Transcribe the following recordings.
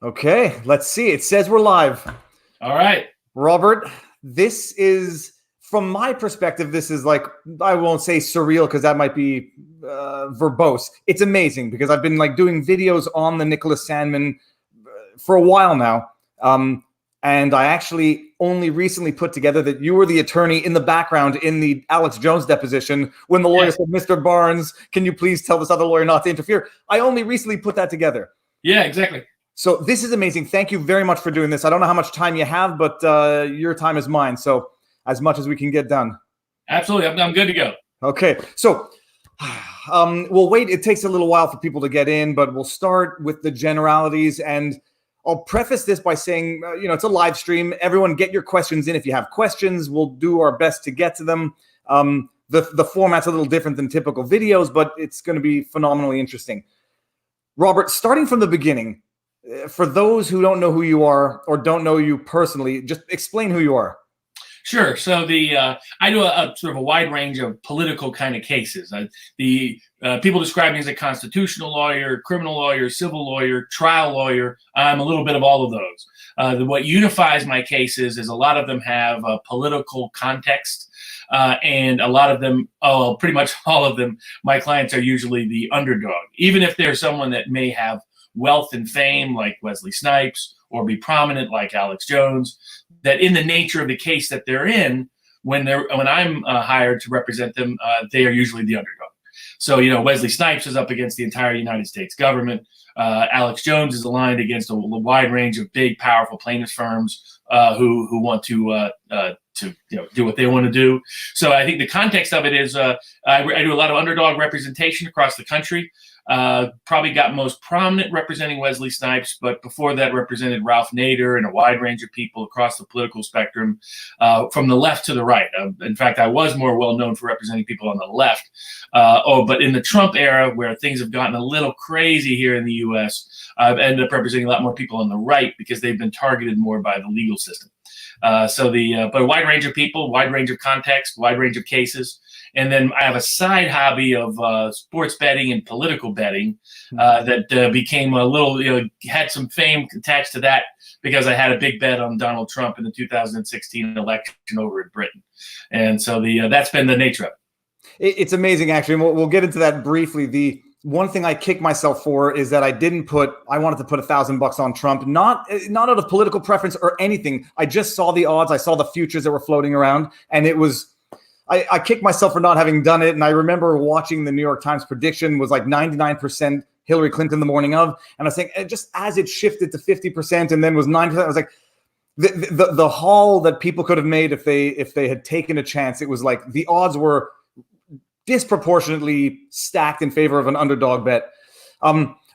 Okay, let's see. It says we're live. All right. Robert, this is, from my perspective, this is like, I won't say surreal because that might be verbose. It's amazing because I've been like doing videos on the Nicholas Sandman for a while now. And I actually only recently put together that you were the attorney in the background in the Alex Jones deposition when the lawyer said, Mr. Barnes, can you please tell this other lawyer not to interfere? I only recently put that together. Yeah, exactly. So this is amazing. Thank you very much for doing this. I don't know how much time you have, but your time is mine. So as much as we can get done. Absolutely. I'm good to go. Okay. So we'll wait. It takes a little while for people to get in, but we'll start with the generalities. And I'll preface this by saying, it's a live stream. Everyone get your questions in. If you have questions, we'll do our best to get to them. The format's a little different than typical videos, but it's going to be phenomenally interesting. Robert, starting from the beginning, for those who don't know who you are or don't know you personally, just explain who you are. Sure. So I do a sort of a wide range of political kind of cases. People describe me as a constitutional lawyer, criminal lawyer, civil lawyer, trial lawyer. I'm a little bit of all of those. What unifies my cases is a lot of them have a political context, and a lot of them, pretty much all of them, my clients are usually the underdog. Even if they're someone that may have wealth and fame like Wesley Snipes or be prominent like Alex Jones, that in the nature of the case that they're in, when I'm hired to represent them, they are usually the underdog. So, Wesley Snipes is up against the entire United States government. Alex Jones is aligned against a wide range of big, powerful plaintiffs firms who want to do what they want to do. So I think the context of it is I do a lot of underdog representation across the country. Probably got most prominent representing Wesley Snipes, but before that represented Ralph Nader and a wide range of people across the political spectrum, from the left to the right. In fact, I was more well known for representing people on the left. But in the Trump era, where things have gotten a little crazy here in the U.S., I've ended up representing a lot more people on the right because they've been targeted more by the legal system. But a wide range of people, wide range of context, wide range of cases. And then I have a side hobby of sports betting and political betting that became a little, had some fame attached to that because I had a big bet on Donald Trump in the 2016 election over in Britain. And so that's been the nature of it. It's amazing, actually. And we'll get into that briefly. The one thing I kick myself for is that I wanted to put $1,000 on Trump, not out of political preference or anything. I just saw the odds. I saw the futures that were floating around, and it was, I kicked myself for not having done it. And I remember watching the New York Times prediction was like 99% Hillary Clinton the morning of. And I was saying, just as it shifted to 50% and then was 9%, I was like, the haul that people could have made if they had taken a chance, it was like the odds were disproportionately stacked in favor of an underdog bet.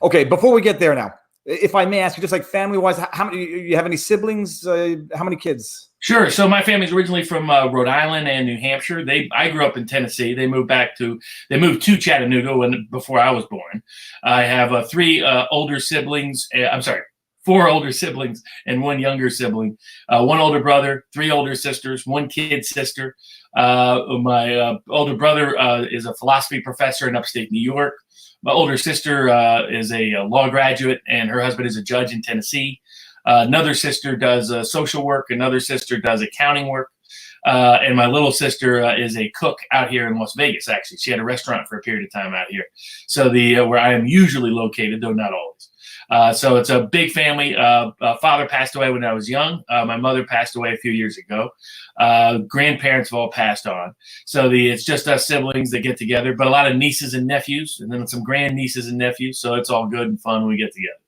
Okay, before we get there now, if I may ask you, just like family-wise, how many, you have any siblings? How many kids? Sure. So my family's originally from Rhode Island and New Hampshire. I grew up in Tennessee. They moved to Chattanooga before I was born. I have four older siblings and one younger sibling, one older brother, three older sisters, one kid sister. My older brother is a philosophy professor in upstate New York. My older sister is a law graduate, and her husband is a judge in Tennessee. Another sister does social work. Another sister does accounting work. And my little sister is a cook out here in Las Vegas, actually. She had a restaurant for a period of time out here. So where I am usually located, though not always. So it's a big family. Father passed away when I was young. My mother passed away a few years ago. Grandparents have all passed on. So it's just us siblings that get together, but a lot of nieces and nephews, and then some grandnieces and nephews. So it's all good and fun when we get together.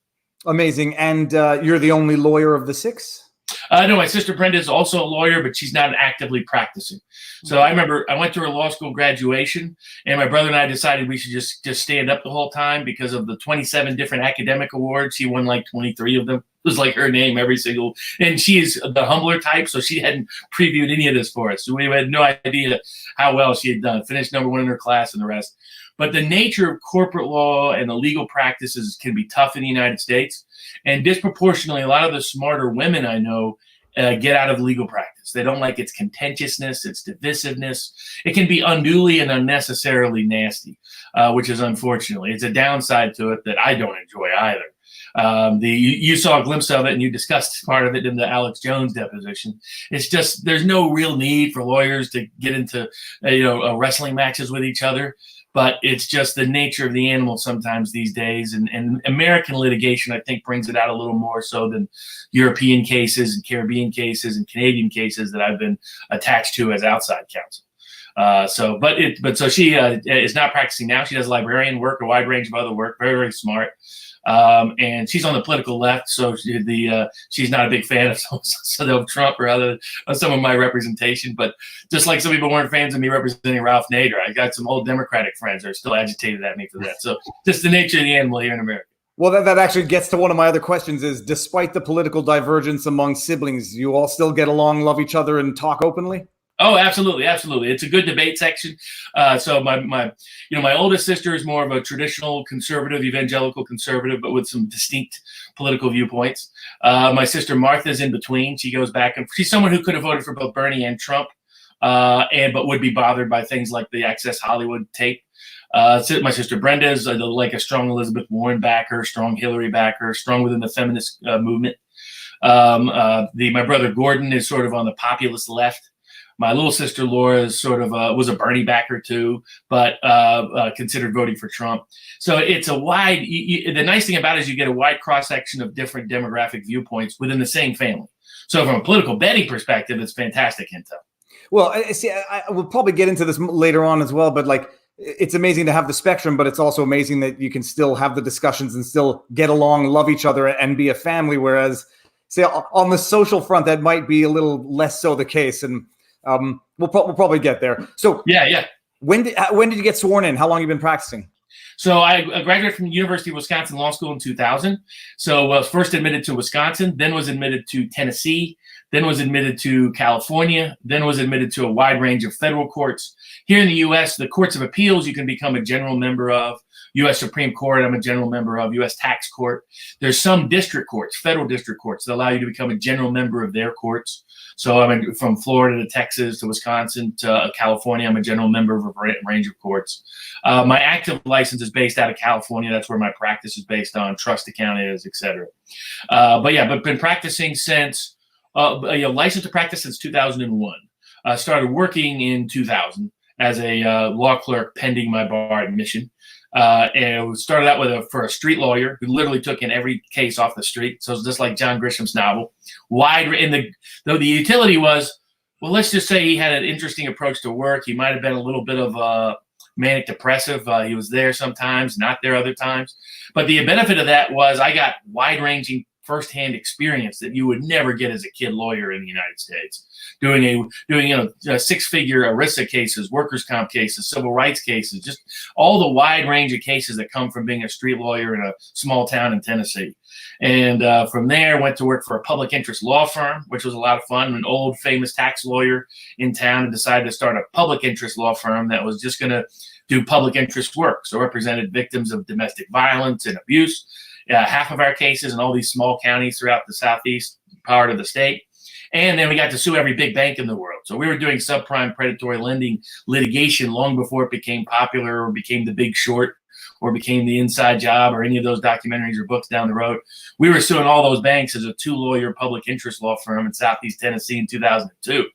Amazing. And you're the only lawyer of the six? No, my sister Brenda is also a lawyer, but she's not actively practicing. So I remember I went to her law school graduation, and my brother and I decided we should just stand up the whole time because of the 27 different academic awards. She won like 23 of them. It was like her name every single, and she's the humbler type, so she hadn't previewed any of this for us. So we had no idea how well she had done. Finished number one in her class and the rest. But the nature of corporate law and the legal practices can be tough in the United States. And disproportionately, a lot of the smarter women I know get out of legal practice. They don't like its contentiousness, its divisiveness. It can be unduly and unnecessarily nasty, which is unfortunately. It's a downside to it that I don't enjoy either. You saw a glimpse of it, and you discussed part of it in the Alex Jones deposition. It's just there's no real need for lawyers to get into wrestling matches with each other, but it's just the nature of the animal sometimes these days. And American litigation, I think, brings it out a little more so than European cases and Caribbean cases and Canadian cases that I've been attached to as outside counsel. So she is not practicing now. She does librarian work, a wide range of other work, very, very smart. And she's on the political left, so she's not a big fan of Trump or some of my representation. But just like some people weren't fans of me representing Ralph Nader, I got some old Democratic friends that are still agitated at me for that. So just the nature of the animal here in America. Well, that actually gets to one of my other questions is, despite the political divergence among siblings, you all still get along, love each other, and talk openly? Oh, absolutely, absolutely. It's a good debate section. So my oldest sister is more of a traditional conservative, evangelical conservative, but with some distinct political viewpoints. My sister Martha's in between. She goes back, and she's someone who could have voted for both Bernie and Trump, but would be bothered by things like the Access Hollywood tape. My sister Brenda is like a strong Elizabeth Warren backer, strong Hillary backer, strong within the feminist movement. My brother Gordon is sort of on the populist left. My little sister Laura is sort of was a Bernie backer too, but considered voting for Trump. So it's a wide. The nice thing about it is you get a wide cross section of different demographic viewpoints within the same family. So from a political betting perspective, it's fantastic intel. Well, see, I will probably get into this later on as well, but like, it's amazing to have the spectrum, but it's also amazing that you can still have the discussions and still get along, love each other, and be a family. Whereas, say, on the social front, that might be a little less so the case. And we'll probably get there. So yeah. When did you get sworn in? How long have you been practicing? So I graduated from the University of Wisconsin Law School in 2000. So I was first admitted to Wisconsin, then was admitted to Tennessee, then was admitted to California, then was admitted to a wide range of federal courts. Here in the U.S., the courts of appeals you can become a general member of. U.S. Supreme Court, I'm a general member of. U.S. Tax Court. There's some district courts, federal district courts, that allow you to become a general member of their courts. So I'm from Florida to Texas to Wisconsin to California. I'm a general member of a range of courts. My active license is based out of California. That's where my practice is based on. Trust account is, et cetera. But been practicing since, licensed to practice since 2001. Started working in 2000 as a law clerk pending my bar admission. And started out for a street lawyer who literally took in every case off the street. So it's just like John Grisham's novel. Though the utility was, well, let's just say he had an interesting approach to work. He might have been a little bit of manic depressive. He was there sometimes, not there other times. But the benefit of that was I got wide ranging firsthand experience that you would never get as a kid lawyer in the United States. Doing six-figure ERISA cases, workers' comp cases, civil rights cases, just all the wide range of cases that come from being a street lawyer in a small town in Tennessee. And from there, went to work for a public interest law firm, which was a lot of fun. An old famous tax lawyer in town and decided to start a public interest law firm that was just going to do public interest work. So represented victims of domestic violence and abuse. Half of our cases in all these small counties throughout the southeast part of the state. And then we got to sue every big bank in the world. So we were doing subprime predatory lending litigation long before it became popular or became The Big Short or became The Inside Job or any of those documentaries or books down the road. We were suing all those banks as a two-lawyer public interest law firm in southeast Tennessee in 2002.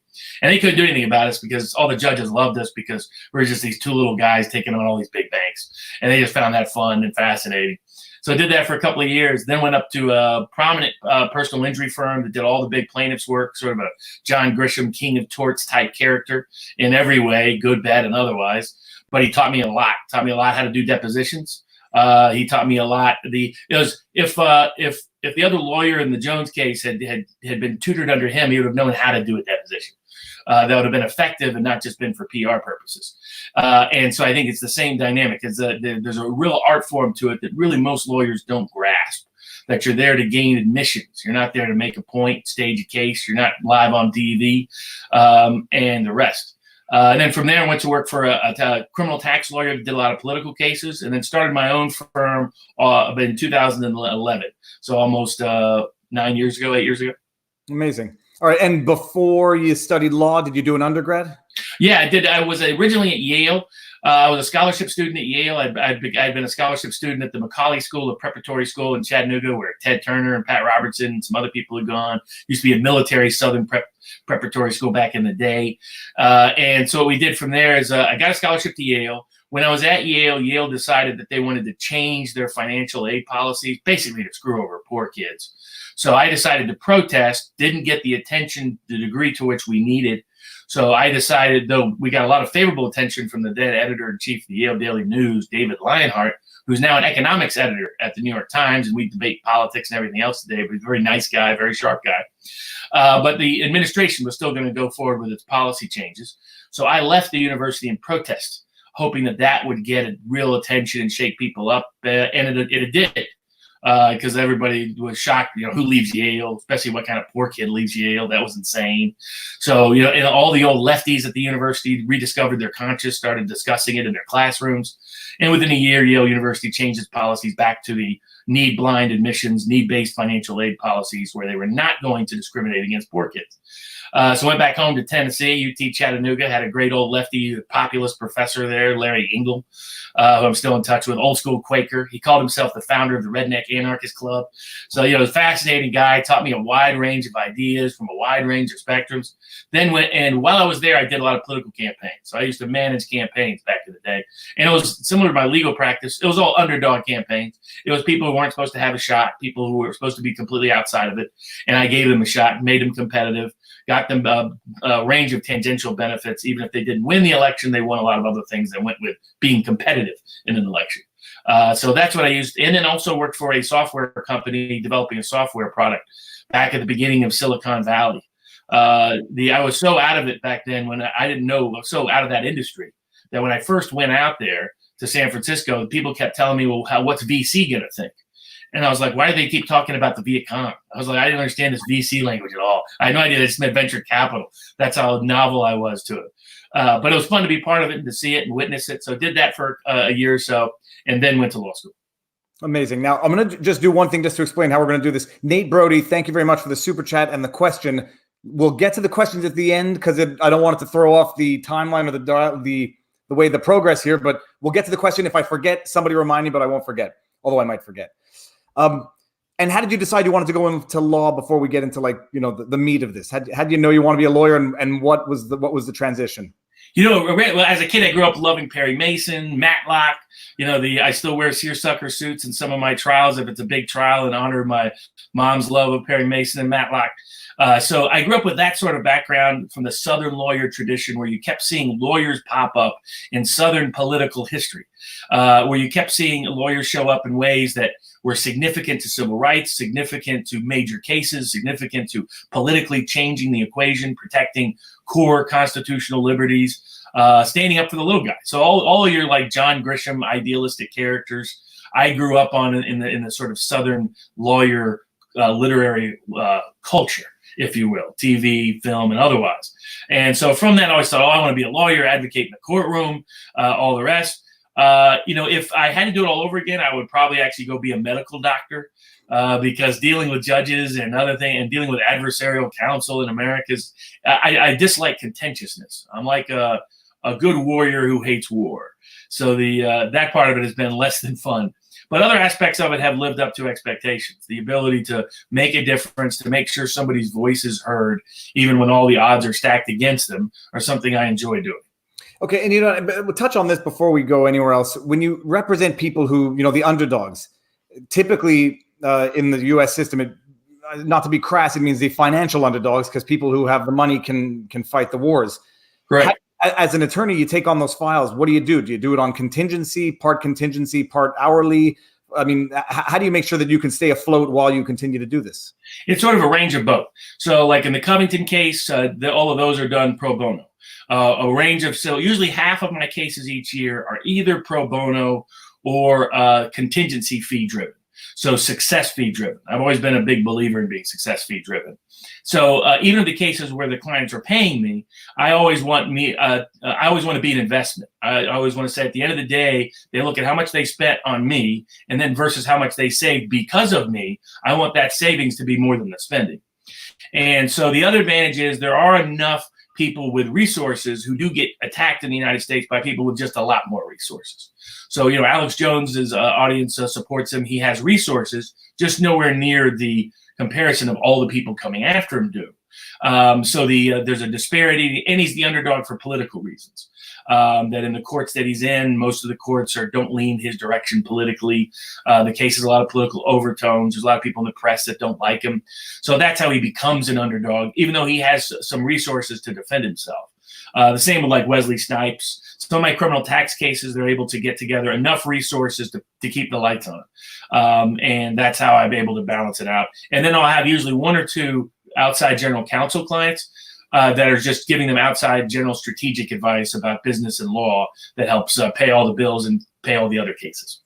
And they couldn't do anything about us because all the judges loved us because we were just these two little guys taking on all these big banks. And they just found that fun and fascinating. So I did that for a couple of years, then went up to a prominent personal injury firm that did all the big plaintiffs' work, sort of a John Grisham, King of Torts type character in every way, good, bad, and otherwise. But he taught me a lot. Taught me a lot how to do depositions. He taught me a lot. If the other lawyer in the Jones case had been tutored under him, he would have known how to do a deposition. That would have been effective and not just been for PR purposes. And so I think it's the same dynamic. There's a real art form to it that really most lawyers don't grasp, that you're there to gain admissions. You're not there to make a point, stage a case. You're not live on TV and the rest. And then from there, I went to work for a criminal tax lawyer that did a lot of political cases, and then started my own firm in 2011. So almost 8 years ago. Amazing. All right. And before you studied law, did you do an undergrad? Yeah, I did. I was originally at Yale. I was a scholarship student at Yale. I'd been a scholarship student at the Macaulay School, a preparatory school in Chattanooga, where Ted Turner and Pat Robertson and some other people had gone. Used to be a military Southern preparatory school back in the day. And so what we did from there is I got a scholarship to Yale. When I was at Yale, Yale decided that they wanted to change their financial aid policies, basically to screw over poor kids. So I decided to protest, didn't get the attention, the degree to which we needed. So I decided, though we got a lot of favorable attention from the then editor-in-chief of the Yale Daily News, David Lionhart, who's now an economics editor at the New York Times, and we debate politics and everything else today, but he's a very nice guy, very sharp guy. But the administration was still going to go forward with its policy changes. So I left the university in protest, hoping that that would get real attention and shake people up, and it did. Because everybody was shocked, who leaves Yale, especially what kind of poor kid leaves Yale. That was insane. So, and all the old lefties at the university rediscovered their conscience, started discussing it in their classrooms. And within a year, Yale University changed its policies back to the need-blind admissions, need-based financial aid policies, where they were not going to discriminate against poor kids. So went back home to Tennessee, UT Chattanooga, had a great old lefty populist professor there, Larry Engel, who I'm still in touch with, old school Quaker. He called himself the founder of the Redneck Anarchist Club. So, a fascinating guy, taught me a wide range of ideas from a wide range of spectrums. Then while I was there, I did a lot of political campaigns. So I used to manage campaigns back in the day. And it was similar to my legal practice. It was all underdog campaigns. It was people who weren't supposed to have a shot, people who were supposed to be completely outside of it. And I gave them a shot, made them competitive, got them a range of tangential benefits. Even if they didn't win the election, they won a lot of other things that went with being competitive in an election. So that's what I used. And then also worked for a software company developing a software product back at the beginning of Silicon Valley. I was so out of it back then when I didn't know, I was so out of that industry that when I first went out there to San Francisco, people kept telling me, well, what's VC going to think? And I was like, why do they keep talking about the Viet Cong? I was like, I didn't understand this VC language at all. I had no idea this meant venture capital. That's how novel I was to it. But it was fun to be part of it and to see it and witness it. So I did that for a year or so and then went to law school. Amazing. Now, I'm going to just do one thing just to explain how we're going to do this. Nate Brody, thank you very much for the super chat and the question. We'll get to the questions at the end because I don't want it to throw off the timeline or the way the progress here, but we'll get to the question. If I forget, somebody remind me, but I won't forget, although I might forget. And how did you decide you wanted to go into law before we get into the meat of this? How do you know you want to be a lawyer, and what was the transition? As a kid, I grew up loving Perry Mason, Matlock. I still wear seersucker suits in some of my trials if it's a big trial in honor of my mom's love of Perry Mason and Matlock. So I grew up with that sort of background from the Southern lawyer tradition, where you kept seeing lawyers pop up in Southern political history, where you kept seeing lawyers show up in ways that were significant to civil rights, significant to major cases, significant to politically changing the equation, protecting core constitutional liberties, standing up for the little guy. So all of your like John Grisham idealistic characters, I grew up on in the sort of Southern lawyer literary culture, if you will, TV, film, and otherwise. And so from that, I always thought, I want to be a lawyer, advocate in the courtroom, all the rest. If I had to do it all over again, I would probably actually go be a medical doctor, because dealing with judges and other things and dealing with adversarial counsel in America I dislike contentiousness. I'm like a good warrior who hates war. So that part of it has been less than fun. But other aspects of it have lived up to expectations. The ability to make a difference, to make sure somebody's voice is heard, even when all the odds are stacked against them, are something I enjoy doing. Okay, and we'll touch on this before we go anywhere else. When you represent people who, the underdogs, typically in the U.S. system, not to be crass, it means the financial underdogs, because people who have the money can fight the wars. Right. As an attorney, you take on those files. What do you do? Do you do it on contingency, part hourly? I mean, how do you make sure that you can stay afloat while you continue to do this? It's sort of a range of both. So like in the Covington case, all of those are done pro bono. So usually half of my cases each year are either pro bono or contingency fee driven. So success fee driven. I've always been a big believer in being success fee driven. So even in the cases where the clients are paying me, I always want to be an investment. I always want to say at the end of the day, they look at how much they spent on me and then versus how much they saved because of me. I want that savings to be more than the spending. And so the other advantage is there are enough people with resources who do get attacked in the United States by people with just a lot more resources. So, Alex Jones's audience supports him. He has resources, just nowhere near the comparison of all the people coming after him do. So there's a disparity, and he's the underdog for political reasons. That in the courts that he's in, most of the courts don't lean his direction politically. The case has a lot of political overtones. There's a lot of people in the press that don't like him. So that's how he becomes an underdog, even though he has some resources to defend himself. The same with like Wesley Snipes. Some of my criminal tax cases, they're able to get together enough resources to keep the lights on. And that's how I'm able to balance it out. And then I'll have usually one or two outside general counsel clients that are just giving them outside general strategic advice about business and law that helps pay all the bills and pay all the other cases.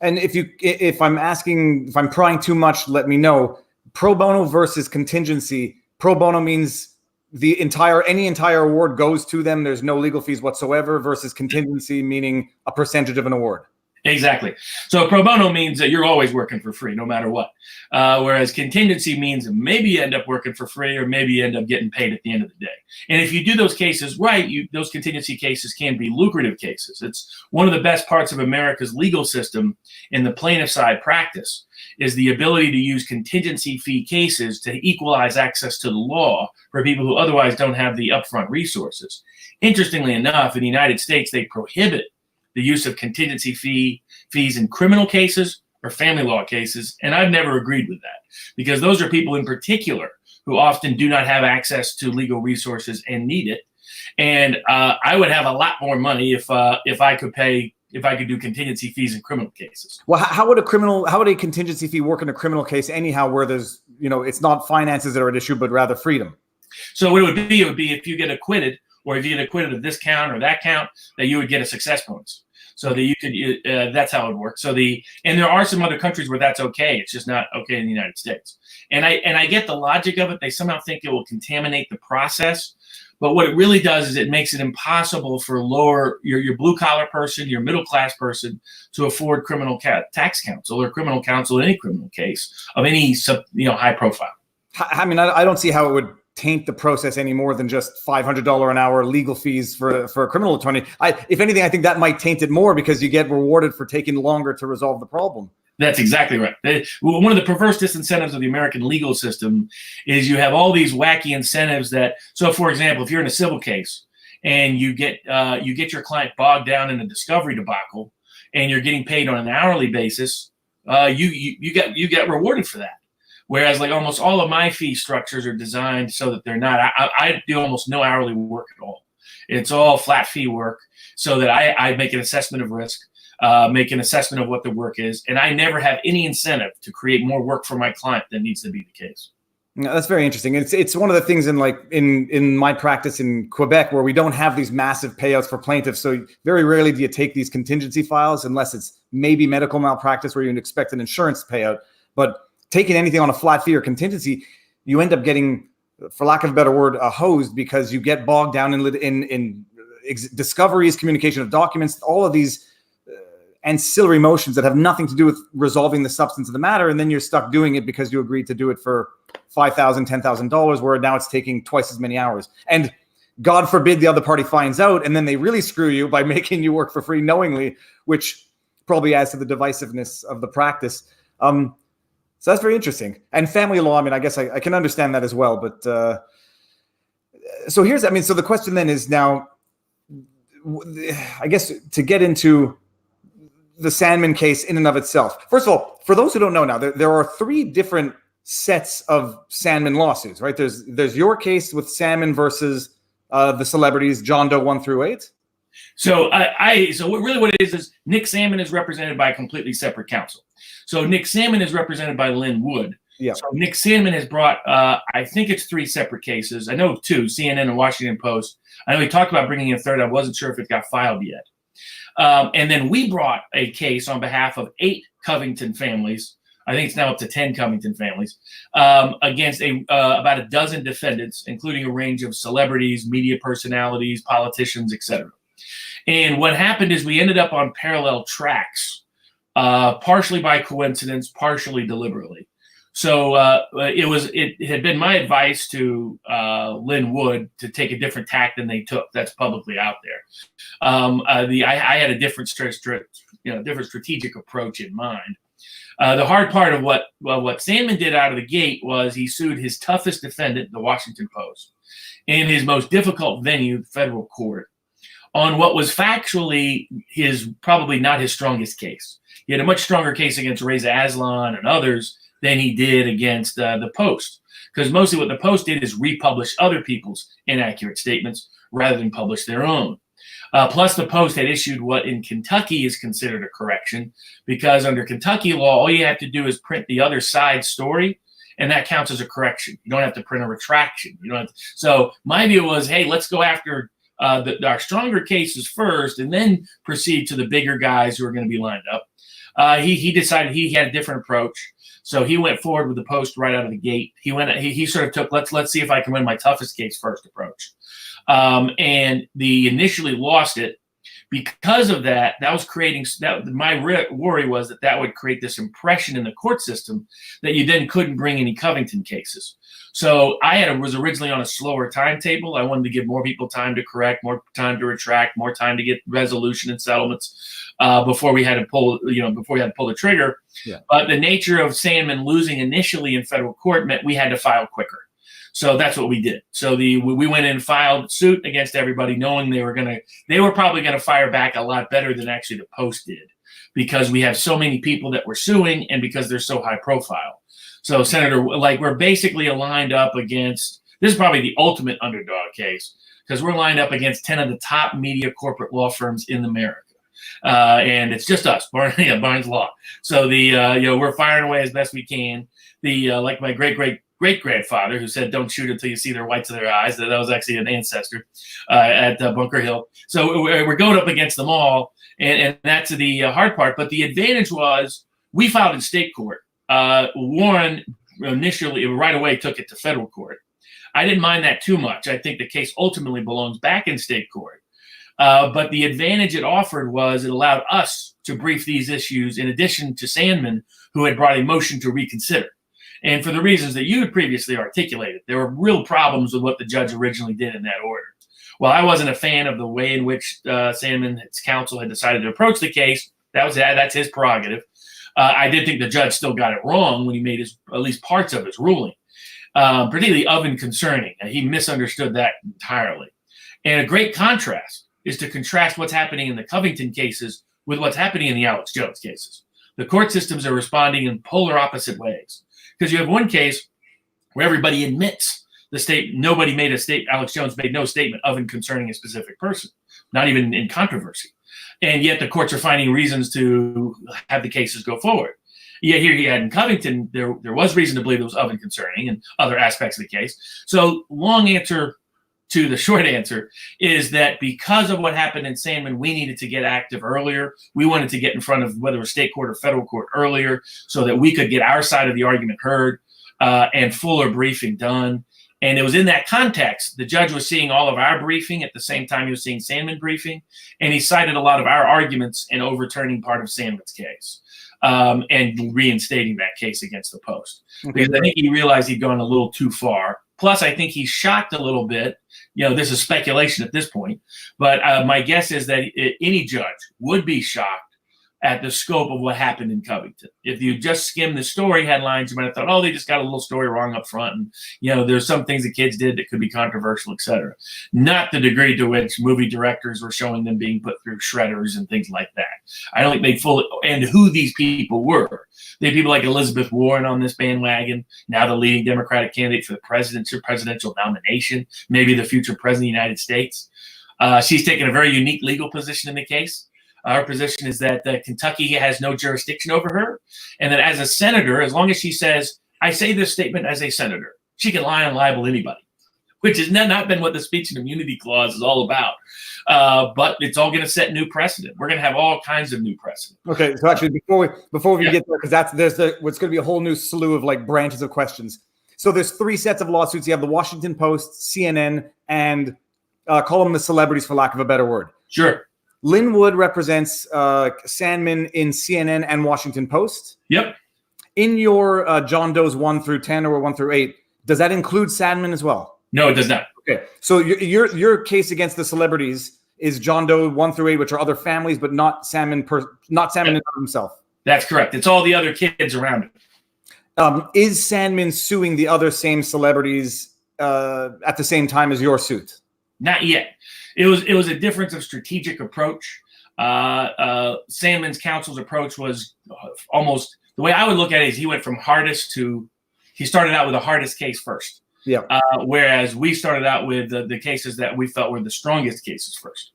And if I'm prying too much, let me know. Pro bono versus contingency. Pro bono means any entire award goes to them. There's no legal fees whatsoever, versus contingency meaning a percentage of an award. Exactly. So pro bono means that you're always working for free, no matter what. Whereas contingency means maybe you end up working for free, or maybe you end up getting paid at the end of the day. And if you do those cases right, those contingency cases can be lucrative cases. It's one of the best parts of America's legal system in the plaintiff side practice is the ability to use contingency fee cases to equalize access to the law for people who otherwise don't have the upfront resources. Interestingly enough, in the United States, they prohibit the use of contingency fees in criminal cases or family law cases, and I've never agreed with that, because those are people in particular who often do not have access to legal resources and need it. And I would have a lot more money if I could do contingency fees in criminal cases. Well, how would a contingency fee work in a criminal case anyhow, where there's, it's not finances that are at issue, but rather freedom? So what it would be if you get acquitted, or if you get acquitted of this count or that count, that you would get a success bonus. So that you could, that's how it works. And there are some other countries where that's okay. It's just not okay in the United States. And I get the logic of it. They somehow think it will contaminate the process. But what it really does is it makes it impossible for your blue collar person, your middle class person, to afford criminal tax counsel or criminal counsel in any criminal case of any high profile. I mean, I don't see how it would taint the process any more than just $500 an hour legal fees for a criminal attorney. If anything, I think that might taint it more, because you get rewarded for taking longer to resolve the problem. That's exactly right. One of the perverse disincentives of the American legal system is you have all these wacky incentives so for example, if you're in a civil case and you get your client bogged down in a discovery debacle and you're getting paid on an hourly basis, you get rewarded for that. Whereas like almost all of my fee structures are designed so that they're not. I do almost no hourly work at all. It's all flat fee work, so that I make an assessment of risk, make an assessment of what the work is, and I never have any incentive to create more work for my client than needs to be the case. No, that's very interesting. It's one of the things in my practice in Quebec where we don't have these massive payouts for plaintiffs. So very rarely do you take these contingency files unless it's maybe medical malpractice where you expect an insurance payout. But taking anything on a flat fee or contingency, you end up getting, for lack of a better word, hosed, because you get bogged down in discoveries, communication of documents, all of these ancillary motions that have nothing to do with resolving the substance of the matter. And then you're stuck doing it because you agreed to do it for $5,000, $10,000, where now it's taking twice as many hours. And God forbid the other party finds out, and then they really screw you by making you work for free knowingly, which probably adds to the divisiveness of the practice. So that's very interesting. And family law, I mean, I guess I can understand that as well. But so the question then is now, I guess, to get into the Sandman case in and of itself. First of all, for those who don't know now, there are three different sets of Sandman lawsuits, right? There's your case with Sandman versus the celebrities, John Doe 1 through 8. So what it is Nick Sandman is represented by a completely separate counsel. So Nick Sandman is represented by Lynn Wood. Yeah. So Nick Sandman has brought, I think it's 3 separate cases. I know 2, CNN and Washington Post. I know he talked about bringing in a third. I wasn't sure if it got filed yet. And then we brought a case on behalf of 8 Covington families. I think it's now up to 10 Covington families, against about a dozen defendants, including a range of celebrities, media personalities, politicians, etc. And what happened is we ended up on parallel tracks, partially by coincidence, partially deliberately. So it had been my advice to Lynn Wood to take a different tack than they took. That's publicly out there. I had a different strategic approach in mind. The hard part of what Sandman did out of the gate was he sued his toughest defendant, the Washington Post, in his most difficult venue, federal court, on what was factually probably not his strongest case. He had a much stronger case against Reza Aslan and others than he did against the Post, because mostly what the Post did is republish other people's inaccurate statements rather than publish their own. Plus, the Post had issued what in Kentucky is considered a correction, because under Kentucky law, all you have to do is print the other side's story, and that counts as a correction. You don't have to print a retraction. You don't have to. So my view was, hey, let's go after our stronger cases first, and then proceed to the bigger guys who are going to be lined up. He decided he had a different approach. So he went forward with the Post right out of the gate. He sort of took let's see if I can win my toughest case first approach. And they initially lost it. Because of that, my worry was that would create this impression in the court system that you then couldn't bring any Covington cases. So I was originally on a slower timetable. I wanted to give more people time to correct, more time to retract, more time to get resolution and settlements before we had to pull the trigger. Yeah. But the nature of Sandman losing initially in federal court meant we had to file quicker. So that's what we did. So we went in and filed suit against everybody, knowing they were probably gonna fire back a lot better than actually the Post did, because we have so many people that we're suing and because they're so high profile. So Senator, we're basically aligned up against, this is probably the ultimate underdog case, because we're lined up against 10 of the top media corporate law firms in America. And it's just us, Barnes Law. So we're firing away as best we can. Like my great-grandfather who said, don't shoot until you see their whites of their eyes. That was actually an ancestor at Bunker Hill. So we're going up against them all, and that's the hard part. But the advantage was we filed in state court. Warren initially, right away, took it to federal court. I didn't mind that too much. I think the case ultimately belongs back in state court. But the advantage it offered was it allowed us to brief these issues in addition to Sandman, who had brought a motion to reconsider. And for the reasons that you had previously articulated, there were real problems with what the judge originally did in that order. Well, I wasn't a fan of the way in which Sandman's counsel had decided to approach the case. That's his prerogative. I did think the judge still got it wrong when he made at least parts of his ruling, particularly of and concerning. He misunderstood that entirely. And a great contrast is to contrast what's happening in the Covington cases with what's happening in the Alex Jones cases. The court systems are responding in polar opposite ways. Because you have one case where everybody admits Alex Jones made no statement of and concerning a specific person, not even in controversy. And yet the courts are finding reasons to have the cases go forward. Yet here he had in Covington, there was reason to believe it was of and concerning and other aspects of the case. So long answer to the short answer is that because of what happened in Sandman, we needed to get active earlier. We wanted to get in front of whether it was state court or federal court earlier so that we could get our side of the argument heard and fuller briefing done. And it was in that context, the judge was seeing all of our briefing at the same time he was seeing Sandman briefing, and he cited a lot of our arguments in overturning part of Sandman's case and reinstating that case against the Post. Okay. Because I think he realized he'd gone a little too far. Plus, I think he's shocked a little bit. This is speculation at this point, but my guess is that any judge would be shocked at the scope of what happened in Covington. If you just skim the story headlines, you might have thought, oh, they just got a little story wrong up front. And, there's some things the kids did that could be controversial, et cetera. Not the degree to which movie directors were showing them being put through shredders and things like that. I don't think they fully, and who these people were. They had people like Elizabeth Warren on this bandwagon, now the leading Democratic candidate for the presidential nomination, maybe the future president of the United States. She's taken a very unique legal position in the case. Our position is that Kentucky has no jurisdiction over her, and that as a senator, as long as she says, I say this statement as a senator, she can lie and libel anybody, which has not been what the speech and immunity clause is all about. But it's all going to set new precedent. We're going to have all kinds of new precedent. Okay, so actually, before we get there, because there's what's going to be a whole new slew of branches of questions. So there's 3 sets of lawsuits. You have the Washington Post, CNN, and call them the celebrities for lack of a better word. Sure. Lynn Wood represents Sandman in CNN and Washington Post. Yep. In your John Doe's 1 through 10 or 1 through 8, does that include Sandman as well? No, it does not. Okay, so your case against the celebrities is John Doe 1 through 8, which are other families, but not Sandman himself. That's correct. It's all the other kids around him. Is Sandman suing the other same celebrities at the same time as your suit? Not yet. It was a difference of strategic approach. Sandman's counsel's approach was almost, the way I would look at it is he went from hardest to, he started out with the hardest case first. Yeah. Whereas we started out with the cases that we felt were the strongest cases first.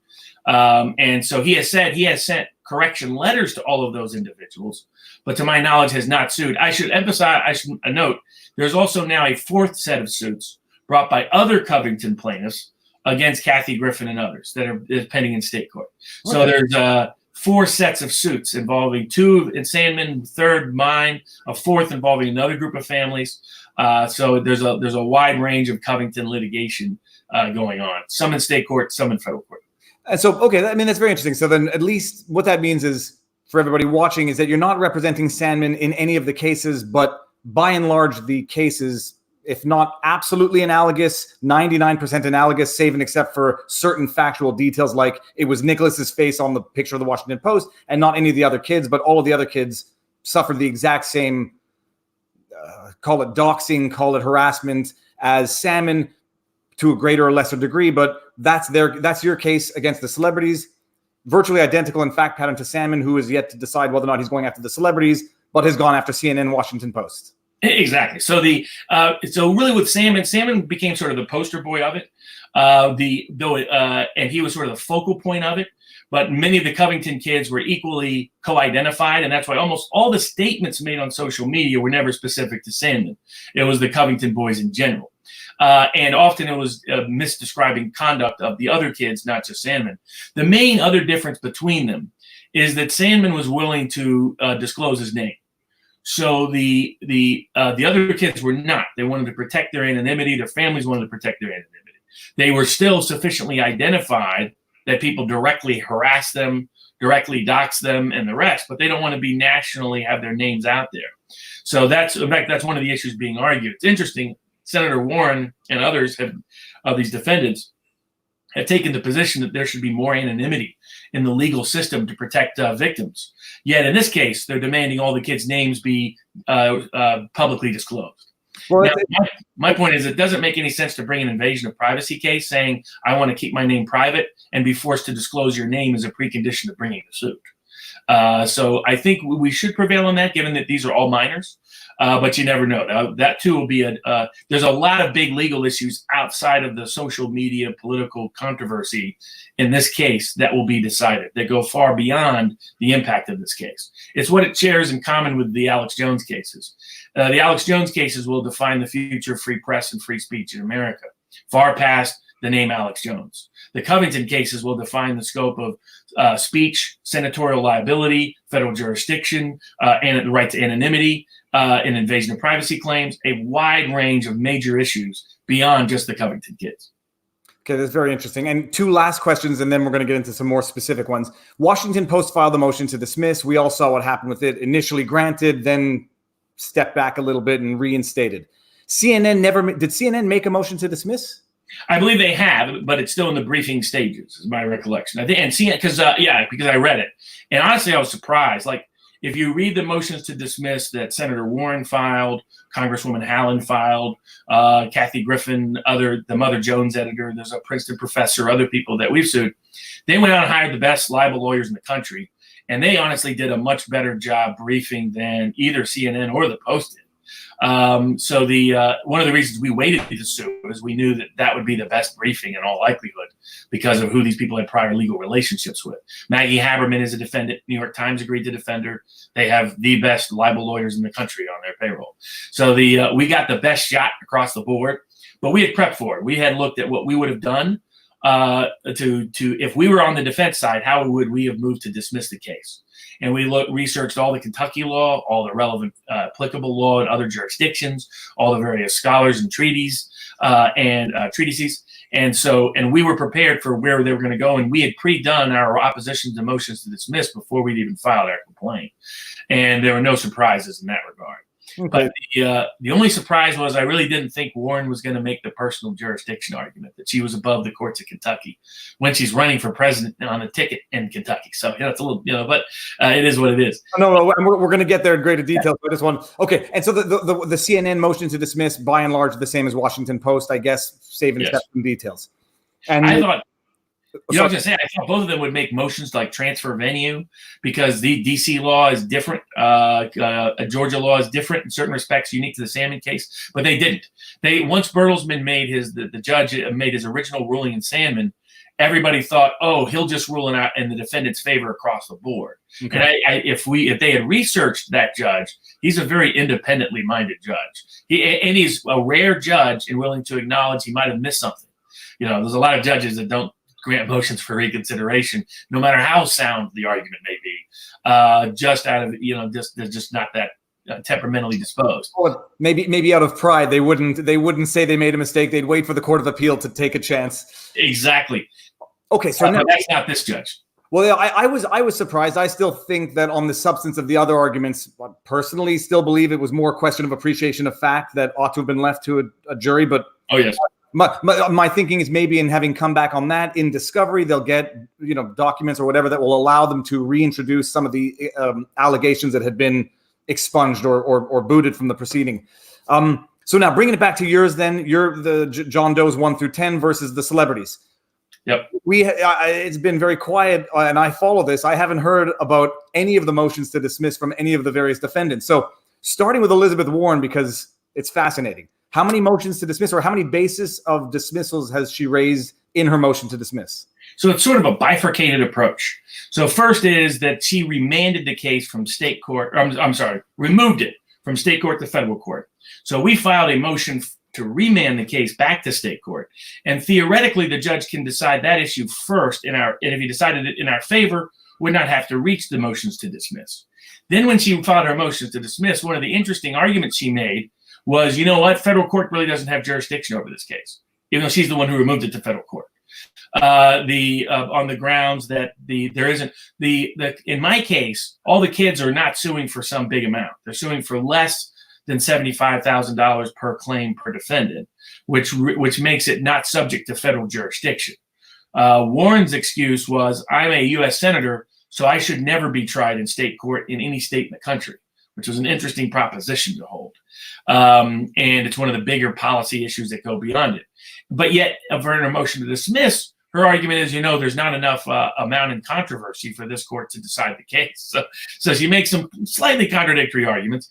And so he has sent correction letters to all of those individuals, but to my knowledge has not sued. I should note, there's also now a fourth set of suits brought by other Covington plaintiffs against Kathy Griffin and others that are pending in state court. Okay. So there's 4 sets of suits involving 2 in Sandman, third mine, a fourth involving another group of families. So there's a wide range of Covington litigation going on, some in state court, some in federal court. And so, okay, I mean, that's very interesting. So then at least what that means is, for everybody watching, is that you're not representing Sandman in any of the cases, but by and large, the cases, if not absolutely analogous, 99% analogous, save and except for certain factual details, like it was Nicholas's face on the picture of the Washington Post and not any of the other kids, but all of the other kids suffered the exact same, call it doxing, call it harassment as Sandman to a greater or lesser degree, but that's your case against the celebrities, virtually identical in fact pattern to Sandman, who is yet to decide whether or not he's going after the celebrities, but has gone after CNN, Washington Post. Exactly. So so really with Sandman became sort of the poster boy of it, and he was sort of the focal point of it. But many of the Covington kids were equally co-identified, and that's why almost all the statements made on social media were never specific to Sandman. It was the Covington boys in general. And often it was misdescribing conduct of the other kids, not just Sandman. The main other difference between them is that Sandman was willing to disclose his name. So the other kids were not. They wanted to protect their anonymity. Their families wanted to protect their anonymity. They were still sufficiently identified that people directly harass them, directly dox them, and the rest, but they don't want to be nationally have their names out there. So that's one of the issues being argued. It's interesting. Senator Warren and others of these defendants have taken the position that there should be more anonymity in the legal system to protect victims. Yet in this case, they're demanding all the kids' names be publicly disclosed. Well, now, my point is, it doesn't make any sense to bring an invasion of privacy case saying, I want to keep my name private and be forced to disclose your name as a precondition of bringing the suit. So I think we should prevail on that, given that these are all minors. But you never know. That too will be there's a lot of big legal issues outside of the social media political controversy in this case that will be decided, that go far beyond the impact of this case. It's what it shares in common with the Alex Jones cases. The Alex Jones cases will define the future of free press and free speech in America, far past the name Alex Jones. The Covington cases will define the scope of speech, senatorial liability, federal jurisdiction, and the right to anonymity, and invasion of privacy claims, a wide range of major issues beyond just the Covington kids. Okay, that's very interesting. And 2 last questions, and then we're going to get into some more specific ones. Washington Post filed the motion to dismiss. We all saw what happened with it. Initially granted, then stepped back a little bit and reinstated. Did CNN make a motion to dismiss? I believe they have, but it's still in the briefing stages, is my recollection. I think, and CNN, because I read it, and honestly, I was surprised. Like, if you read the motions to dismiss that Senator Warren filed, Congresswoman Hallen filed, Kathy Griffin, the Mother Jones editor, there's a Princeton professor, other people that we've sued, they went out and hired the best libel lawyers in the country, and they honestly did a much better job briefing than either CNN or the Post did. So one of the reasons we waited to sue is we knew that would be the best briefing in all likelihood because of who these people had prior legal relationships with. Maggie Haberman is a defendant. New York Times agreed to defend her. They have the best libel lawyers in the country on their payroll. So we got the best shot across the board, but we had prepped for it. We had looked at what we would have done to if we were on the defense side, how would we have moved to dismiss the case? And we researched all the Kentucky law, all the relevant applicable law in other jurisdictions, all the various scholars and treatises. And we were prepared for where they were going to go. And we had pre-done our opposition to motions to dismiss before we'd even filed our complaint. And there were no surprises in that regard. Okay. But the only surprise was I really didn't think Warren was going to make the personal jurisdiction argument that she was above the courts of Kentucky when she's running for president on a ticket in Kentucky. So it's a little, but it is what it is. No, we're going to get there in greater detail for this one. Okay, and so the CNN motion to dismiss, by and large, the same as Washington Post, I guess, saving except some details. And I thought. I was going to say, I thought both of them would make motions to transfer venue because the D.C. law is different. Georgia law is different in certain respects, unique to the Sandman case, but they didn't. Once Bertelsmann made the judge made his original ruling in Sandman, everybody thought, oh, he'll just rule it out in the defendant's favor across the board. Okay. And if they had researched that judge, he's a very independently minded judge. He's a rare judge and willing to acknowledge he might have missed something. There's a lot of judges that don't grant motions for reconsideration, no matter how sound the argument may be, just out of they're just not that temperamentally disposed. Well, maybe out of pride, they wouldn't say they made a mistake. They'd wait for the Court of Appeal to take a chance. Exactly. Okay, so now, that's not this judge. Well, I was surprised. I still think that on the substance of the other arguments, I personally still believe it was more a question of appreciation of fact that ought to have been left to a jury. But oh yes. My thinking is maybe in having come back on that in discovery, they'll get documents or whatever that will allow them to reintroduce some of the allegations that had been expunged or booted from the proceeding. So now bringing it back to yours, then you're the John Doe's 1 through 10 versus the celebrities. Yep. It's been very quiet, and I follow this. I haven't heard about any of the motions to dismiss from any of the various defendants. So starting with Elizabeth Warren, because it's fascinating. How many motions to dismiss, or how many basis of dismissals has she raised in her motion to dismiss? So it's sort of a bifurcated approach. So first is that she remanded the case from state court. Removed it from state court to federal court. So we filed a motion to remand the case back to state court. And theoretically, the judge can decide that issue first and if he decided it in our favor, would not have to reach the motions to dismiss. Then when she filed her motions to dismiss, one of the interesting arguments she made was, federal court really doesn't have jurisdiction over this case, even though she's the one who removed it to federal court. On the grounds that there isn't in my case, all the kids are not suing for some big amount. They're suing for less than $75,000 per claim per defendant, which makes it not subject to federal jurisdiction. Warren's excuse was, I'm a U.S. senator, so I should never be tried in state court in any state in the country, which was an interesting proposition to hold. And it's one of the bigger policy issues that go beyond it. But yet, for her motion to dismiss, her argument is, there's not enough amount in controversy for this court to decide the case. So she makes some slightly contradictory arguments.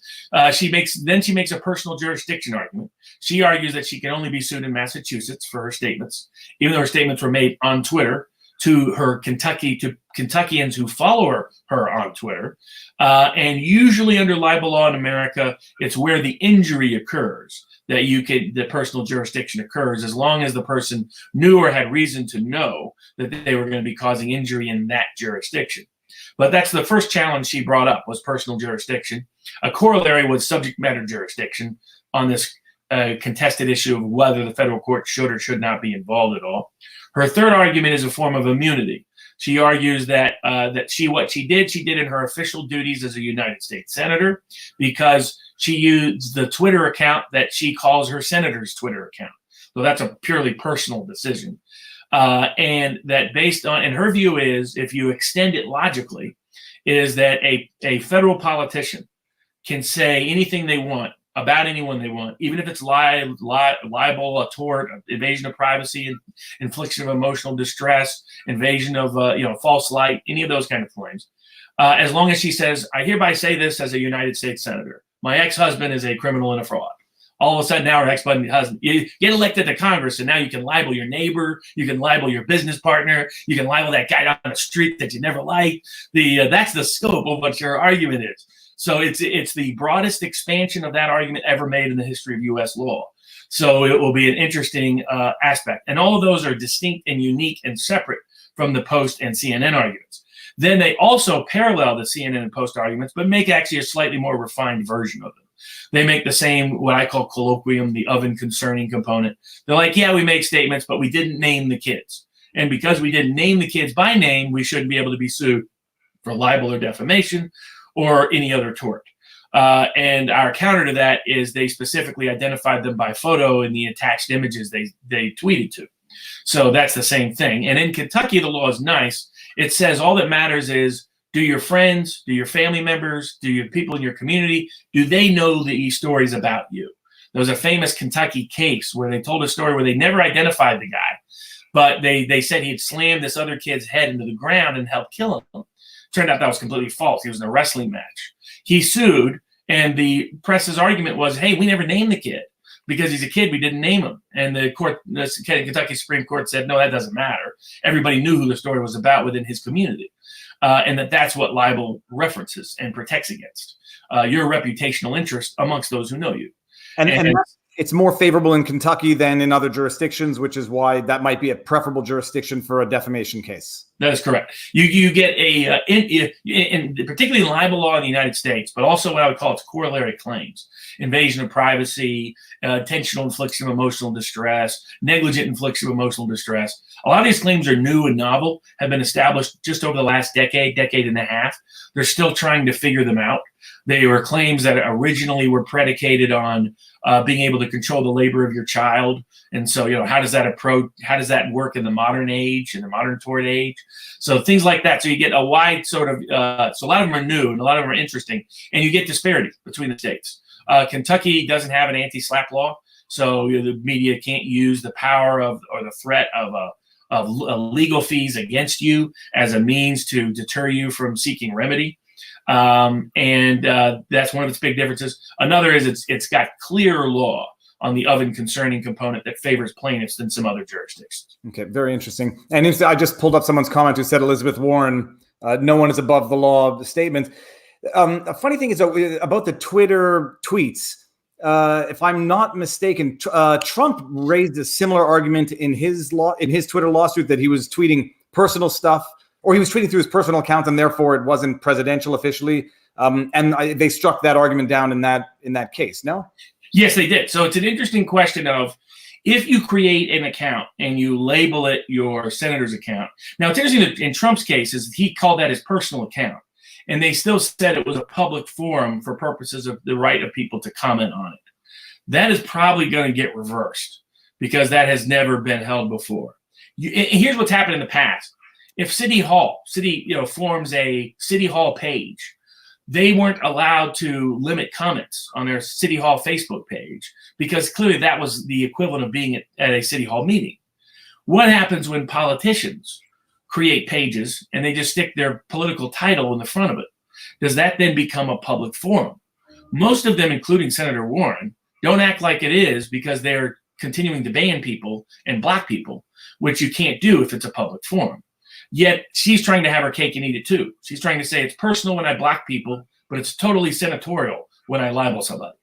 She makes a personal jurisdiction argument. She argues that she can only be sued in Massachusetts for her statements, even though her statements were made on Twitter to Kentuckians who follow her on Twitter. And usually under libel law in America, it's where the injury occurs that the personal jurisdiction occurs, as long as the person knew or had reason to know that they were going to be causing injury in that jurisdiction. But that's the first challenge she brought up, was personal jurisdiction. A corollary was subject matter jurisdiction on this contested issue of whether the federal court should or should not be involved at all. Her third argument is a form of immunity. She argues that what she did in her official duties as a United States senator, because she used the Twitter account that she calls her senator's Twitter account. So that's a purely personal decision. And that and her view is, if you extend it logically, is that a federal politician can say anything they want about anyone they want, even if it's libel, a tort, invasion of privacy, infliction of emotional distress, invasion of false light, any of those kind of claims. As long as she says, I hereby say this as a United States senator. My ex-husband is a criminal and a fraud. All of a sudden now her ex-husband, you get elected to Congress, and now you can libel your neighbor, you can libel your business partner, you can libel that guy down the street that you never liked. That's the scope of what your argument is. So it's the broadest expansion of that argument ever made in the history of U.S. law. So it will be an interesting aspect. And all of those are distinct and unique and separate from the Post and CNN arguments. Then they also parallel the CNN and Post arguments, but make actually a slightly more refined version of them. They make the same, what I call colloquium, the oven concerning component. They're like, yeah, we make statements, but we didn't name the kids. And because we didn't name the kids by name, we shouldn't be able to be sued for libel or defamation or any other tort. And our counter to that is they specifically identified them by photo in the attached images they tweeted to. So that's the same thing. And in Kentucky, the law is nice. It says all that matters is, do your friends, do your family members, do your people in your community, do they know these stories about you? There was a famous Kentucky case where they told a story where they never identified the guy, but they said he had slammed this other kid's head into the ground and helped kill him. Turned out that was completely false. He was in a wrestling match. He sued, and the press's argument was, hey, we never named the kid. Because he's a kid, we didn't name him. And the Kentucky Supreme Court said, no, that doesn't matter. Everybody knew who the story was about within his community. And that's what libel references and protects against. Your reputational interest amongst those who know you. And it's more favorable in Kentucky than in other jurisdictions, which is why that might be a preferable jurisdiction for a defamation case. That is correct. You get in particularly libel law in the United States, but also what I would call its corollary claims: invasion of privacy, intentional infliction of emotional distress, negligent infliction of emotional distress. A lot of these claims are new and novel, have been established just over the last decade and a half. They're still trying to figure them out. They were claims that originally were predicated on being able to control the labor of your child. And so, how does that work in the modern age, in the modern tort age? So things like that. So you get a wide sort of, so a lot of them are new and a lot of them are interesting, and you get disparities between the states. Kentucky doesn't have an anti-slap law, so the media can't use the power of or the threat of legal fees against you as a means to deter you from seeking remedy. And that's one of its big differences. Another is it's got clearer law on the of and concerning component that favors plaintiffs than some other jurisdictions. Okay, very interesting. And I just pulled up someone's comment who said Elizabeth Warren, no one is above the law statement. A funny thing is about the Twitter tweets. If I'm not mistaken, Trump raised a similar argument in his Twitter lawsuit that he was tweeting personal stuff, or he was tweeting through his personal account, and therefore it wasn't presidential officially. They struck that argument down in that case. No. Yes, they did. So it's an interesting question of, if you create an account and you label it your senator's account. Now, it's interesting that in Trump's case is he called that his personal account, and they still said it was a public forum for purposes of the right of people to comment on it. That is probably going to get reversed because that has never been held before. Here's what's happened in the past. If City forms a City Hall page, they weren't allowed to limit comments on their City Hall Facebook page because clearly that was the equivalent of being at a City Hall meeting. What happens when politicians create pages and they just stick their political title in the front of it? Does that then become a public forum? Most of them, including Senator Warren, don't act like it is because they're continuing to ban people and block people, which you can't do if it's a public forum. Yet she's trying to have her cake and eat it too. She's trying to say it's personal when I block people, but it's totally senatorial when I libel somebody.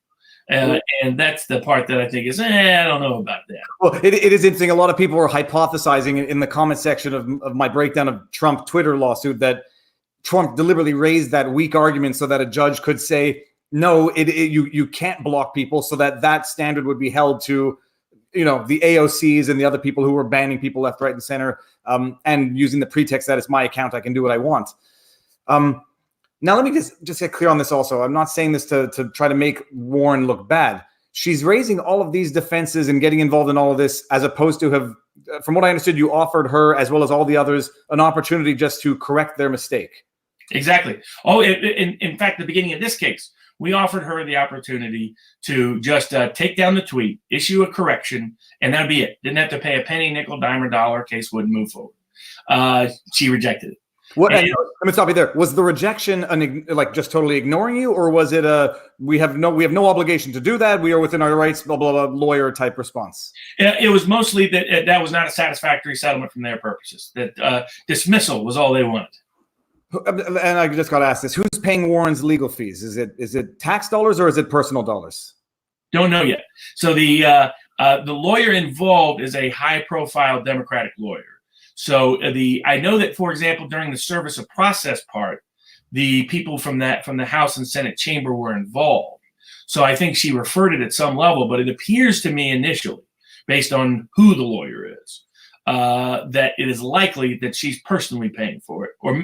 And that's the part that I think is, I don't know about that. Well, it is interesting. A lot of people were hypothesizing in the comment section of my breakdown of Trump Twitter lawsuit that Trump deliberately raised that weak argument so that a judge could say, no, you can't block people, so that standard would be held to the AOCs and the other people who were banning people left, right, and center, and using the pretext that it's my account, I can do what I want. Now, let me just get clear on this also. I'm not saying this to try to make Warren look bad. She's raising all of these defenses and getting involved in all of this as opposed to have, from what I understood, you offered her, as well as all the others, an opportunity just to correct their mistake. Exactly. Oh, in fact, the beginning of this case, we offered her the opportunity to just take down the tweet, issue a correction, and that'd be it. Didn't have to pay a penny, nickel, dime, or dollar. Case wouldn't move forward. She rejected it. Let me stop you there. Was the rejection just totally ignoring you, or was it we have no obligation to do that, we are within our rights, blah blah blah, lawyer type response? It was mostly that was not a satisfactory settlement from their purposes. That dismissal was all they wanted. And I just got to ask this: who's paying Warren's legal fees? Is it tax dollars or is it personal dollars? Don't know yet. So the lawyer involved is a high-profile Democratic lawyer. So I know that, for example, during the service of process part, the people from the House and Senate chamber were involved. So I think she referred it at some level, but it appears to me initially, based on who the lawyer is, that it is likely that she's personally paying for it. Or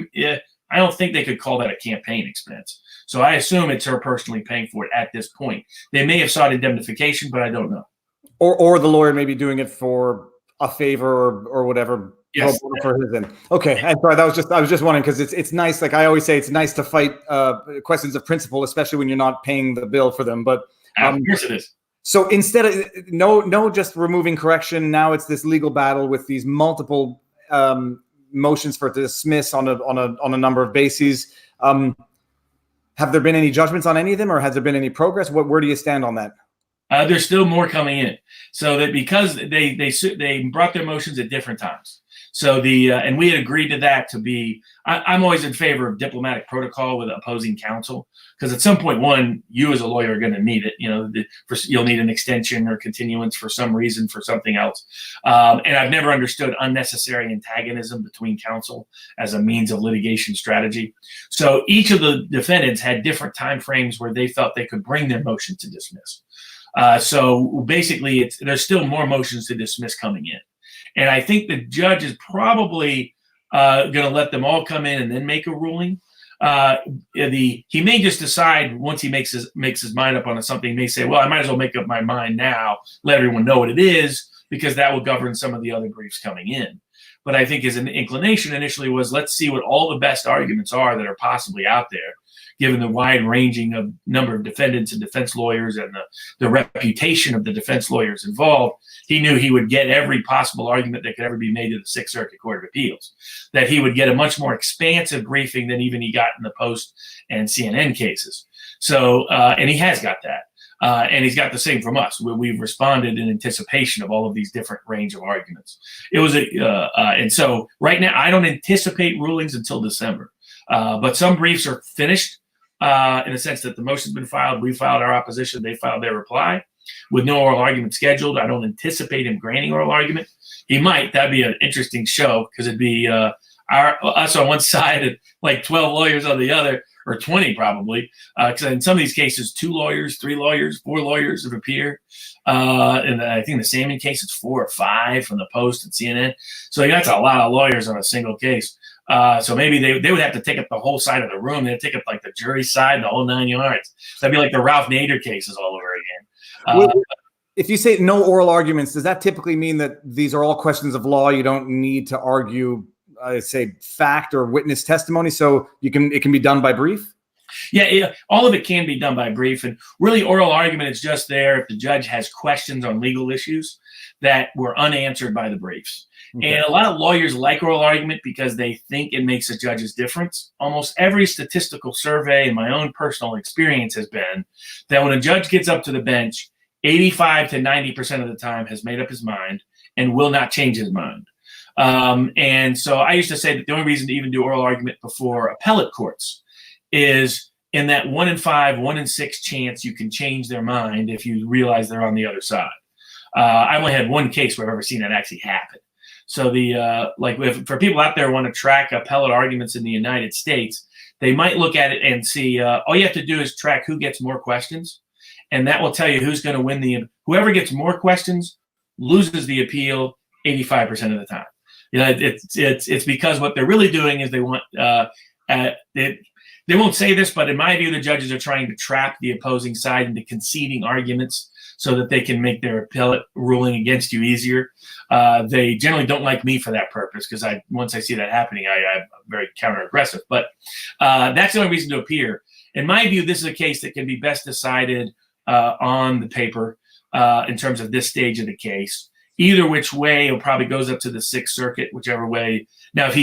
I don't think they could call that a campaign expense. So I assume it's her personally paying for it at this point. They may have sought indemnification, but I don't know. Or the lawyer may be doing it for a favor or whatever. Yes. For his end. Okay. I'm sorry. I was just wondering, because it's nice. Like I always say, it's nice to fight questions of principle, especially when you're not paying the bill for them. But of course it is. So instead of no, just removing correction, now it's this legal battle with these multiple motions for dismiss on a number of bases. Have there been any judgments on any of them, or has there been any progress? Where do you stand on that? There's still more coming in. So that because they brought their motions at different times. So and we had agreed to that to be. I'm always in favor of diplomatic protocol with opposing counsel, because at some point, one, you as a lawyer are going to need it. You'll need an extension or continuance for some reason for something else. And I've never understood unnecessary antagonism between counsel as a means of litigation strategy. So each of the defendants had different time frames where they felt they could bring their motion to dismiss. So basically, there's still more motions to dismiss coming in. And I think the judge is probably going to let them all come in and then make a ruling. He may just decide once he makes his mind up on something. He may say, well, I might as well make up my mind now, let everyone know what it is, because that will govern some of the other briefs coming in. But I think his inclination initially was, let's see what all the best arguments are that are possibly out there, given the wide-ranging of number of defendants and defense lawyers and the reputation of the defense lawyers involved. He knew he would get every possible argument that could ever be made to the Sixth Circuit Court of Appeals, that he would get a much more expansive briefing than even he got in the Post and CNN cases. So, and he has got that. And he's got the same from us. We've responded in anticipation of all of these different range of arguments. And so right now, I don't anticipate rulings until December. But some briefs are finished in the sense that the motion's been filed. We filed our opposition. They filed their reply with no oral argument scheduled. I don't anticipate him granting oral argument. He might. That'd be an interesting show, because it'd be us on one side and like 12 lawyers on the other, or 20 probably. Because in some of these cases, 2 lawyers, 3 lawyers, 4 lawyers have appeared. And I think the Sandman case is 4 or 5 from the Post and CNN. So that's a lot of lawyers on a single case. So maybe they would have to take up the whole side of the room. They'd take up like the jury side, the whole 9 yards. That'd be like the Ralph Nader cases all over again. If you say no oral arguments, does that typically mean that these are all questions of law? You don't need to argue, say, fact or witness testimony, so it can be done by brief? Yeah, all of it can be done by brief. And really, oral argument is just there if the judge has questions on legal issues that were unanswered by the briefs. Okay. And a lot of lawyers like oral argument because they think it makes a judge's difference. Almost every statistical survey and my own personal experience has been that when a judge gets up to the bench, 85 to 90% of the time has made up his mind and will not change his mind. And so I used to say that the only reason to even do oral argument before appellate courts is in that 1 in 5, 1 in 6 chance you can change their mind if you realize they're on the other side. I only had one case where I've ever seen that actually happen. So for people out there who want to track appellate arguments in the United States, they might look at it and see all you have to do is track who gets more questions, and that will tell you who's going to win. Whoever gets more questions loses the appeal 85% of the time. It's because what they're really doing is they want they won't say this, but in my view, the judges are trying to trap the opposing side into conceding arguments so that they can make their appellate ruling against you easier. They generally don't like me for that purpose, because once I see that happening, I'm very counter-aggressive. But that's the only reason to appear. In my view, this is a case that can be best decided on the paper in terms of this stage of the case. Either which way, it probably goes up to the Sixth Circuit, whichever way. Now, if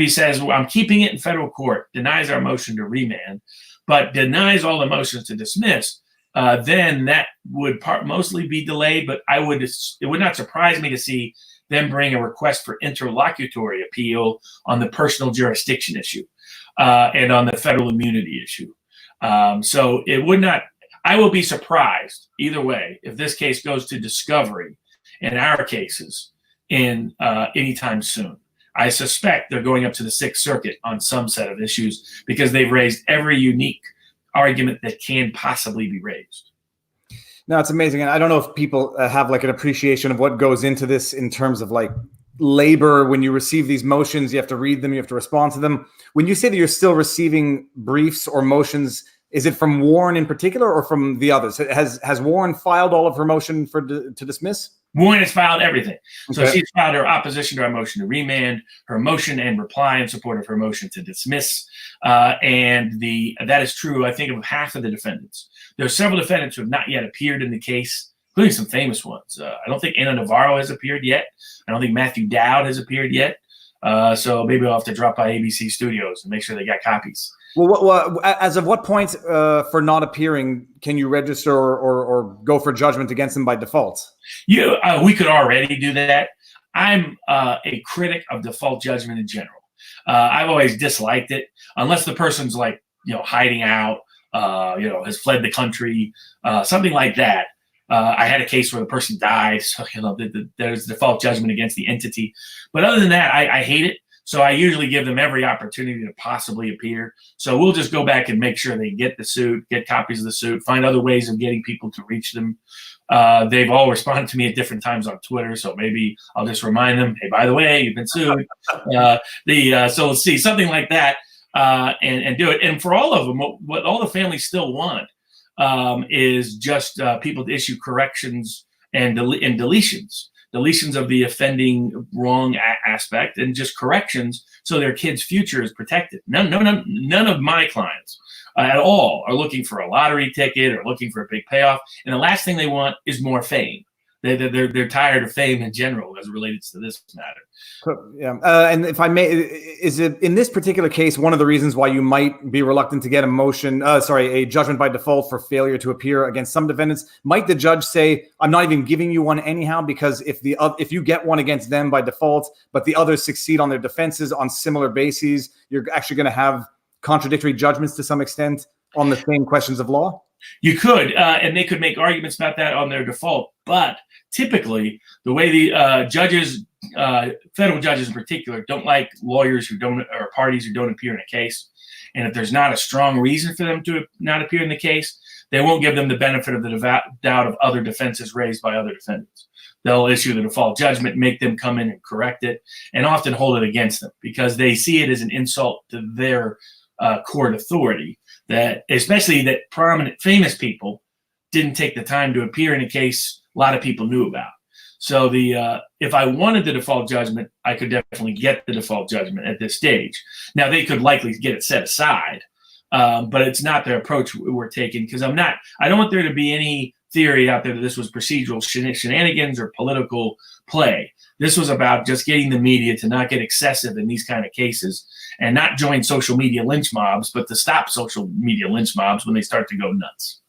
he says, well, I'm keeping it in federal court, denies our motion to remand, but denies all the motions to dismiss, then that would mostly be delayed. But it would not surprise me to see them bring a request for interlocutory appeal on the personal jurisdiction issue and on the federal immunity issue. So it would not. I will be surprised either way if this case goes to discovery in our cases in anytime soon. I suspect they're going up to the Sixth Circuit on some set of issues because they've raised every unique argument that can possibly be raised. No, it's amazing. And I don't know if people have like an appreciation of what goes into this in terms of like labor when you receive these motions. You have to read them. You have to respond to them. When you say that you're still receiving briefs or motions, is it from Warren in particular or from the others? Has Warren filed all of her motion to dismiss? Warren has filed everything. So Okay. she's filed her opposition to our motion to remand, her motion and reply in support of her motion to dismiss. And that is true, I think, of half of the defendants. There are several defendants who have not yet appeared in the case, including some famous ones. I don't think Anna Navarro has appeared yet. I don't think Matthew Dowd has appeared yet. So maybe I'll have to drop by ABC Studios and make sure they got copies. Well, as of what point for not appearing can you register or go for judgment against them by default? We could already do that. I'm a critic of default judgment in general. I've always disliked it, unless the person's like, hiding out, has fled the country, something like that. I had a case where the person died, so there's default judgment against the entity. But other than that, I hate it. So I usually give them every opportunity to possibly appear. So we'll just go back and make sure they get the suit, get copies of the suit, find other ways of getting people to reach them. They've all responded to me at different times on Twitter, so maybe I'll just remind them, hey, by the way, you've been sued. So let's see, something like that, and do it. And for all of them, what all the families still want is just people to issue corrections and deletions of the offending wrong aspect, and just corrections so their kid's future is protected. None of my clients at all are looking for a lottery ticket or looking for a big payoff. And the last thing they want is more fame. They're tired of fame in general as it relates to this matter. Yeah, and if I may, is it in this particular case one of the reasons why you might be reluctant to get a judgment by default for failure to appear against some defendants? Might the judge say, "I'm not even giving you one anyhow," because if you get one against them by default, but the others succeed on their defenses on similar bases, you're actually going to have contradictory judgments to some extent on the same questions of law? You could, and they could make arguments about that on their default. But typically, the way the judges, federal judges in particular, don't like lawyers or parties who don't appear in a case. And if there's not a strong reason for them to not appear in the case, they won't give them the benefit of the doubt of other defenses raised by other defendants. They'll issue the default judgment, make them come in and correct it, and often hold it against them because they see it as an insult to their court authority. That especially that prominent, famous people didn't take the time to appear in a case a lot of people knew about. So if I wanted the default judgment, I could definitely get the default judgment at this stage. Now they could likely get it set aside, but it's not their approach we're taking because I don't want there to be any theory out there that this was procedural shenanigans or political play. This was about just getting the media to not get excessive in these kind of cases and not join social media lynch mobs, but to stop social media lynch mobs when they start to go nuts.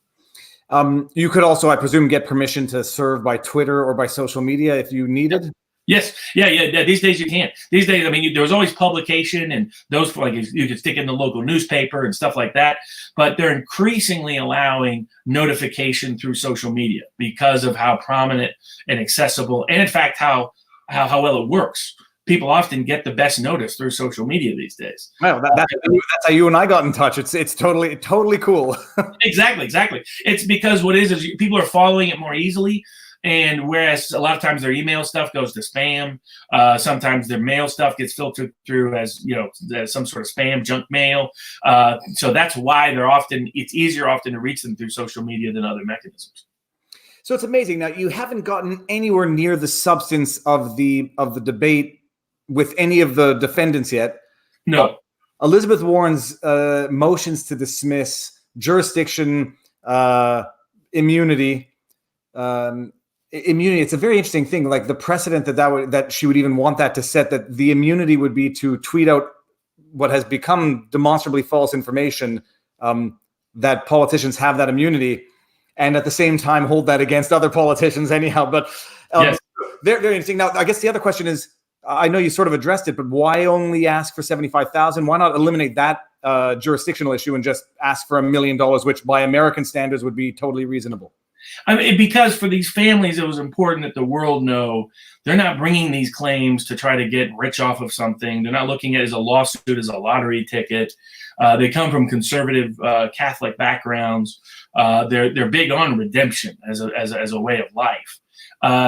You could also, I presume, get permission to serve by Twitter or by social media if you needed. Yes. Yeah. These days you can't. These days, I mean, there was always publication and those, like you could stick in the local newspaper and stuff like that. But they're increasingly allowing notification through social media because of how prominent and accessible, and in fact, how well it works. People often get the best notice through social media these days. Well, that's how you and I got in touch. It's totally cool. Exactly. It's because what is people are following it more easily. And whereas a lot of times their email stuff goes to spam, sometimes their mail stuff gets filtered through as some sort of spam junk mail. So that's why it's easier often to reach them through social media than other mechanisms. So it's amazing. Now you haven't gotten anywhere near the substance of the debate with any of the defendants yet. No. Elizabeth Warren's motions to dismiss, jurisdiction, immunity. Immunity, it's a very interesting thing. Like the precedent that she would even want that to set, that the immunity would be to tweet out what has become demonstrably false information, that politicians have that immunity, and at the same time hold that against other politicians anyhow. But yes. Very, very interesting. Now, I guess the other question is, I know you sort of addressed it, but why only ask for $75,000? Why not eliminate that jurisdictional issue and just ask for $1 million, which by American standards would be totally reasonable? I mean, because for these families, it was important that the world know they're not bringing these claims to try to get rich off of something. They're not looking at it as a lawsuit, as a lottery ticket. They come from conservative Catholic backgrounds. They're big on redemption as a way of life.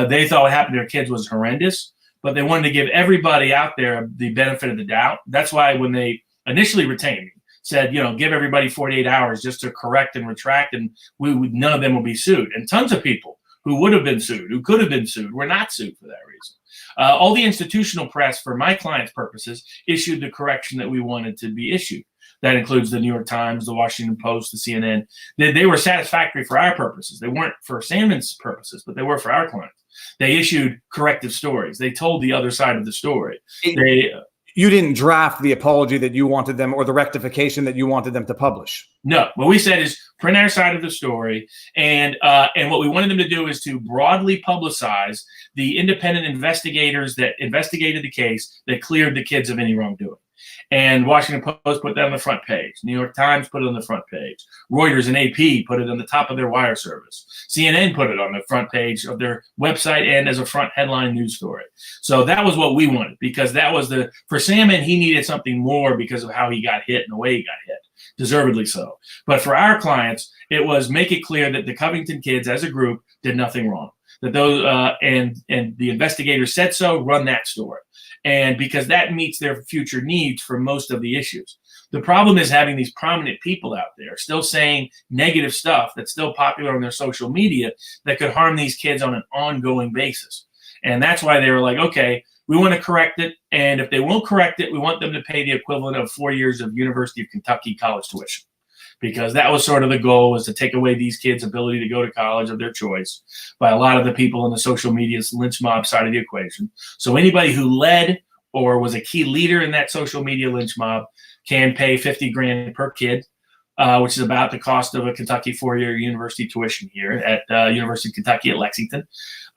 They thought what happened to their kids was horrendous. but they wanted to give everybody out there the benefit of the doubt. That's why when they initially retained me, said, give everybody 48 hours just to correct and retract, and none of them will be sued. And tons of people who would have been sued, who could have been sued, were not sued for that reason. All the institutional press, for my client's purposes, issued the correction that we wanted to be issued. That includes the New York Times, the Washington Post, the CNN. They were satisfactory for our purposes. They weren't for Sandman's purposes, but they were for our clients. They issued corrective stories. They told the other side of the story. You didn't draft the apology that you wanted them, or the rectification that you wanted them to publish. No, what we said is print our side of the story, and what we wanted them to do is to broadly publicize the independent investigators that investigated the case that cleared the kids of any wrongdoing. And Washington Post put that on the front page. New York Times put it on the front page. Reuters and AP put it on the top of their wire service. CNN put it on the front page of their website and as a front headline news story. So that was what we wanted, because that was for Sandman, he needed something more because of how he got hit and the way he got hit, deservedly so. But for our clients, it was make it clear that the Covington Kids as a group did nothing wrong. That those and the investigators said so, run that story. And because that meets their future needs for most of the issues. The problem is having these prominent people out there still saying negative stuff that's still popular on their social media that could harm these kids on an ongoing basis. And that's why they were like, okay, we want to correct it. And if they won't correct it, we want them to pay the equivalent of 4 years of University of Kentucky college tuition. Because that was sort of the goal, was to take away these kids' ability to go to college of their choice by a lot of the people in the social media lynch mob side of the equation. So anybody who led or was a key leader in that social media lynch mob can pay $50,000 per kid, which is about the cost of a Kentucky 4-year university tuition here at University of Kentucky at Lexington.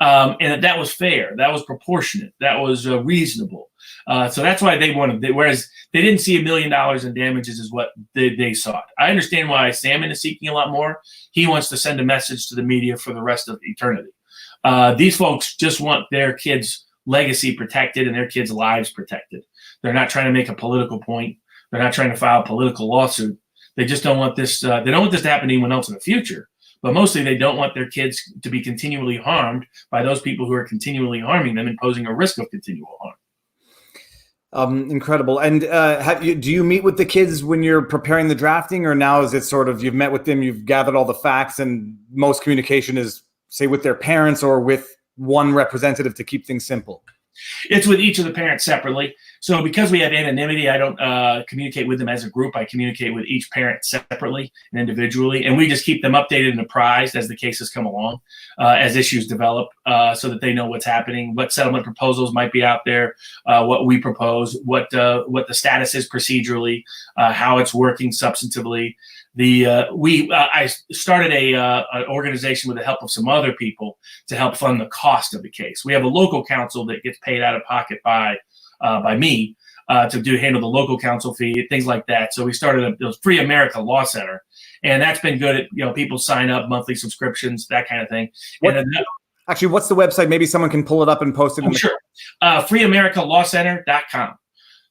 And that was fair. That was proportionate. That was reasonable. So that's why they wanted it, whereas they didn't see $1 million in damages is what they sought. I understand why Sandman is seeking a lot more. He wants to send a message to the media for the rest of eternity. These folks just want their kids' legacy protected and their kids' lives protected. They're not trying to make a political point. They're not trying to file a political lawsuit. They just don't want this. They don't want this to happen to anyone else in the future. But mostly they don't want their kids to be continually harmed by those people who are continually harming them and posing a risk of continual harm. Incredible. And do you meet with the kids when you're preparing the drafting, or now is it sort of you've met with them, you've gathered all the facts, and most communication is, say, with their parents or with one representative to keep things simple? It's with each of the parents separately. So because we have anonymity, I don't communicate with them as a group. I communicate with each parent separately and individually, and we just keep them updated and apprised as the cases come along, as issues develop, so that they know what's happening, what settlement proposals might be out there, what we propose, what the status is procedurally, how it's working substantively. I started an organization with the help of some other people to help fund the cost of the case. We have a local counsel that gets paid out of pocket by me to handle the local counsel fee, things like that. So we started a Free America Law Center, and that's been good. People sign up, monthly subscriptions, that kind of thing. Actually, what's the website? Maybe someone can pull it up and post it. Sure. freeamericalawcenter.com.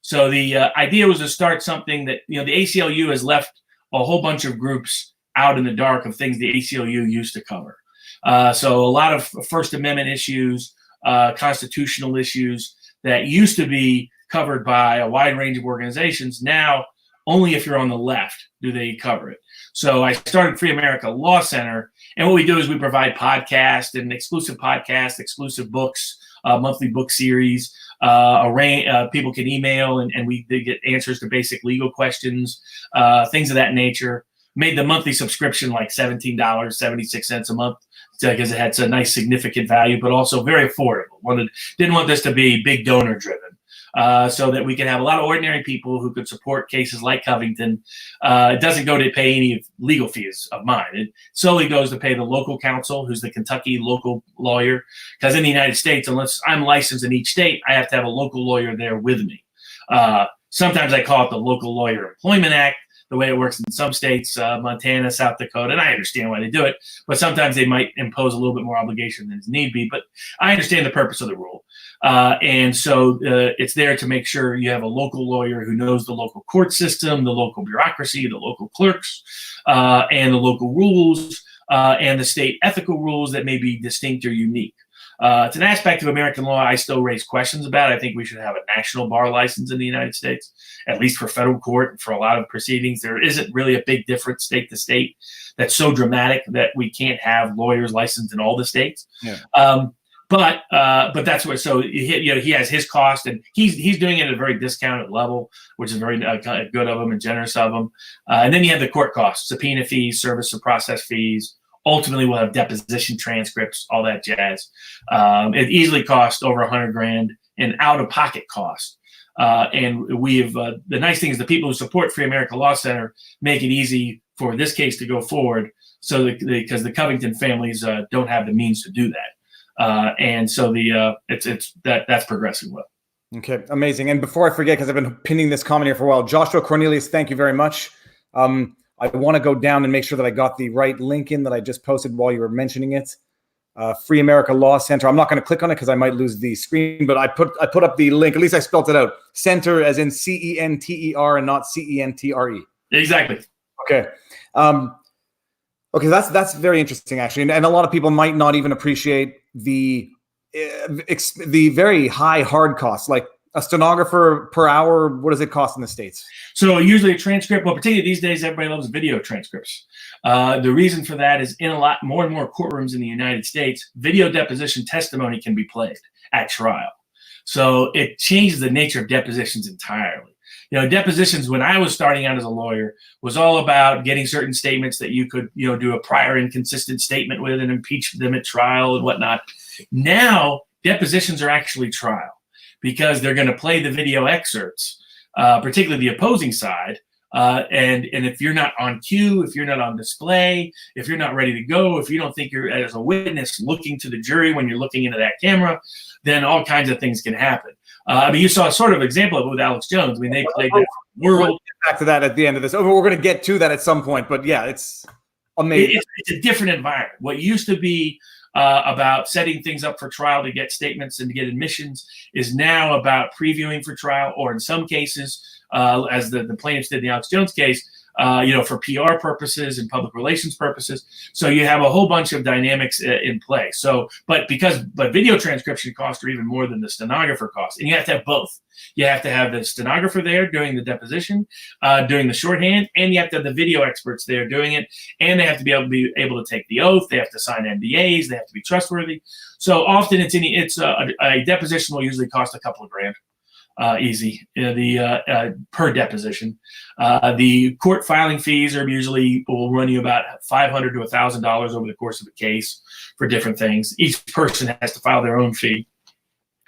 So the idea was to start something that, the ACLU has left a whole bunch of groups out in the dark of things the ACLU used to cover. So a lot of First Amendment issues, constitutional issues that used to be covered by a wide range of organizations. Now, only if you're on the left do they cover it. So I started Free America Law Center, and what we do is we provide podcasts, exclusive books, monthly book series. People can email, and they get answers to basic legal questions, things of that nature. Made the monthly subscription like $17.76 a month because it had a nice significant value, but also very affordable. Didn't want this to be big donor driven, so that we can have a lot of ordinary people who could support cases like Covington. It doesn't go to pay any legal fees of mine. It solely goes to pay the local counsel, who's the Kentucky local lawyer, because in the United States, unless I'm licensed in each state, I have to have a local lawyer there with me. Sometimes I call it the Local Lawyer Employment Act, the way it works in some states, Montana, South Dakota, and I understand why they do it, but sometimes they might impose a little bit more obligation than need be, but I understand the purpose of the rule. And so it's there to make sure you have a local lawyer who knows the local court system, the local bureaucracy, the local clerks, and the local rules, and the state ethical rules that may be distinct or unique. It's an aspect of American law I still raise questions about. I think we should have a national bar license in the United States, at least for federal court and for a lot of proceedings. There isn't really a big difference state to state that's so dramatic that we can't have lawyers licensed in all the states. Yeah. But that's what. So he has his cost, and he's doing it at a very discounted level, which is very good of him and generous of him. And then you have the court costs, subpoena fees, service of process fees. Ultimately, we'll have deposition transcripts, all that jazz. It easily costs over $100,000 in out-of-pocket cost. And we have the nice thing is the people who support Free America Law Center make it easy for this case to go forward, because the Covington families don't have the means to do that. And so that's progressing well. Okay, amazing. And before I forget, because I've been pinning this comment here for a while, Joshua Cornelius, thank you very much. I want to go down and make sure that I got the right link in that I just posted while you were mentioning it. Free America Law Center. I'm not going to click on it because I might lose the screen, but I put up the link. At least I spelled it out. Center as in CENTER and not CENTRE. Exactly. Okay. Okay, that's very interesting, actually, and a lot of people might not even appreciate the very high hard costs, like a stenographer per hour. What does it cost in the States? So usually a transcript, well, particularly these days, everybody loves video transcripts. The reason for that is in a lot more and more courtrooms in the United States, video deposition testimony can be played at trial. So it changes the nature of depositions entirely. Depositions when I was starting out as a lawyer was all about getting certain statements that you could, do a prior inconsistent statement with and impeach them at trial and whatnot. Now, depositions are actually trial because they're going to play the video excerpts, particularly the opposing side. And if you're not on cue, if you're not on display, if you're not ready to go, if you don't think you're as a witness looking to the jury when you're looking into that camera, then all kinds of things can happen. You saw a sort of example of it with Alex Jones. They played the world. We'll get back to that at the end of this. We're going to get to that at some point, but yeah, it's amazing. It's a different environment. What used to be about setting things up for trial to get statements and to get admissions is now about previewing for trial, or in some cases, as the plaintiffs did in the Alex Jones case, for PR purposes and public relations purposes. So you have a whole bunch of dynamics in play. But video transcription costs are even more than the stenographer costs. And you have to have both. You have to have the stenographer there doing the deposition, doing the shorthand, and you have to have the video experts there doing it. And they have to be able to take the oath. They have to sign NDAs. They have to be trustworthy. So often a deposition will usually cost a couple of grand. Easy, per deposition. The court filing fees will run you about $500 to $1,000 over the course of a case for different things. Each person has to file their own fee.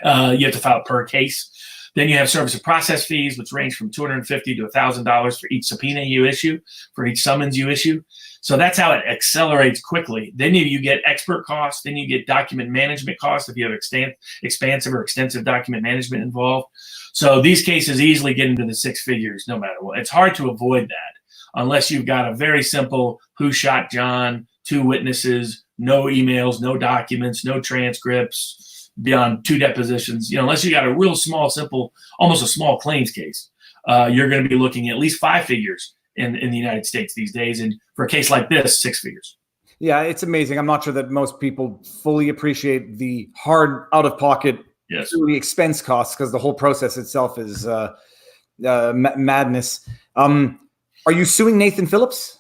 You have to file per case. Then you have service of process fees, which range from $250 to $1,000 for each subpoena you issue, for each summons you issue. So that's how it accelerates quickly. Then you get expert costs. Then you get document management costs if you have expansive or extensive document management involved. So these cases easily get into the six figures no matter what. It's hard to avoid that unless you've got a very simple who shot John, 2 witnesses, no emails, no documents, no transcripts, beyond 2 depositions. Unless you got a real small, simple, almost a small claims case, you're going to be looking at least 5 figures in the United States these days. And for a case like this, 6 figures. Yeah, it's amazing. I'm not sure that most people fully appreciate the hard out-of-pocket the expense costs, because the whole process itself is madness. Are you suing Nathan Phillips?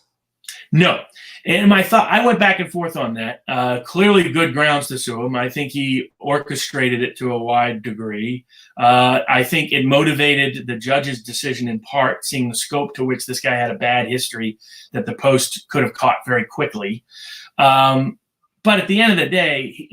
No. And I went back and forth on that. Clearly good grounds to sue him. I think he orchestrated it to a wide degree. I think it motivated the judge's decision in part, seeing the scope to which this guy had a bad history that the Post could have caught very quickly. But at the end of the day,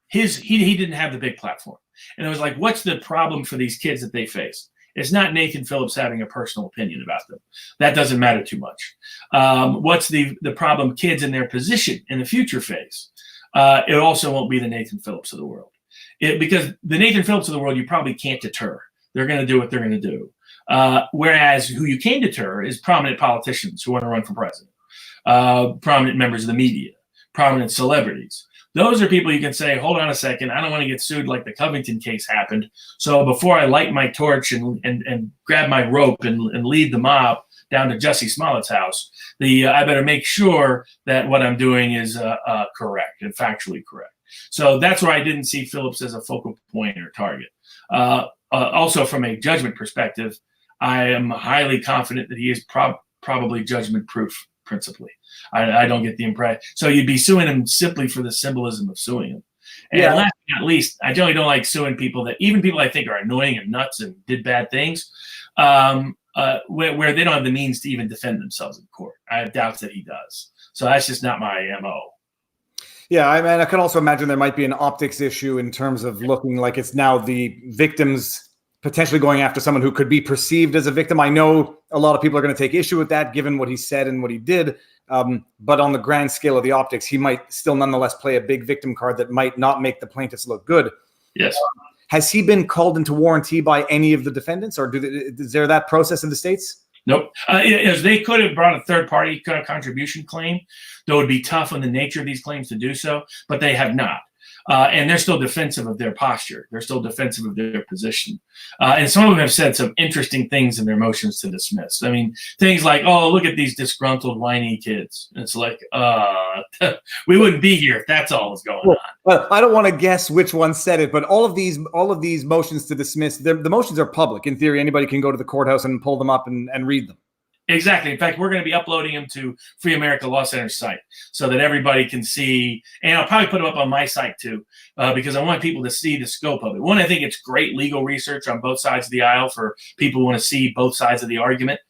he didn't have the big platform. And it was like, what's the problem for these kids that they face? It's not Nathan Phillips having a personal opinion about them. That doesn't matter too much. What's the problem kids in their position in the future face? It also won't be the Nathan Phillips of the world. Because the Nathan Phillips of the world, you probably can't deter. They're going to do what they're going to do. Whereas who you can deter is prominent politicians who want to run for president, prominent members of the media, prominent celebrities. Those are people you can say, hold on a second, I don't want to get sued like the Covington case happened. So before I light my torch and grab my rope and lead the mob down to Jussie Smollett's house, I better make sure that what I'm doing is correct and factually correct. So that's where I didn't see Phillips as a focal point or target. Also, from a judgment perspective, I am highly confident that he is probably judgment proof, principally. I don't get the impression. So you'd be suing him simply for the symbolism of suing him. And last but not least, I generally don't like suing people that, even people I think are annoying and nuts and did bad things, where they don't have the means to even defend themselves in court. I have doubts that he does. So that's just not my MO. Yeah, I mean, I can also imagine there might be an optics issue in terms of looking like it's now the victims potentially going after someone who could be perceived as a victim. I know a lot of people are going to take issue with that, given what he said and what he did. But on the grand scale of the optics, he might still nonetheless play a big victim card that might not make the plaintiffs look good. Yes. Has he been called into warranty by any of the defendants, or is there that process in the States? Nope. They could have brought a third-party contribution claim, though it would be tough on the nature of these claims to do so, but they have not. And they're still defensive of their posture. They're still defensive of their position. And some of them have said some interesting things in their motions to dismiss. I mean, things like, oh, look at these disgruntled, whiny kids. And it's like, we wouldn't be here if that's all that's going on. Well, I don't want to guess which one said it, but all of these motions to dismiss, the motions are public. In theory, anybody can go to the courthouse and pull them up and read them. Exactly. In fact, we're going to be uploading them to Free America Law Center's site so that everybody can see. And I'll probably put them up on my site too, because I want people to see the scope of it. One, I think it's great legal research on both sides of the aisle for people who want to see both sides of the argument.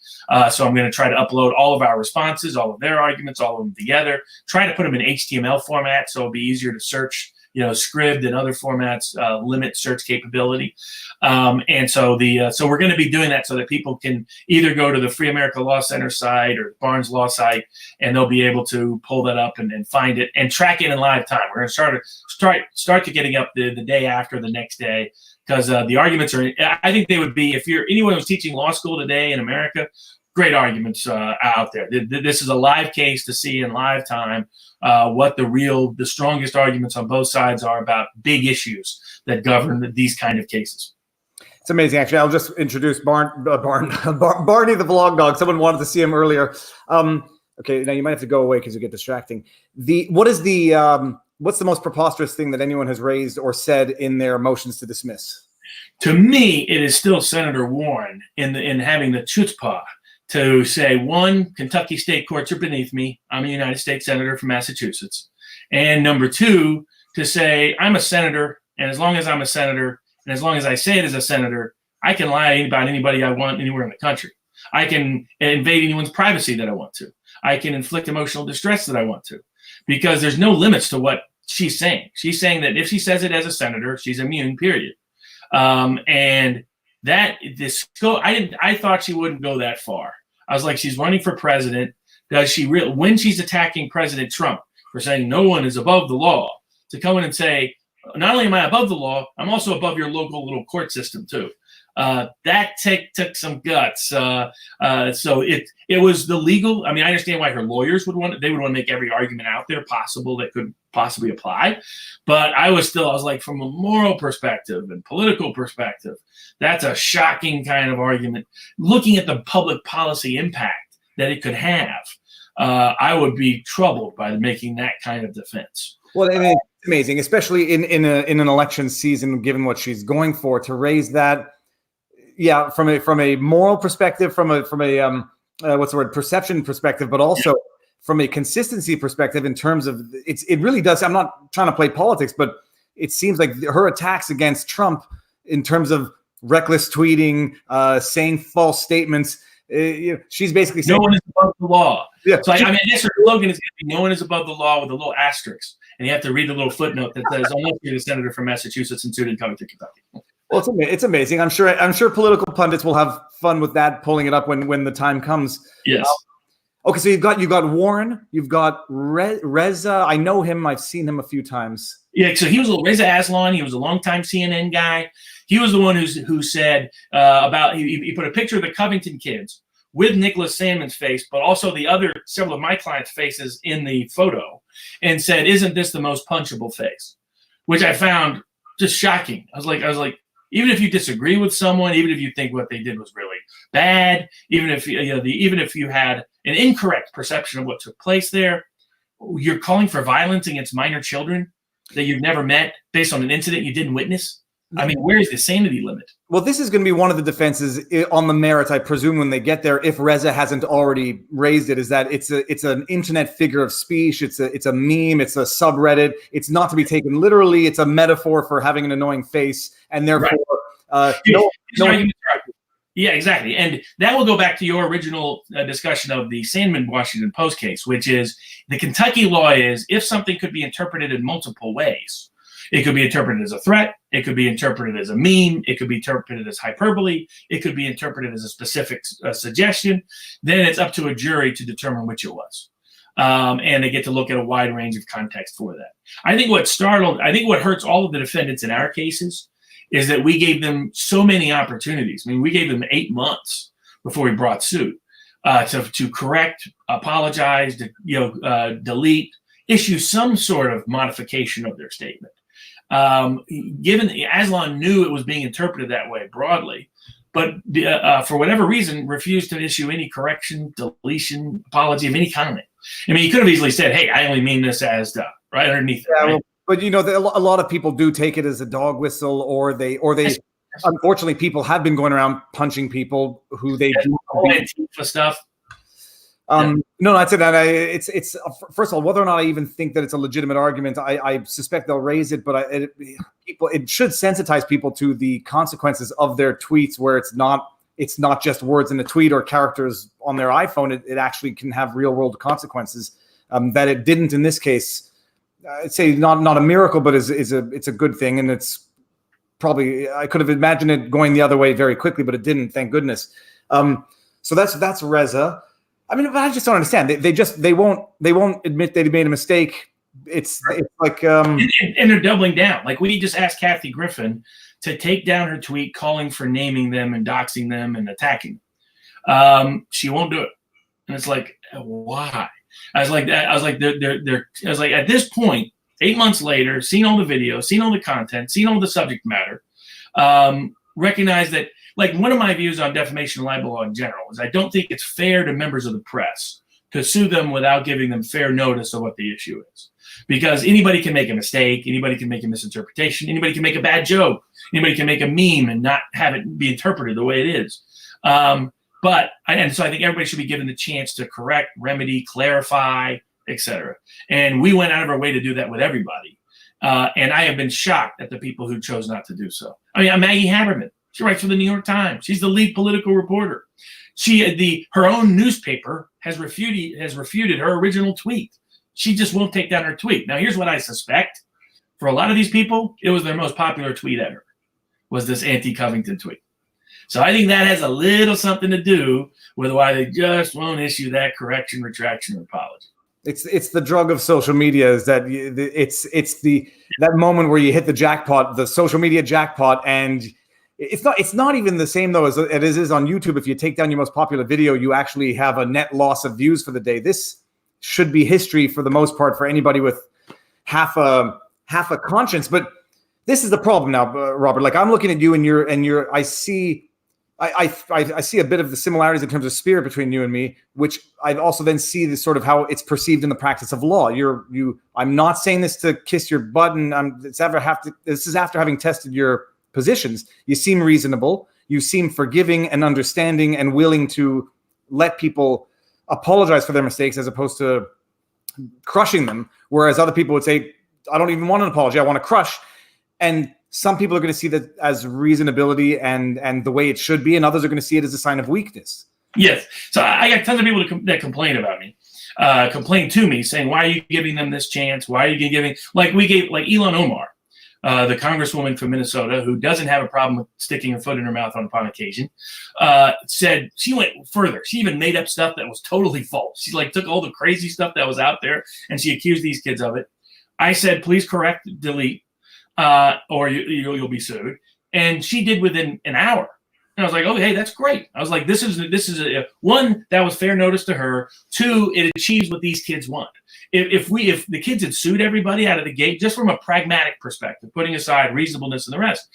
So I'm going to try to upload all of our responses, all of their arguments, all of them together, try to put them in HTML format so it'll be easier to search. Scribd and other formats limit search capability. And so we're going to be doing that so that people can either go to the Free America Law Center site or Barnes Law site, and they'll be able to pull that up and find it and track it in live time. We're going to start to getting up the day after, the next day, because the arguments are, I think they would be, if you're anyone who's teaching law school today in America, great arguments out there. This is a live case to see in live time what the strongest arguments on both sides are about big issues that govern these kind of cases. It's amazing. Actually, I'll just introduce Barney the Vlawg dog. Someone wanted to see him earlier. Okay, now you might have to go away because you get distracting. What's the most preposterous thing that anyone has raised or said in their motions to dismiss? To me, it is still Senator Warren in having the chutzpah to say, one, Kentucky state courts are beneath me. I'm a United States senator from Massachusetts. And number two, to say, I'm a senator, and as long as I'm a senator, and as long as I say it as a senator, I can lie about anybody I want anywhere in the country. I can invade anyone's privacy that I want to. I can inflict emotional distress that I want to, because there's no limits to what she's saying. She's saying that if she says it as a senator, she's immune, period. And that I thought she wouldn't go that far. I was like, she's running for president. Does she when she's attacking President Trump for saying no one is above the law, to come in and say, not only am I above the law, I'm also above your local little court system too. That took some guts. So it was the legal. I mean, I understand why her lawyers would want to make every argument out there possible that could possibly apply. But I was like, from a moral perspective and political perspective, that's a shocking kind of argument. Looking at the public policy impact that it could have, I would be troubled by making that kind of defense. Well, I mean, it's amazing, especially in an election season, given what she's going for, to raise that. Yeah, from a moral perspective, from a perception perspective, but also from a consistency perspective in terms of it really does. I'm not trying to play politics, but it seems like her attacks against Trump in terms of reckless tweeting, saying false statements. She's basically saying no one is above the law. Yeah. So I guess her slogan is going to be "No one is above the law" with a little asterisk, and you have to read the little footnote that says, "Unless you're the senator from Massachusetts and sued in Covington, Kentucky." Well, it's amazing. I'm sure political pundits will have fun with that, pulling it up when the time comes. Yes. Okay, so you've got Warren, you've got Reza. I know him. I've seen him a few times. Yeah, so he was Reza Aslan. He was a longtime CNN guy. He was the one who said about he put a picture of the Covington Kids with Nicholas Sandmann's face, but also several of my clients' faces in the photo, and said, "Isn't this the most punchable face?" Which I found just shocking. I was like, even if you disagree with someone, even if you think what they did was really bad, even if even if you had an incorrect perception of what took place there, you're calling for violence against minor children that you've never met based on an incident you didn't witness? I mean, where is the sanity limit? Well, this is going to be one of the defenses on the merits, I presume, when they get there, if Reza hasn't already raised it, is that it's an internet figure of speech. It's a meme. It's a subreddit. It's not to be taken literally. It's a metaphor for having an annoying face, and therefore, yeah, exactly. And that will go back to your original discussion of the Sandman Washington Post case, which is the Kentucky law is if something could be interpreted in multiple ways. It could be interpreted as a threat. It could be interpreted as a meme. It could be interpreted as hyperbole. It could be interpreted as a specific suggestion. Then it's up to a jury to determine which it was. And they get to look at a wide range of context for that. I think what hurts all of the defendants in our cases is that we gave them so many opportunities. I mean, we gave them 8 months before we brought suit to correct, apologize, delete, issue some sort of modification of their statement. Given Aslan knew it was being interpreted that way broadly, but for whatever reason refused to issue any correction, deletion, apology of any kind. I mean, he could have easily said, "Hey, I only mean this as right underneath." Yeah, right? well, but a lot of people do take it as a dog whistle, or they. Unfortunately, people have been going around punching people who they do for stuff. No, that's it. It's first of all, whether or not I even think that it's a legitimate argument, I suspect they'll raise it, but it should sensitize people to the consequences of their tweets, where it's not just words in a tweet or characters on their iPhone. It actually can have real world consequences. That it didn't in this case. I'd say not a miracle, but it's a good thing, and it's probably I could have imagined it going the other way very quickly, but it didn't. Thank goodness. So that's Reza. I mean, but I just don't understand. They won't admit they made a mistake. It's like and they're doubling down. Like we just asked Kathy Griffin to take down her tweet calling for naming them and doxing them and attacking. She won't do it, and it's like, why? I was like, at this point, 8 months later, seen all the videos, seen all the content, seen all the subject matter, recognize that. Like one of my views on defamation and libel law in general is I don't think it's fair to members of the press to sue them without giving them fair notice of what the issue is. Because anybody can make a mistake, anybody can make a misinterpretation, anybody can make a bad joke, anybody can make a meme and not have it be interpreted the way it is. So I think everybody should be given the chance to correct, remedy, clarify, etc. And we went out of our way to do that with everybody. And I have been shocked at the people who chose not to do so. I mean, Maggie Haberman. She writes for the New York Times. She's the lead political reporter. Her own newspaper has refuted her original tweet. She just won't take down her tweet. Now, here's what I suspect. For a lot of these people, it was their most popular tweet ever, was this anti-Covington tweet. So I think that has a little something to do with why they just won't issue that correction, retraction, or apology. It's the drug of social media. Is that it's that moment where you hit the jackpot, the social media jackpot, and it's not even the same though as it is on YouTube. If you take down your most popular video, you actually have a net loss of views for the day. This should be history for the most part for anybody with half a conscience. But this is the problem now, Robert. Like I'm looking at you and I see a bit of the similarities in terms of spirit between you and me, which I also then see the sort of how it's perceived in the practice of law. I'm not saying this to kiss your butt, and this is after having tested your positions. You seem reasonable. You seem forgiving and understanding and willing to let people apologize for their mistakes as opposed to crushing them. Whereas other people would say, I don't even want an apology. I want to crush. And some people are going to see that as reasonability and the way it should be. And others are going to see it as a sign of weakness. Yes. So I got tons of people that complain about me, complain to me saying, why are you giving them this chance? Why are you giving, like Ilhan Omar, the congresswoman from Minnesota, who doesn't have a problem with sticking her foot in her mouth upon occasion, said she went further. She even made up stuff that was totally false. She took all the crazy stuff that was out there and she accused these kids of it. I said, please correct, delete, or you'll be sued. And she did within an hour. And I was like, oh, hey, that's great. I was like, this is one, that was fair notice to her. Two, it achieves what these kids want. If the kids had sued everybody out of the gate, just from a pragmatic perspective, putting aside reasonableness and the rest,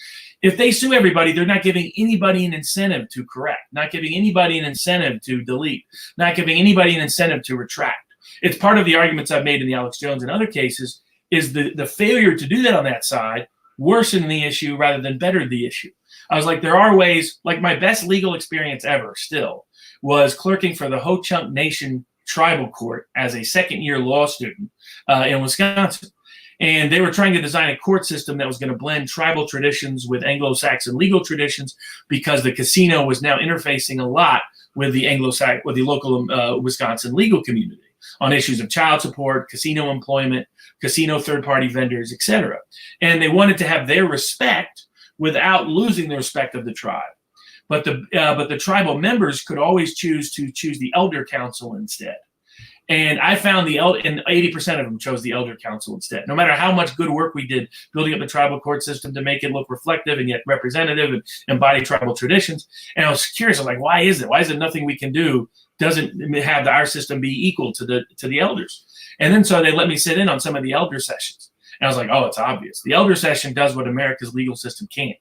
if they sue everybody, they're not giving anybody an incentive to correct, not giving anybody an incentive to delete, not giving anybody an incentive to retract. It's part of the arguments I've made in the Alex Jones and other cases. is the failure to do that on that side worsen the issue rather than better the issue? I was like, there are ways. Like, my best legal experience ever still was clerking for the Ho-Chunk Nation Tribal Court as a second-year law student in Wisconsin. And they were trying to design a court system that was going to blend tribal traditions with Anglo-Saxon legal traditions, because the casino was now interfacing a lot with the local Wisconsin legal community on issues of child support, casino employment, casino third-party vendors, etc. And they wanted to have their respect without losing the respect of the tribe. But the tribal members could always choose the elder council instead. And I found and 80% of them chose the elder council instead. No matter how much good work we did building up the tribal court system to make it look reflective and yet representative and embody tribal traditions. And I was curious, I was like, why is it? Why is it nothing we can do doesn't have our system be equal to the elders? And then so they let me sit in on some of the elder sessions. And I was like, oh, it's obvious. The elder session does what America's legal system can't.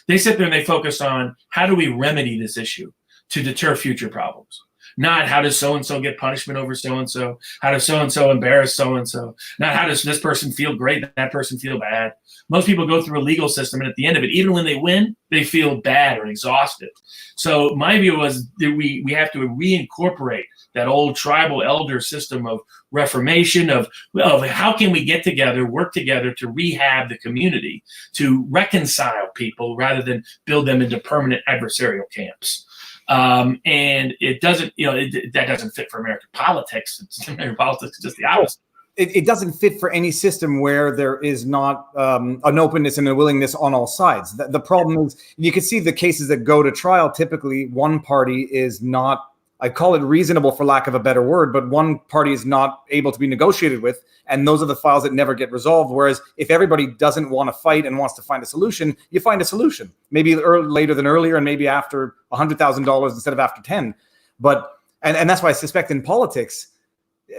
They sit there and they focus on, how do we remedy this issue to deter future problems? Not how does so-and-so get punishment over so-and-so, how does so-and-so embarrass so-and-so, not how does this person feel great, that person feel bad. Most people go through a legal system, and at the end of it, even when they win, they feel bad or exhausted. So my view was that we have to reincorporate that old tribal elder system of reformation, of how can we get together, work together to rehab the community, to reconcile people rather than build them into permanent adversarial camps. And it doesn't, that doesn't fit for American politics. American politics is just the opposite. It doesn't fit for any system where there is not an openness and a willingness on all sides. The problem is, you can see the cases that go to trial, typically one party is not, I call it reasonable for lack of a better word, but one party is not able to be negotiated with, and those are the files that never get resolved. Whereas if everybody doesn't want to fight and wants to find a solution, you find a solution, maybe later than earlier, and maybe after $100,000 instead of after 10. But and that's why I suspect in politics,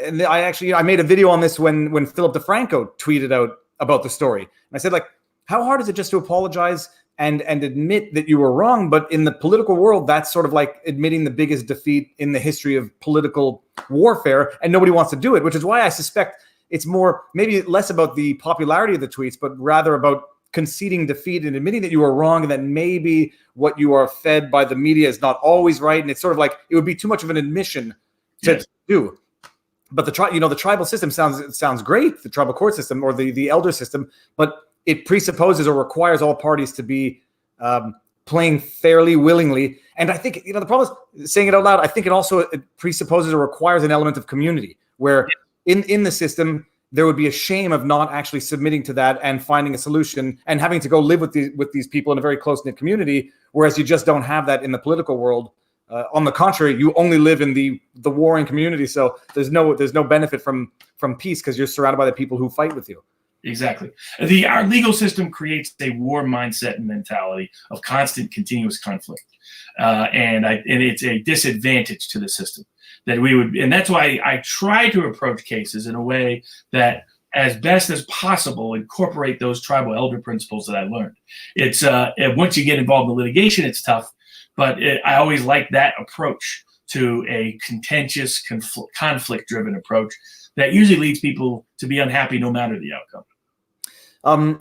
and I made a video on this when Philip DeFranco tweeted out about the story, and I said, like, how hard is it just to apologize and admit that you were wrong? But in the political world, that's sort of like admitting the biggest defeat in the history of political warfare, and nobody wants to do it, which is why I suspect it's more, maybe less about the popularity of the tweets, but rather about conceding defeat and admitting that you are wrong, and that maybe what you are fed by the media is not always right. And it's sort of like, it would be too much of an admission to do. But the tribal system sounds great, the tribal court system or the elder system, but it presupposes or requires all parties to be playing fairly, willingly. And I think, the problem is, saying it out loud, I think it presupposes or requires an element of community, where in the system, there would be a shame of not actually submitting to that and finding a solution and having to go live with these people in a very close-knit community, whereas you just don't have that in the political world. On the contrary, you only live in the warring community, so there's no benefit from peace, because you're surrounded by the people who fight with you. Exactly. Our legal system creates a war mindset and mentality of constant, continuous conflict, and it's a disadvantage to the system that and that's why I try to approach cases in a way that, as best as possible, incorporate those tribal elder principles that I learned. It's once you get involved in litigation, it's tough, but I always like that approach to a contentious, conflict-driven approach that usually leads people to be unhappy no matter the outcome.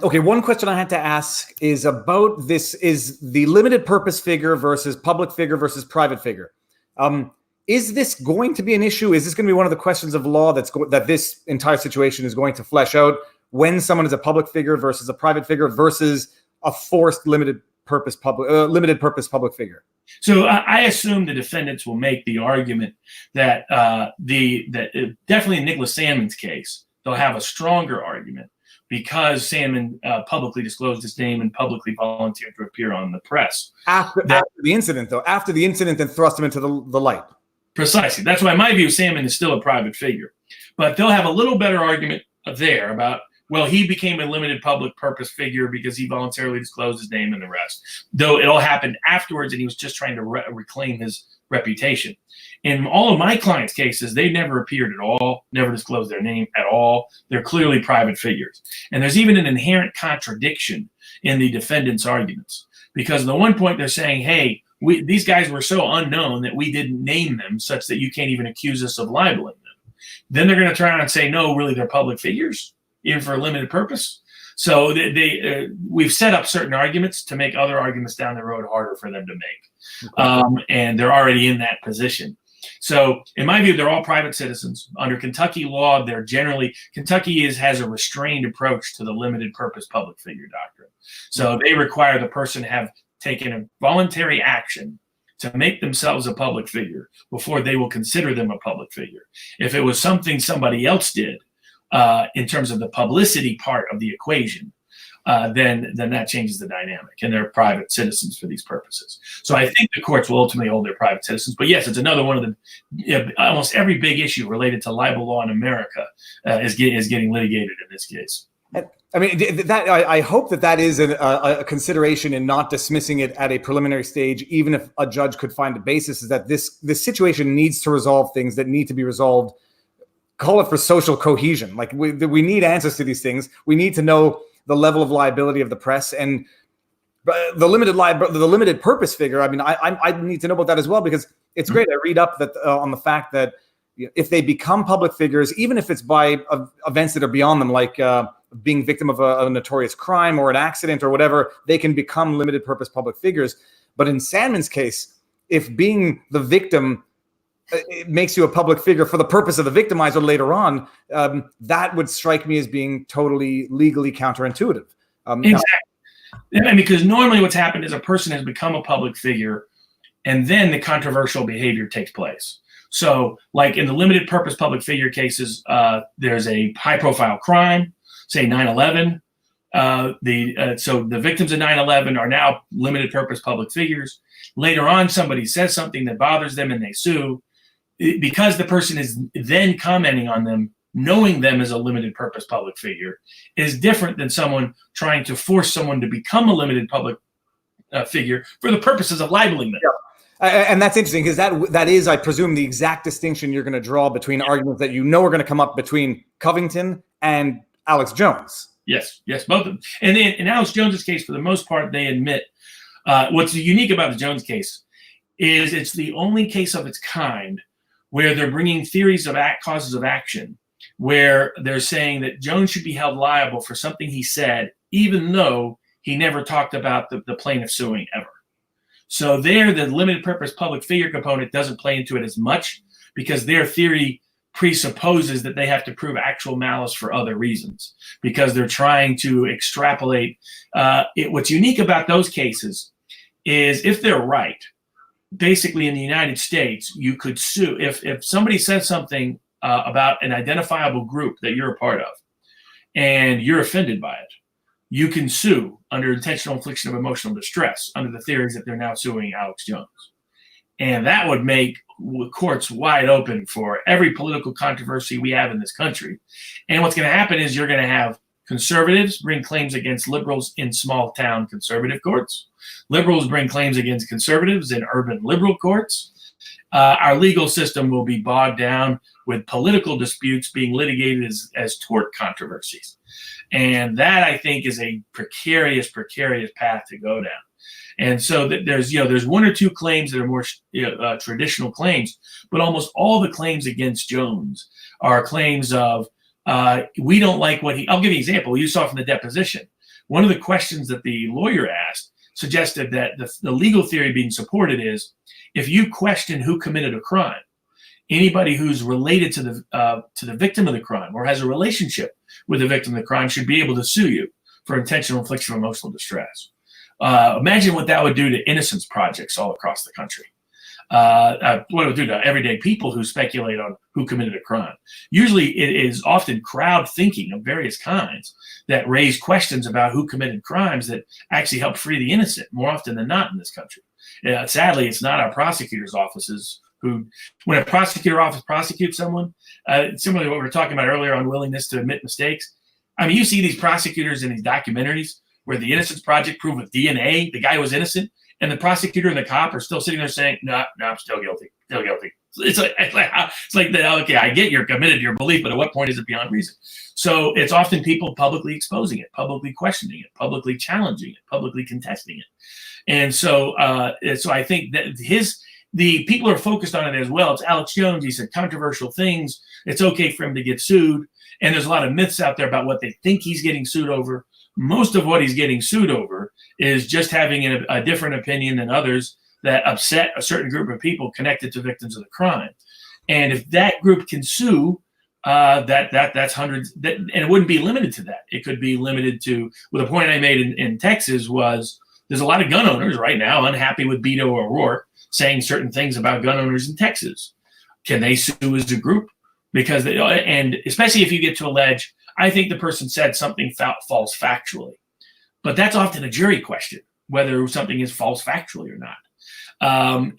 Okay, one question I had to ask is about this: is the limited purpose figure versus public figure versus private figure. Is this going to be an issue? Is this going to be one of the questions of law that this entire situation is going to flesh out, when someone is a public figure versus a private figure versus a forced limited purpose public figure? So I assume the defendants will make the argument that definitely in Nicholas Sandmann's case, they'll have a stronger argument, because Sandmann publicly disclosed his name and publicly volunteered to appear on the press. After the incident, and thrust him into the light. Precisely. That's why, in my view, Sandmann is still a private figure. But they'll have a little better argument there about, well, he became a limited public purpose figure because he voluntarily disclosed his name and the rest. Though it all happened afterwards, and he was just trying to reclaim his reputation. In all of my clients' cases, they never appeared at all, never disclosed their name at all. They're clearly private figures. And there's even an inherent contradiction in the defendants' arguments. Because at the one point they're saying, hey, these guys were so unknown that we didn't name them, such that you can't even accuse us of libeling them. Then they're going to turn around and say, no, really, they're public figures. even for a limited purpose. So we've set up certain arguments to make other arguments down the road harder for them to make. And they're already in that position. So in my view, they're all private citizens. Under Kentucky law, they're generally, Kentucky has a restrained approach to the limited purpose public figure doctrine. So they require the person to have taken a voluntary action to make themselves a public figure before they will consider them a public figure. If it was something somebody else did in terms of the publicity part of the equation, then that changes the dynamic, and they're private citizens for these purposes. So I think the courts will ultimately hold their private citizens. But yes, it's another one of the almost every big issue related to libel law in America is getting litigated in this case. I mean, I hope that is a consideration in not dismissing it at a preliminary stage, even if a judge could find a basis, is that this situation needs to resolve things that need to be resolved. Call it for social cohesion. Like we need answers to these things. We need to know the level of liability of the press and the limited purpose figure. I mean, I need to know about that as well, because it's great. I read up that on the fact that if they become public figures, even if it's by events that are beyond them, like being victim of a notorious crime or an accident or whatever, they can become limited purpose public figures. But in Sandman's case, if being the victim it makes you a public figure for the purpose of the victimizer later on, that would strike me as being totally legally counterintuitive. Exactly. And because normally what's happened is a person has become a public figure and then the controversial behavior takes place. So like in the limited purpose public figure cases, there's a high profile crime, say 9/11. So the victims of 9/11 are now limited purpose public figures. Later on, somebody says something that bothers them and they sue. Because the person is then commenting on them, knowing them as a limited purpose public figure is different than someone trying to force someone to become a limited public figure for the purposes of libeling them. Yeah. And that's interesting, because that is, I presume, the exact distinction you're going to draw between arguments that are going to come up between Covington and Alex Jones. Yes, both of them. And in Alex Jones's case, for the most part, they admit what's unique about the Jones case is it's the only case of its kind where they're bringing theories of causes of action, where they're saying that Jones should be held liable for something he said, even though he never talked about the plaintiff suing ever. So there, the limited purpose public figure component doesn't play into it as much, because their theory presupposes that they have to prove actual malice for other reasons, because they're trying to extrapolate. What's unique about those cases is if they're right, basically in the United States, you could sue if somebody says something about an identifiable group that you're a part of and you're offended by it, you can sue under intentional infliction of emotional distress under the theories that they're now suing Alex Jones. And that would make courts wide open for every political controversy we have in this country. And what's going to happen is you're going to have conservatives bring claims against liberals in small town conservative courts. Liberals bring claims against conservatives in urban liberal courts. Our legal system will be bogged down with political disputes being litigated as tort controversies. And that, I think, is a precarious path to go down. And so there's one or two claims that are more traditional claims, but almost all the claims against Jones are claims of, we don't like what I'll give you an example. You saw from the deposition. One of the questions that the lawyer asked suggested that the legal theory being supported is, if you question who committed a crime, anybody who's related to the victim of the crime or has a relationship with the victim of the crime should be able to sue you for intentional infliction of emotional distress. Imagine what that would do to innocence projects all across the country. What it would do to everyday people who speculate on who committed a crime. Usually it is often crowd thinking of various kinds that raise questions about who committed crimes that actually help free the innocent more often than not in this country. Sadly, it's not our prosecutors' offices who, when a prosecutor office prosecutes someone, similarly to what we were talking about earlier on willingness to admit mistakes. I mean, you see these prosecutors in these documentaries where the Innocence Project proved with DNA the guy was innocent, and the prosecutor and the cop are still sitting there saying, no, I'm still guilty. It's like okay, I get you're committed to your belief, but at what point is it beyond reason? So it's often people publicly exposing it, publicly questioning it, publicly challenging it, publicly contesting it. And so I think that the people are focused on it as well. It's Alex Jones. He said controversial things. It's okay for him to get sued. And there's a lot of myths out there about what they think he's getting sued over. Most of what he's getting sued over is just having a different opinion than others that upset a certain group of people connected to victims of the crime. And if that group can sue, that's hundreds, and it wouldn't be limited to that. It could be limited to, well, the point I made in Texas was there's a lot of gun owners right now unhappy with Beto O'Rourke saying certain things about gun owners in Texas. Can they sue as a group? Because and especially if you get to allege, I think the person said something false factually, but that's often a jury question, whether something is false factually or not.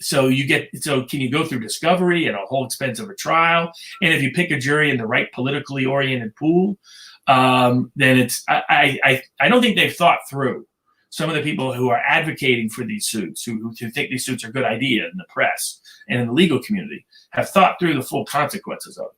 So can you go through discovery and a whole expense of a trial? And if you pick a jury in the right politically oriented pool, then I don't think they've thought through. Some of the people who are advocating for these suits, who think these suits are a good idea in the press and in the legal community, have thought through the full consequences of it.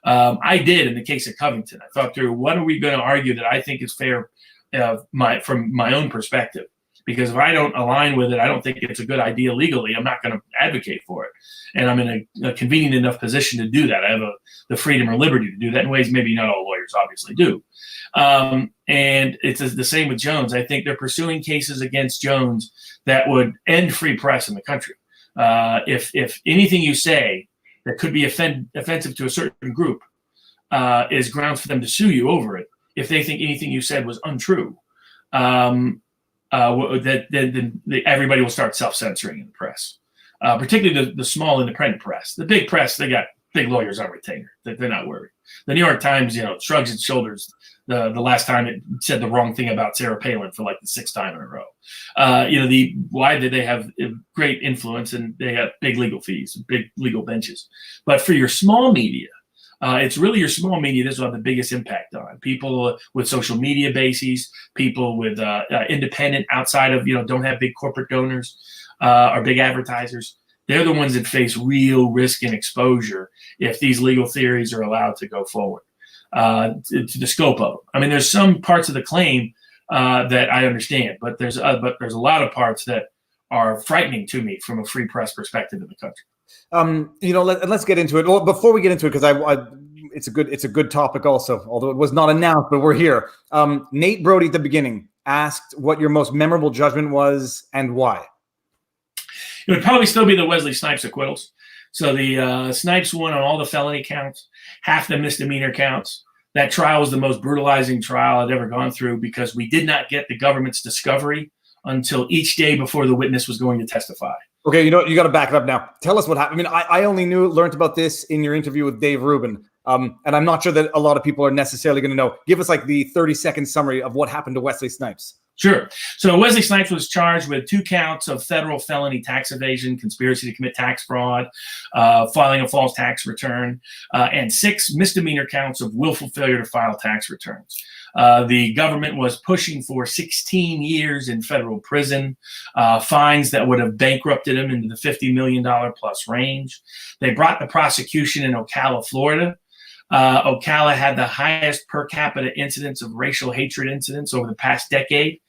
I did in the case of Covington. I thought through, what are we going to argue that I think is fair from my own perspective? Because if I don't align with it, I don't think it's a good idea legally, I'm not going to advocate for it. And I'm in a convenient enough position to do that. I have the freedom or liberty to do that in ways maybe not all lawyers obviously do. And it's the same with Jones. I think they're pursuing cases against Jones that would end free press in the country. If anything you say that could be offensive to a certain group is grounds for them to sue you over it, if they think anything you said was untrue, then everybody will start self-censoring in the press, particularly the small independent press. The big press, they got big lawyers on retainer. They're not worried. The New York Times, shrugs its shoulders the last time it said the wrong thing about Sarah Palin for like the 6th time in a row. Why did they have great influence, and they have big legal fees, big legal benches. But for your small media, it's really your small media this will have the biggest impact on. People with social media bases, people with independent outside of, don't have big corporate donors or big advertisers. They're the ones that face real risk and exposure if these legal theories are allowed to go forward to the scope of them. I mean, there's some parts of the claim that I understand, but there's a lot of parts that are frightening to me from a free press perspective in the country. Let's get into it. Well, before we get into it, because it's a good topic also, although it was not announced, but we're here. Nate Brody at the beginning asked what your most memorable judgment was and why. It would probably still be the Wesley Snipes acquittals. So the Snipes won on all the felony counts, half the misdemeanor counts. That trial was the most brutalizing trial I'd ever gone through because we did not get the government's discovery until each day before the witness was going to testify. Okay, you got to back it up now. Tell us what happened. I mean, I only learned about this in your interview with Dave Rubin, and I'm not sure that a lot of people are necessarily going to know. Give us like the 30-second summary of what happened to Wesley Snipes. Sure. So Wesley Snipes was charged with 2 counts of federal felony tax evasion, conspiracy to commit tax fraud, filing a false tax return, and 6 misdemeanor counts of willful failure to file tax returns. The government was pushing for 16 years in federal prison, fines that would have bankrupted him into the $50 million plus range. They brought the prosecution in Ocala, Florida. Ocala had the highest per capita incidence of racial hatred incidents over the past decade.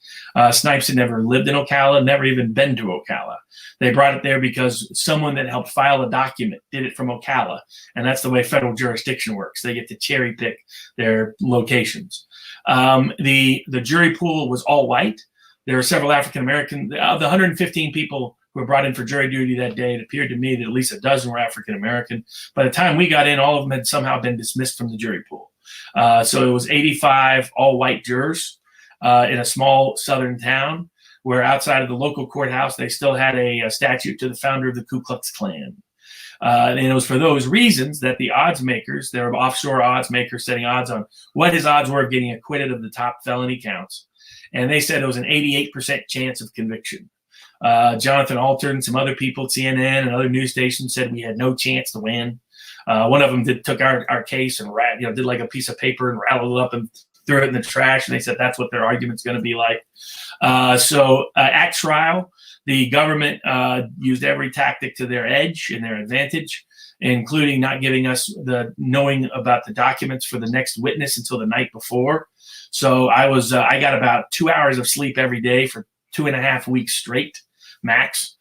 Snipes had never lived in Ocala, never even been to Ocala. They brought it there because someone that helped file a document did it from Ocala, and that's the way federal jurisdiction works. They get to cherry pick their locations. The jury pool was all white. There were several African American. Of the 115 people who were brought in for jury duty that day, it appeared to me that at least a dozen were African American. By the time we got in, all of them had somehow been dismissed from the jury pool. So it was 85 all white jurors in a small southern town where outside of the local courthouse, they still had a statue to the founder of the Ku Klux Klan. And it was for those reasons that the odds makers, there were offshore odds makers setting odds on what his odds were of getting acquitted of the top felony counts. And they said it was an 88% chance of conviction. Jonathan Alter and some other people at CNN and other news stations said we had no chance to win. One of them took our case and did like a piece of paper and rattled it up and threw it in the trash. And they said that's what their argument's going to be like. So at trial, the government used every tactic to their edge and their advantage, including not giving us the knowing about the documents for the next witness until the night before. So I got about 2 hours of sleep every day for 2.5 weeks straight, max,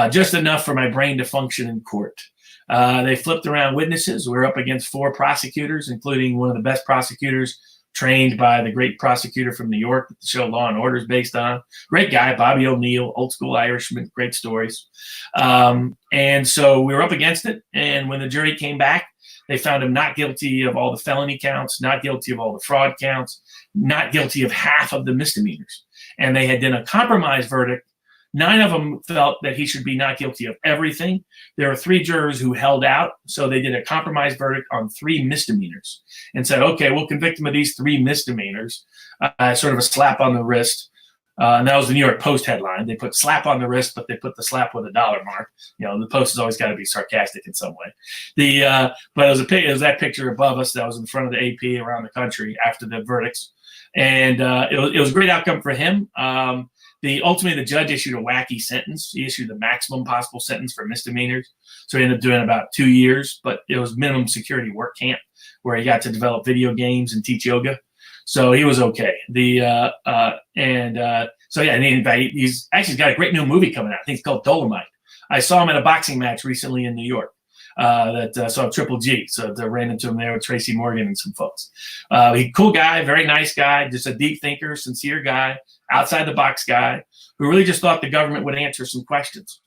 just enough for my brain to function in court. They flipped around witnesses. We were up against 4 prosecutors, including one of the best prosecutors trained by the great prosecutor from New York that the show Law and Order is based on. Great guy, Bobby O'Neill, old school Irishman, great stories. And so we were up against it. And when the jury came back, they found him not guilty of all the felony counts, not guilty of all the fraud counts, not guilty of half of the misdemeanors. And they had done a compromise verdict. 9 of them felt that he should be not guilty of everything. There were 3 jurors who held out, so they did a compromise verdict on 3 misdemeanors and said, okay, we'll convict him of these 3 misdemeanors, sort of a slap on the wrist. And that was the New York Post headline. They put slap on the wrist, but they put the slap with a dollar mark. You know, the Post has always got to be sarcastic in some way. But it was that picture above us that was in front of the AP around the country after the verdicts. And it was a great outcome for him. Ultimately, the judge issued a wacky sentence. He issued the maximum possible sentence for misdemeanors. So he ended up doing about 2 years, but it was minimum security work camp where he got to develop video games and teach yoga. So he was okay. He's actually got a great new movie coming out. I think it's called Dolomite. I saw him at a boxing match recently in New York. So Triple G. So I ran into him there with Tracy Morgan and some folks. Cool guy, very nice guy, just a deep thinker, sincere guy, outside the box guy who really just thought the government would answer some questions.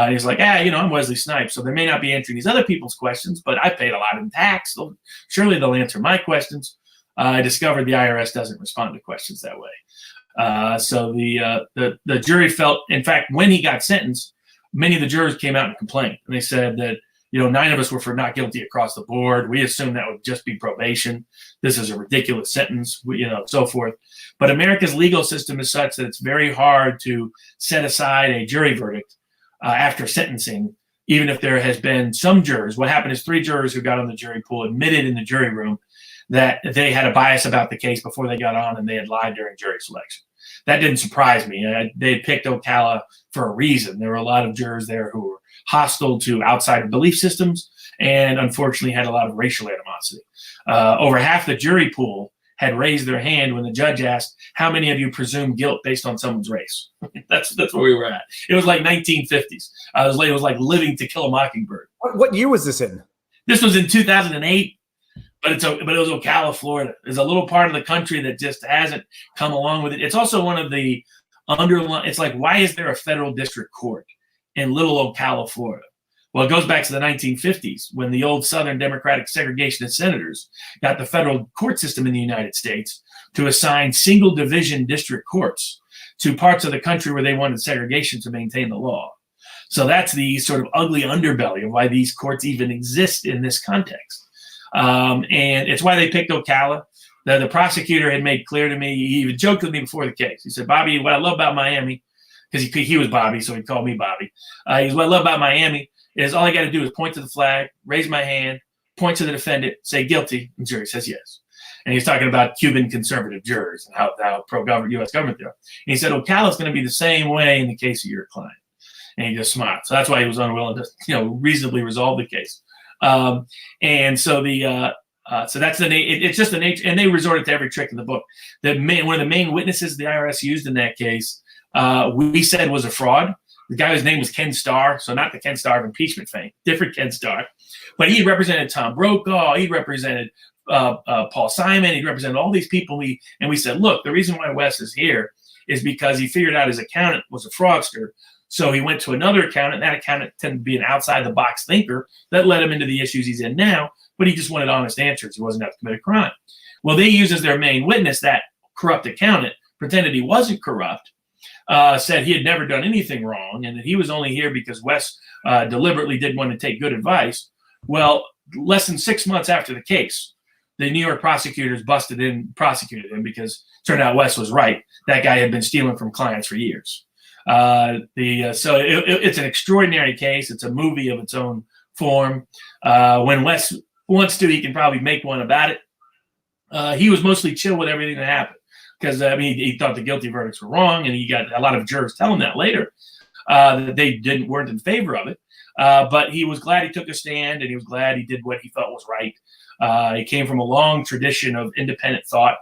He's like, I'm Wesley Snipes, so they may not be answering these other people's questions, but I paid a lot in tax. So surely they'll answer my questions. I discovered the IRS doesn't respond to questions that way. So the jury felt, in fact, when he got sentenced, many of the jurors came out and complained. And they said that, 9 of us were for not guilty across the board. We assumed that would just be probation. This is a ridiculous sentence, so forth. But America's legal system is such that it's very hard to set aside a jury verdict after sentencing, even if there has been some jurors. What happened is 3 jurors who got on the jury pool admitted in the jury room that they had a bias about the case before they got on and they had lied during jury selection. That didn't surprise me. They had picked Ocala for a reason. There were a lot of jurors there who were hostile to outside belief systems and unfortunately had a lot of racial animosity. Over half the jury pool had raised their hand when the judge asked, how many of you presume guilt based on someone's race? That's where we were at. It was like 1950s. It was like Living to Kill a Mockingbird. What year was this in? This was in 2008. But it was Ocala, Florida. There's a little part of the country that just hasn't come along with it. It's also one of the it's like, why is there a federal district court in little Ocala, Florida? Well, it goes back to the 1950s when the old Southern Democratic segregationist senators got the federal court system in the United States to assign single division district courts to parts of the country where they wanted segregation to maintain the law. So that's the sort of ugly underbelly of why these courts even exist in this context. And it's why they picked Ocala. The prosecutor had made clear to me, he even joked with me before the case. He said, Bobby, what I love about Miami, because he was Bobby, so he called me Bobby. What I love about Miami is all I got to do is point to the flag, raise my hand, point to the defendant, say guilty, and the jury says yes. And he's talking about Cuban conservative jurors and how pro-government U.S. government they are. And he said, Ocala is going to be the same way in the case of your client. And he just smiled. So that's why he was unwilling to, reasonably resolve the case. And so so that's it's just the nature, and they resorted to every trick in the book. One of the main witnesses the IRS used in that case, we said was a fraud. The guy whose name was Ken Starr, so not the Ken Starr of impeachment fame, different Ken Starr, but he represented Tom Brokaw, he represented Paul Simon, he represented all these people. And we said, look, the reason why Wes is here is because he figured out his accountant was a fraudster. So he went to another accountant. That accountant tended to be an outside-the-box thinker that led him into the issues he's in now, but he just wanted honest answers. He wasn't out to commit a crime. Well, they used as their main witness that corrupt accountant, pretended he wasn't corrupt, said he had never done anything wrong, and that he was only here because Wes deliberately didn't want to take good advice. Well, less than 6 months after the case, the New York prosecutors busted in, prosecuted him because it turned out Wes was right. That guy had been stealing from clients for years. So it's an extraordinary case. It's a movie of its own form. When Wes wants to, he can probably make one about it. He was mostly chill with everything that happened because he thought the guilty verdicts were wrong, and he got a lot of jurors telling that later that they weren't in favor of it. But he was glad he took a stand, and he was glad he did what he felt was right. He came from a long tradition of independent thought.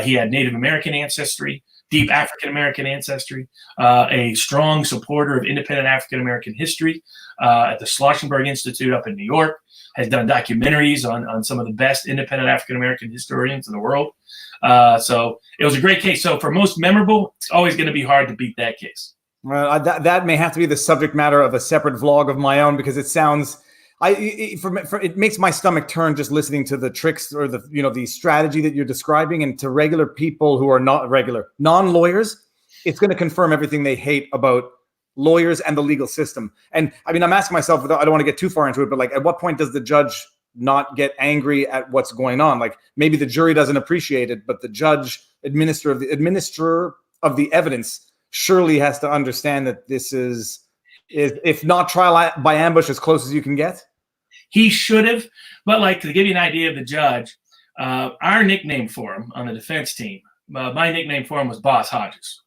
He had Native American ancestry. deep African American ancestry, a strong supporter of independent African American history at the Schlossenberg Institute up in New York, has done documentaries on some of the best independent African American historians in the world. So it was a great case. So for most memorable, it's always going to be hard to beat that case. That may have to be the subject matter of a separate vlog of my own, because it sounds, it makes my stomach turn just listening to the tricks or the strategy that you're describing, and to regular people who are not regular, non-lawyers, it's going to confirm everything they hate about lawyers and the legal system. And I mean, I'm asking myself, I don't want to get too far into it, but like, at what point does the judge not get angry at what's going on? Like, maybe the jury doesn't appreciate it, but the judge, administrator of the evidence, surely has to understand that this is if not trial by ambush, as close as you can get. He should have, but like, to give you an idea of the judge, our nickname for him on the defense team, my nickname for him was Boss Hodges.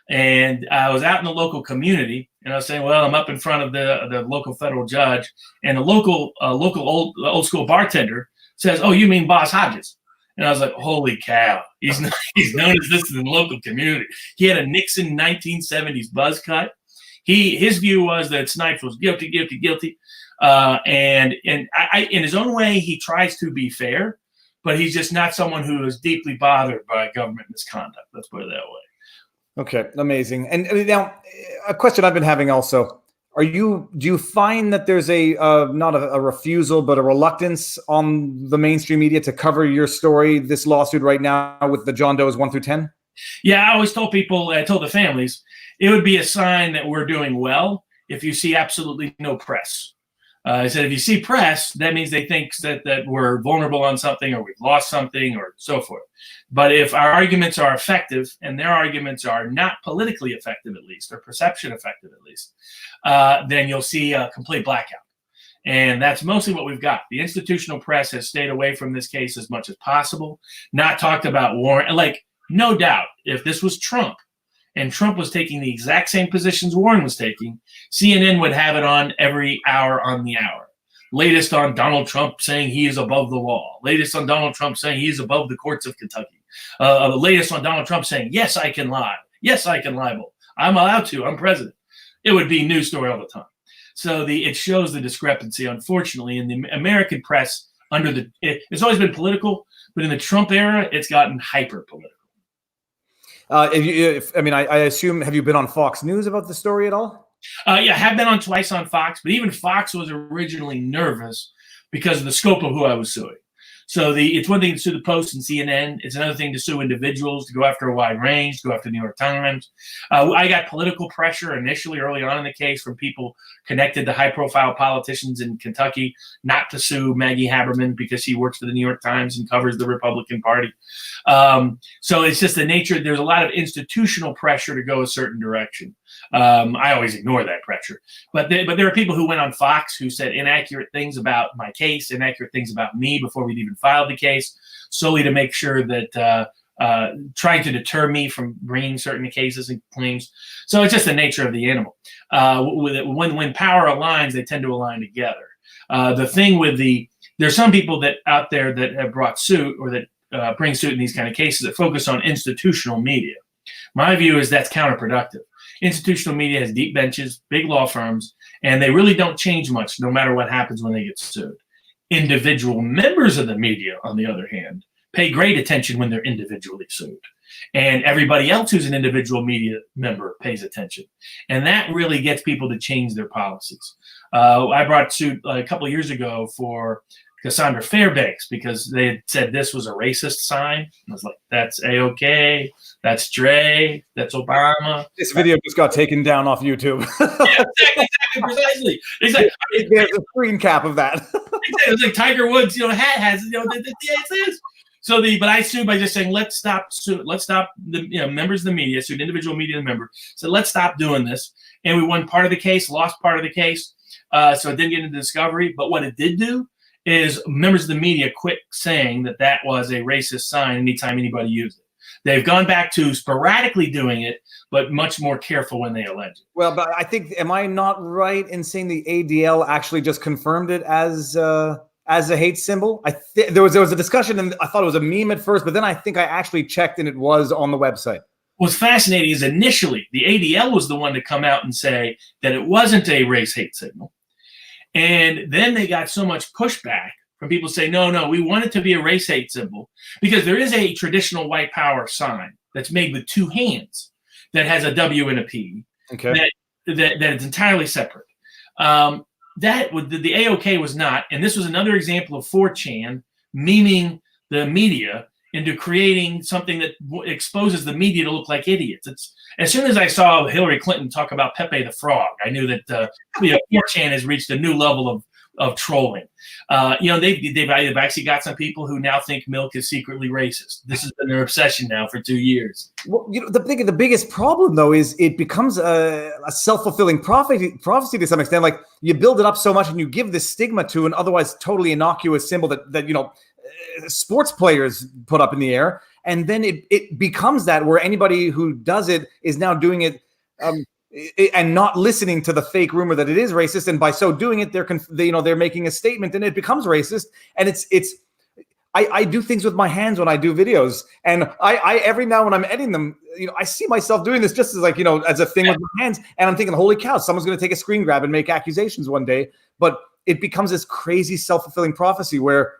And I was out in the local community, and I was saying, well, I'm up in front of the local federal judge, and the local old school bartender says, "Oh, you mean Boss Hodges?" And I was like, "Holy cow! He's known as this in the local community." He had a Nixon 1970s buzz cut. His view was that Snipes was guilty. And in his own way, he tries to be fair, but he's just not someone who is deeply bothered by government misconduct. Let's put it that way. Okay, amazing. And now, a question I've been having also: do you find that there's not a refusal, but a reluctance on the mainstream media to cover your story, this lawsuit right now with the John Does 1 through 10? Yeah, I always told people, I told the families, it would be a sign that we're doing well if you see absolutely no press. I said, if you see press, that means they think that we're vulnerable on something, or we've lost something, or so forth. But if our arguments are effective, and their arguments are not politically effective, at least, or perception effective, at least, then you'll see a complete blackout. And that's mostly what we've got. The institutional press has stayed away from this case as much as possible, not talked about Warren. Like, no doubt, if this was Trump, and Trump was taking the exact same positions Warren was taking, CNN would have it on every hour on the hour. Latest on Donald Trump saying he is above the law. Latest on Donald Trump saying he is above the courts of Kentucky. Latest on Donald Trump saying, yes, I can lie. Yes, I can libel. I'm allowed to. I'm president. It would be news story all the time. So it shows the discrepancy, unfortunately, in the American press. It's always been political, but in the Trump era, it's gotten hyper political. I assume, have you been on Fox News about the story at all? Yeah, I have been on twice on Fox, but even Fox was originally nervous because of the scope of who I was suing. So it's one thing to sue the Post and CNN. It's another thing to sue individuals, to go after a wide range, to go after the New York Times. I got political pressure initially early on in the case from people connected to high-profile politicians in Kentucky not to sue Maggie Haberman because she works for the New York Times and covers the Republican Party. So it's just the nature. There's a lot of institutional pressure to go a certain direction. I always ignore that pressure. But there are people who went on Fox who said inaccurate things about my case, inaccurate things about me before we'd even filed the case, solely to make sure that trying to deter me from bringing certain cases and claims. So it's just the nature of the animal. When power aligns, they tend to align together. The thing with there's some people that out there that have brought suit or that bring suit in these kind of cases that focus on institutional media. My view is that's counterproductive. Institutional media has deep benches, big law firms, and they really don't change much no matter what happens when they get sued. Individual members of the media, on the other hand, pay great attention when they're individually sued. And everybody else who's an individual media member pays attention. And that really gets people to change their policies. I brought suit a couple of years ago for Cassandra Fairbanks because they had said this was a racist sign. I was like, that's A-OK, that's Dre, that's Obama. This video just got taken down off YouTube. Yeah, exactly, precisely. Exactly. There's a screen cap of that. Exactly. It's like Tiger Woods, hat has, it's this. So but I sued by just saying, let's stop the members of the media, sued individual media member. So let's stop doing this. And we won part of the case, lost part of the case. So it didn't get into discovery. But what it did do is members of the media quit saying that was a racist sign anytime anybody used it. They've gone back to sporadically doing it, but much more careful when they allege it. Well, but I think, am I not right in saying the ADL actually just confirmed it as a hate symbol? There was a discussion, and I thought it was a meme at first, but then I think I actually checked, and it was on the website. what's fascinating is initially the ADL was the one to come out and say that it wasn't a race hate signal. And then they got so much pushback from people saying, no, we want it to be a race hate symbol, because there is a traditional white power sign that's made with two hands that has a W and a P. Okay. That is entirely separate. That would the AOK was not, and this was another example of 4chan memeing the media into creating something that exposes the media to look like idiots. It's as soon as I saw Hillary Clinton talk about Pepe the Frog, I knew that 4chan has reached a new level of trolling. They've actually got some people who now think milk is secretly racist. This has been their obsession now for 2 years. Well, the biggest problem though is it becomes a self-fulfilling prophecy to some extent. Like, you build it up so much and you give this stigma to an otherwise totally innocuous symbol that sports players put up in the air, and then it becomes that where anybody who does it is now doing it and not listening to the fake rumor that it is racist, and by so doing it, they're making a statement, and it becomes racist. And I do things with my hands when I do videos, and I every now when I'm editing them, I see myself doing this just as as a thing with my hands, and I'm thinking, holy cow, someone's going to take a screen grab and make accusations one day. But it becomes this crazy self-fulfilling prophecy where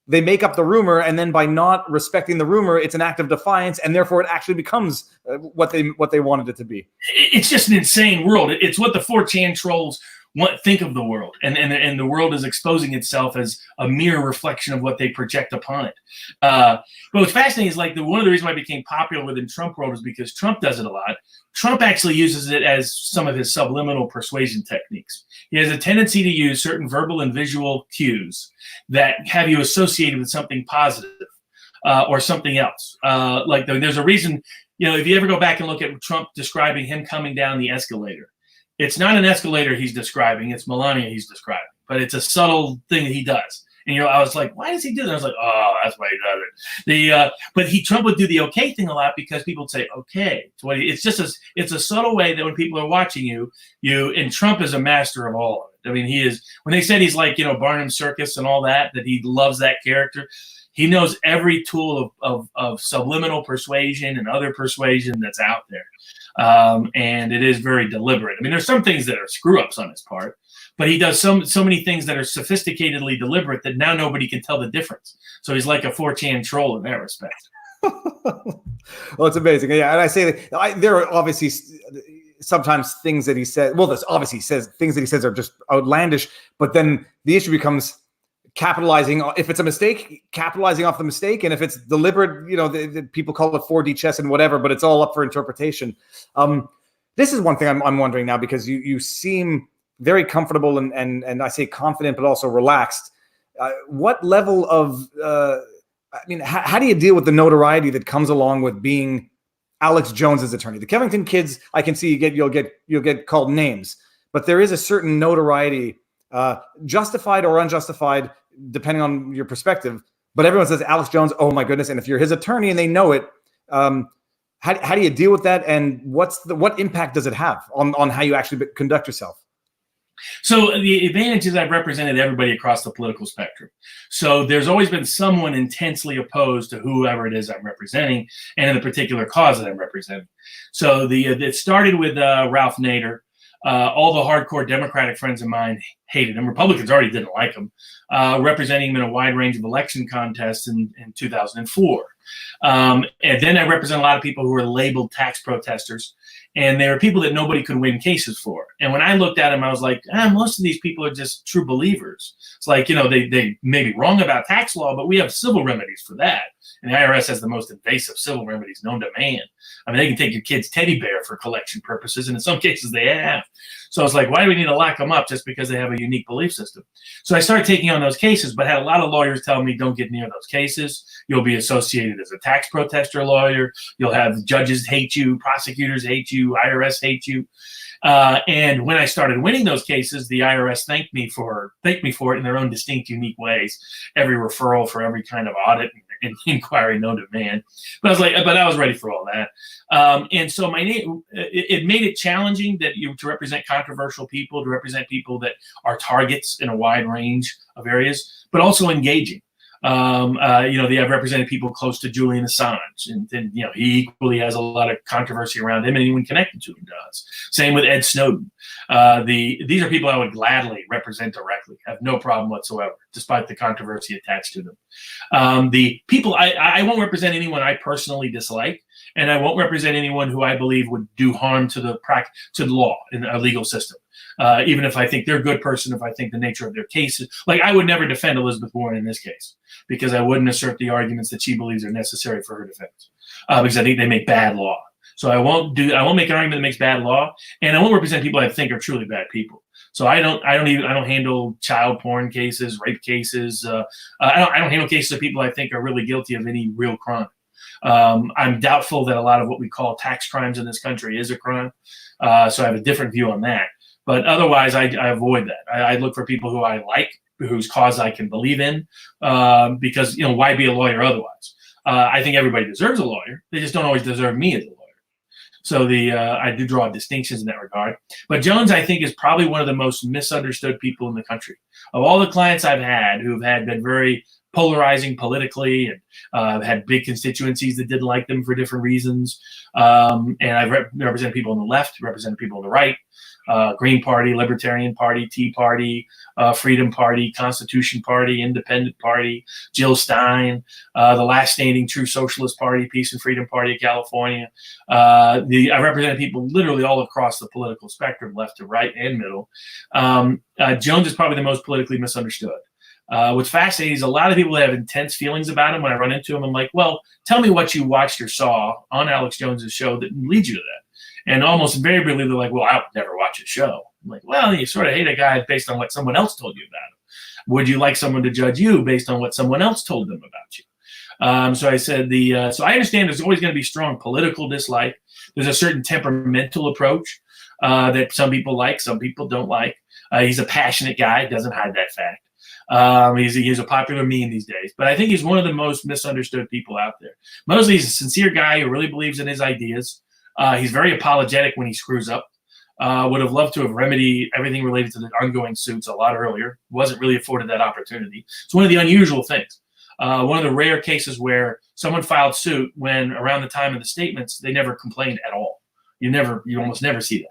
they make up the rumor, and then by not respecting the rumor, it's an act of defiance, and therefore it actually becomes what they wanted it to be. It's just an insane world. It's what the 4chan trolls think of the world, and the world is exposing itself as a mere reflection of what they project upon it. But what's fascinating is one of the reasons why it became popular within Trump world is because Trump does it a lot. Trump actually uses it as some of his subliminal persuasion techniques. He has a tendency to use certain verbal and visual cues that have you associated with something positive or something else. There's a reason, if you ever go back and look at Trump describing him coming down the escalator, it's not an escalator he's describing, it's Melania he's describing, but it's a subtle thing that he does. And I was like, why does he do that? I was like, oh, that's why he does it. But Trump would do the okay thing a lot because people would say, okay. It's a subtle way that when people are watching you, and Trump is a master of all of it. I mean, he is, when they said he's like, Barnum Circus and all that he loves that character, he knows every tool of subliminal persuasion and other persuasion that's out there. And it is very deliberate. I mean, there's some things that are screw ups on his part, but he does so many things that are sophisticatedly deliberate that now nobody can tell the difference. So he's like a 4chan troll in that respect. Well, it's amazing. Yeah, and I say that there are obviously sometimes things that he said. Well, he says things that he says are just outlandish, but then the issue becomes capitalizing. If it's a mistake, capitalizing off the mistake, and if it's deliberate, the people call it 4D chess and whatever, but it's all up for interpretation. This is one thing I'm wondering now, because you seem very comfortable and I say confident, but also relaxed. What level of how do you deal with the notoriety that comes along with being Alex Jones's attorney? The Covington Kids, I can see you'll get called names, but there is a certain notoriety, justified or unjustified, depending on your perspective. But everyone says Alex Jones, oh my goodness. And if you're his attorney and they know it, how do you deal with that? And what impact does it have on how you actually conduct yourself? So the advantage is I've represented everybody across the political spectrum. So there's always been someone intensely opposed to whoever it is I'm representing and in the particular cause that I'm representing. So it started with Ralph Nader. All the hardcore Democratic friends of mine hated him. Republicans already didn't like him, representing him in a wide range of election contests in 2004. And then I represent a lot of people who were labeled tax protesters, and they were people that nobody could win cases for. And when I looked at them, I was like, most of these people are just true believers. It's like, they may be wrong about tax law, but we have civil remedies for that. And the IRS has the most invasive civil remedies known to man. I mean, they can take your kid's teddy bear for collection purposes, and in some cases they have. So I was like, why do we need to lock them up just because they have a unique belief system? So I started taking on those cases, but had a lot of lawyers tell me, don't get near those cases. You'll be associated as a tax protester lawyer. You'll have judges hate you, prosecutors hate you, IRS hate you. And when I started winning those cases, the IRS thanked me for it in their own distinct, unique ways. Every referral for every kind of audit and inquiry known to man. But I was like, but I was ready for all that. And so it made it challenging to represent controversial people, to represent people that are targets in a wide range of areas, but also engaging. I've represented people close to Julian Assange, and he equally has a lot of controversy around him, and anyone connected to him does. Same with Ed Snowden. These are people I would gladly represent directly. I have no problem whatsoever, despite the controversy attached to them. The people I won't represent anyone I personally dislike, and I won't represent anyone who I believe would do harm to the law in a legal system. Even if I think they're a good person, if I think the nature of their case is, like, I would never defend Elizabeth Warren in this case, because I wouldn't assert the arguments that she believes are necessary for her defense, because I think they make bad law. So I won't make an argument that makes bad law, and I won't represent people I think are truly bad people. So I don't handle child porn cases, rape cases. I don't handle cases of people I think are really guilty of any real crime. I'm doubtful that a lot of what we call tax crimes in this country is a crime. So I have a different view on that. But otherwise, I avoid that. I look for people who I like, whose cause I can believe in, because, why be a lawyer otherwise? I think everybody deserves a lawyer. They just don't always deserve me as a lawyer. So I do draw distinctions in that regard. But Jones, I think, is probably one of the most misunderstood people in the country. Of all the clients I've had who've been very polarizing politically and had big constituencies that didn't like them for different reasons, and I've represented people on the left, represented people on the right, Green Party, Libertarian Party, Tea Party, Freedom Party, Constitution Party, Independent Party, Jill Stein, the last standing True Socialist Party, Peace and Freedom Party of California. I represented people literally all across the political spectrum, left to right and middle. Jones is probably the most politically misunderstood. What's fascinating is a lot of people that have intense feelings about him. When I run into him, I'm like, well, tell me what you watched or saw on Alex Jones's show that leads you to that. And almost invariably, they're like, well, I would never watch his show. I'm like, well, you sort of hate a guy based on what someone else told you about him. Would you like someone to judge you based on what someone else told them about you? So I said, so I understand there's always going to be strong political dislike. There's a certain temperamental approach that some people like, some people don't like. He's a passionate guy, doesn't hide that fact. He's a popular meme these days, but I think he's one of the most misunderstood people out there. Mostly he's a sincere guy who really believes in his ideas. He's very apologetic when he screws up. Would have loved to have remedied everything related to the ongoing suits a lot earlier. Wasn't really afforded that opportunity. It's one of the unusual things. One of the rare cases where someone filed suit when around the time of the statements, they never complained at all. You almost never see that.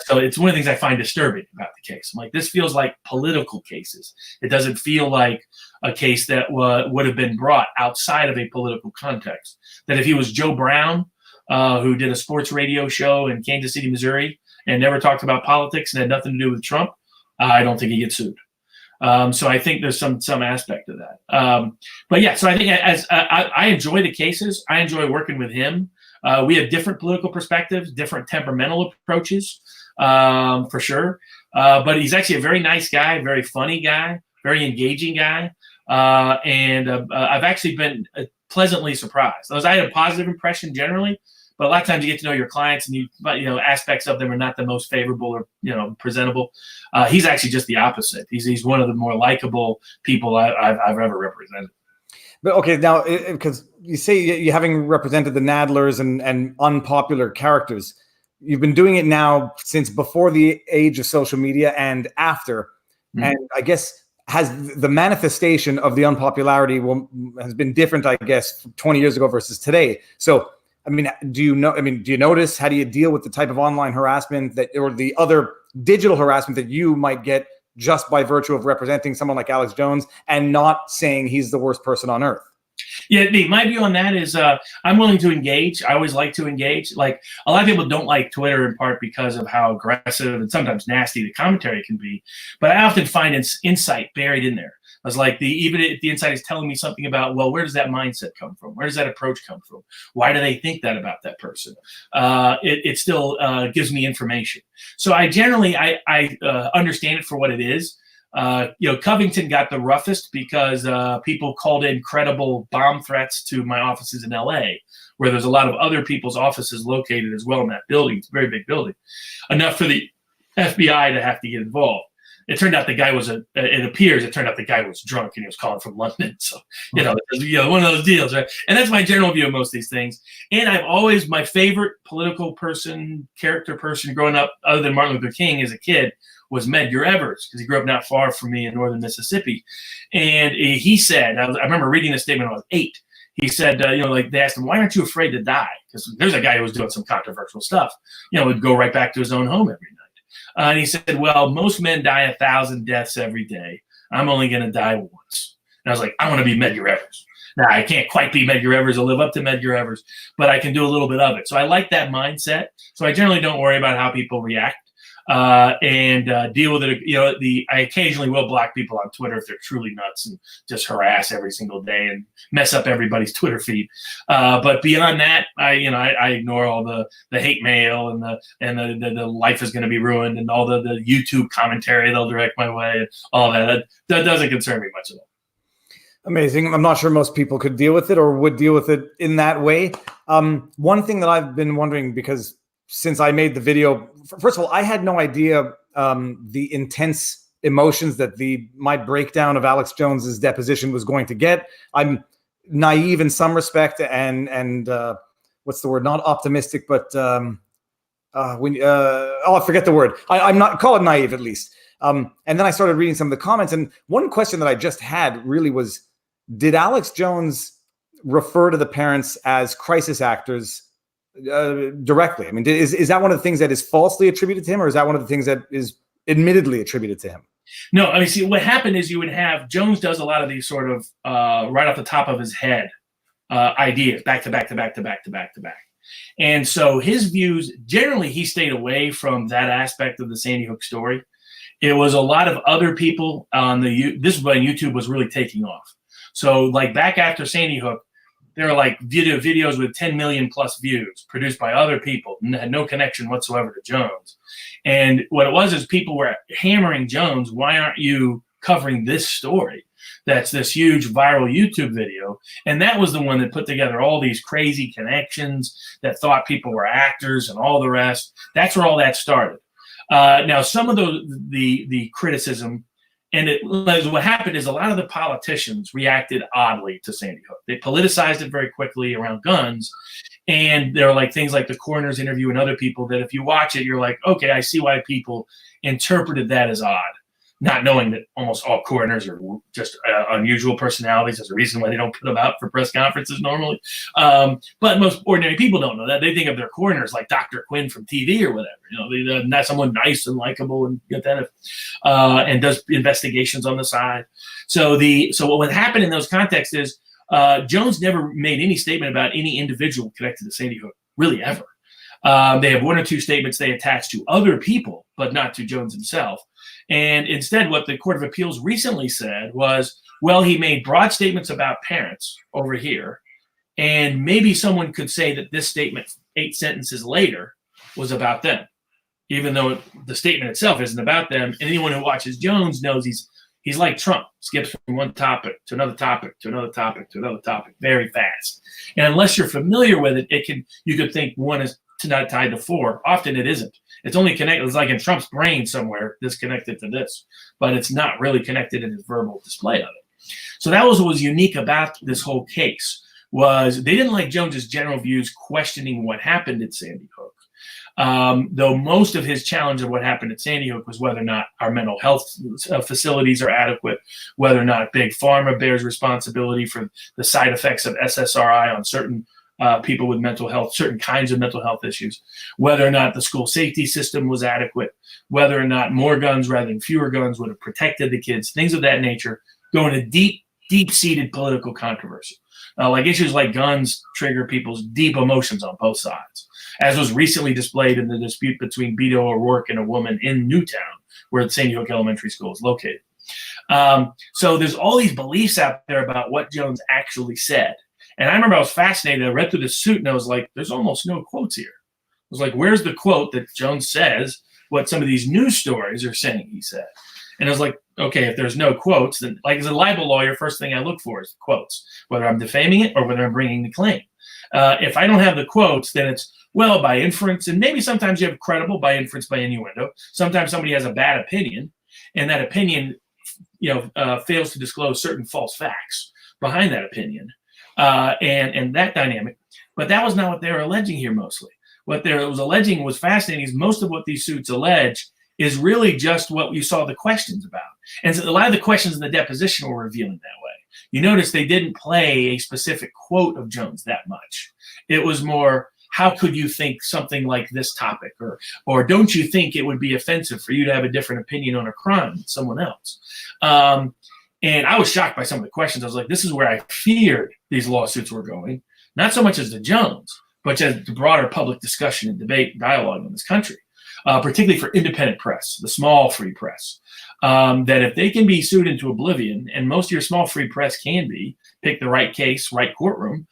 So it's one of the things I find disturbing about the case. I'm like, this feels like political cases. It doesn't feel like a case that would have been brought outside of a political context. That if he was Joe Brown, who did a sports radio show in Kansas City, Missouri, and never talked about politics and had nothing to do with Trump, I don't think he gets sued. So I think there's some aspect of that. But yeah, so I think I enjoy the cases. I enjoy working with him. We have different political perspectives, different temperamental approaches, for sure. But he's actually a very nice guy, very funny guy, very engaging guy. And I've actually been pleasantly surprised. I had a positive impression generally, but a lot of times you get to know your clients and aspects of them are not the most favorable or presentable. He's actually just the opposite. He's one of the more likable people I've ever represented. But okay, now because you say you having represented the Nadlers and unpopular characters, you've been doing it now since before the age of social media and after, and I guess has the manifestation of the unpopularity has been different, I guess, 20 years ago versus today. So, I mean, do you notice, how do you deal with the type of online harassment or the other digital harassment that you might get just by virtue of representing someone like Alex Jones and not saying he's the worst person on earth? Yeah, my view on that is I'm willing to engage. I always like to engage. Like, a lot of people don't like Twitter in part because of how aggressive and sometimes nasty the commentary can be. But I often find insight buried in there. I was like, even if the insight is telling me something about, well, where does that mindset come from? Where does that approach come from? Why do they think that about that person? It still gives me information. So I generally understand it for what it is. Covington got the roughest because people called in credible bomb threats to my offices in LA, where there's a lot of other people's offices located as well in that building. It's a very big building, enough for the FBI to have to get involved. It turned out the guy was drunk and he was calling from London. So, one of those deals, right? And that's my general view of most of these things. And my favorite political person, character person growing up, other than Martin Luther King as a kid, was Medgar Evers, because he grew up not far from me in northern Mississippi. And he said, I remember reading this statement when I was 8. He said, like they asked him, why aren't you afraid to die? Because there's a guy who was doing some controversial stuff, would go right back to his own home every night. And he said, well, most men die 1,000 deaths every day. I'm only going to die once. And I was like, I want to be Medgar Evers. Now, I can't quite be Medgar Evers or live up to Medgar Evers, but I can do a little bit of it. So I like that mindset. So I generally don't worry about how people react and deal with it. I occasionally will block people on Twitter if they're truly nuts and just harass every single day and mess up everybody's Twitter feed. But beyond that, I ignore all the hate mail and the life is going to be ruined and all the YouTube commentary they'll direct my way and all that. That doesn't concern me much at all. Amazing. I'm not sure most people could deal with it or would deal with it in that way. One thing that I've been wondering, because since I made the video, first of all, I had no idea the intense emotions that my breakdown of Alex Jones's deposition was going to get. I'm naive in some respect, and what's the word? Not optimistic, but I forget the word. I'm not, call it naive at least. And then I started reading some of the comments, and one question that I just had really was, did Alex Jones refer to the parents as crisis actors directly? I mean, is that one of the things that is falsely attributed to him, or is that one of the things that is admittedly attributed to him? No, I mean, see, what happened is you would have Jones does a lot of these sort of right off the top of his head ideas, back to back to back to back to back to back. And so his views, generally, he stayed away from that aspect of the Sandy Hook story. It was a lot of other people on this is when YouTube was really taking off. So like back after Sandy Hook, there were like videos with 10 million plus views produced by other people and had no connection whatsoever to Jones. And what it was is people were hammering Jones, why aren't you covering this story? That's this huge viral YouTube video. And that was the one that put together all these crazy connections that thought people were actors and all the rest. That's where all that started. Now, some of the criticism, and what happened is a lot of the politicians reacted oddly to Sandy Hook. They politicized it very quickly around guns. And there are like things like the coroner's interview and other people that if you watch it, you're like, okay, I see why people interpreted that as odd, not knowing that almost all coroners are just unusual personalities. There's a reason why they don't put them out for press conferences normally. But most ordinary people don't know that. They think of their coroners like Dr. Quinn from TV or whatever. They're not someone nice and likable and and does investigations on the side. So what would happen in those contexts is Jones never made any statement about any individual connected to Sandy Hook, really ever. They have one or two statements they attach to other people, but not to Jones himself. And instead, what the Court of Appeals recently said was, well, he made broad statements about parents over here, and maybe someone could say that this statement 8 sentences later was about them, even though the statement itself isn't about them. And anyone who watches Jones knows he's like Trump, skips from one topic to another topic to another topic to another topic very fast. And unless you're familiar with it, you could think one is not tied to 4. Often it isn't. It's only connected. It's like in Trump's brain somewhere, this connected to this, but it's not really connected in his verbal display of it. So that was what was unique about this whole case, was they didn't like Jones's general views questioning what happened at Sandy Hook. Though most of his challenge of what happened at Sandy Hook was whether or not our mental health facilities are adequate, whether or not Big Pharma bears responsibility for the side effects of SSRI on certain people with mental health, certain kinds of mental health issues, whether or not the school safety system was adequate, whether or not more guns rather than fewer guns would have protected the kids, things of that nature, go into deep-seated political controversy. Like issues like guns trigger people's deep emotions on both sides, as was recently displayed in the dispute between Beto O'Rourke and a woman in Newtown, where Sandy Hook Elementary School is located. So there's all these beliefs out there about what Jones actually said. And I remember I was fascinated. I read through the suit and I was like, there's almost no quotes here. I was like, where's the quote that Jones says what some of these news stories are saying he said? And I was like, okay, if there's no quotes, then like as a libel lawyer, first thing I look for is quotes, whether I'm defaming it or whether I'm bringing the claim. If I don't have the quotes, then it's, well, by inference, and maybe sometimes you have credible by inference, by innuendo. Sometimes somebody has a bad opinion, and that opinion, fails to disclose certain false facts behind that opinion. And that dynamic. But that was not what they were alleging here mostly. What they was alleging was fascinating is most of what these suits allege is really just what you saw the questions about. And so a lot of the questions in the deposition were revealing that way. You notice they didn't play a specific quote of Jones that much. It was more, how could you think something like this topic? Or don't you think it would be offensive for you to have a different opinion on a crime than someone else? And I was shocked by some of the questions. I was like, this is where I feared these lawsuits were going. Not so much as the Jones, but as the broader public discussion and debate and dialogue in this country, particularly for independent press, the small free press, that if they can be sued into oblivion, and most of your small free press can be, pick the right case, right courtroom,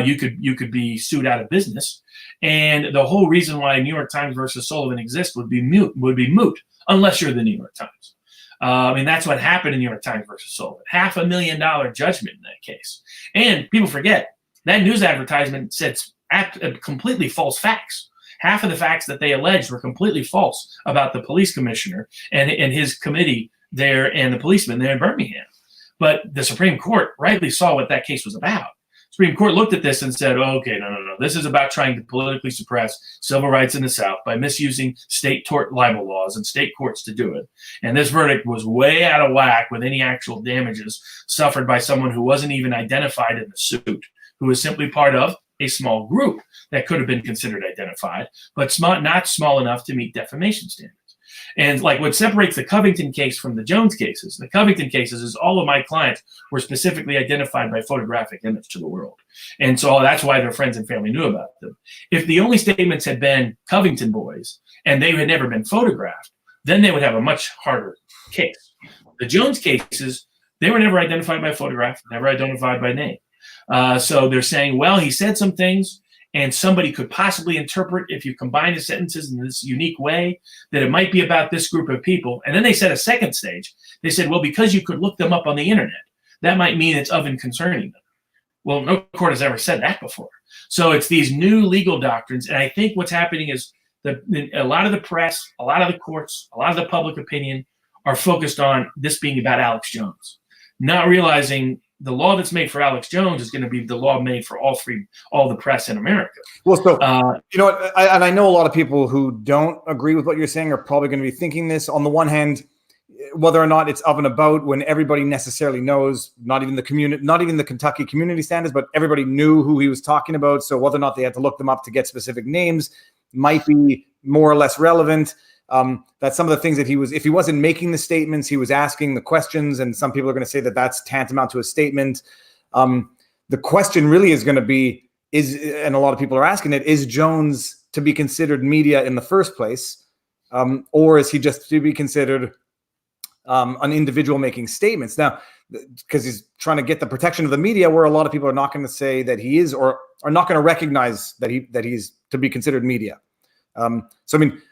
you could be sued out of business. And the whole reason why New York Times versus Sullivan exists would be moot, unless you're the New York Times. And that's what happened in New York Times versus Sullivan. $500,000 judgment in that case. And people forget that news advertisement said completely false facts. Half of the facts that they alleged were completely false about the police commissioner and his committee there and the policemen there in Birmingham. But the Supreme Court rightly saw what that case was about. Supreme Court looked at this and said, oh, okay, no. This is about trying to politically suppress civil rights in the South by misusing state tort libel laws and state courts to do it. And this verdict was way out of whack with any actual damages suffered by someone who wasn't even identified in the suit, who was simply part of a small group that could have been considered identified, but not small enough to meet defamation standards. And like what separates the Covington case from the Jones cases, the Covington cases is all of my clients were specifically identified by photographic image to the world. And so that's why their friends and family knew about them. If the only statements had been Covington boys and they had never been photographed, then they would have a much harder case. The Jones cases, they were never identified by photograph, never identified by name. So they're saying, well, he said some things, and somebody could possibly interpret, if you combine the sentences in this unique way, that it might be about this group of people. And then they said a second stage. They said, well, because you could look them up on the internet, that might mean it's of and concerning them. Well, no court has ever said that before. So it's these new legal doctrines. And I think what's happening is that a lot of the press, a lot of the courts, a lot of the public opinion are focused on this being about Alex Jones, not realizing the law that's made for Alex Jones is going to be the law made for all the press in America. Well, so you know what, I know a lot of people who don't agree with what you're saying are probably going to be thinking this. On the one hand, whether or not it's of and about when everybody necessarily knows, not even the Kentucky community standards, but everybody knew who he was talking about. So whether or not they had to look them up to get specific names might be more or less relevant. That some of the things that if he wasn't making the statements, he was asking the questions, and some people are going to say that that's tantamount to a statement. The question really is going to be, and a lot of people are asking it, is Jones to be considered media in the first place? Or is he just to be considered an individual making statements? Now, because he's trying to get the protection of the media, where a lot of people are not going to say that he is, or are not going to recognize that he's to be considered media. So, I mean,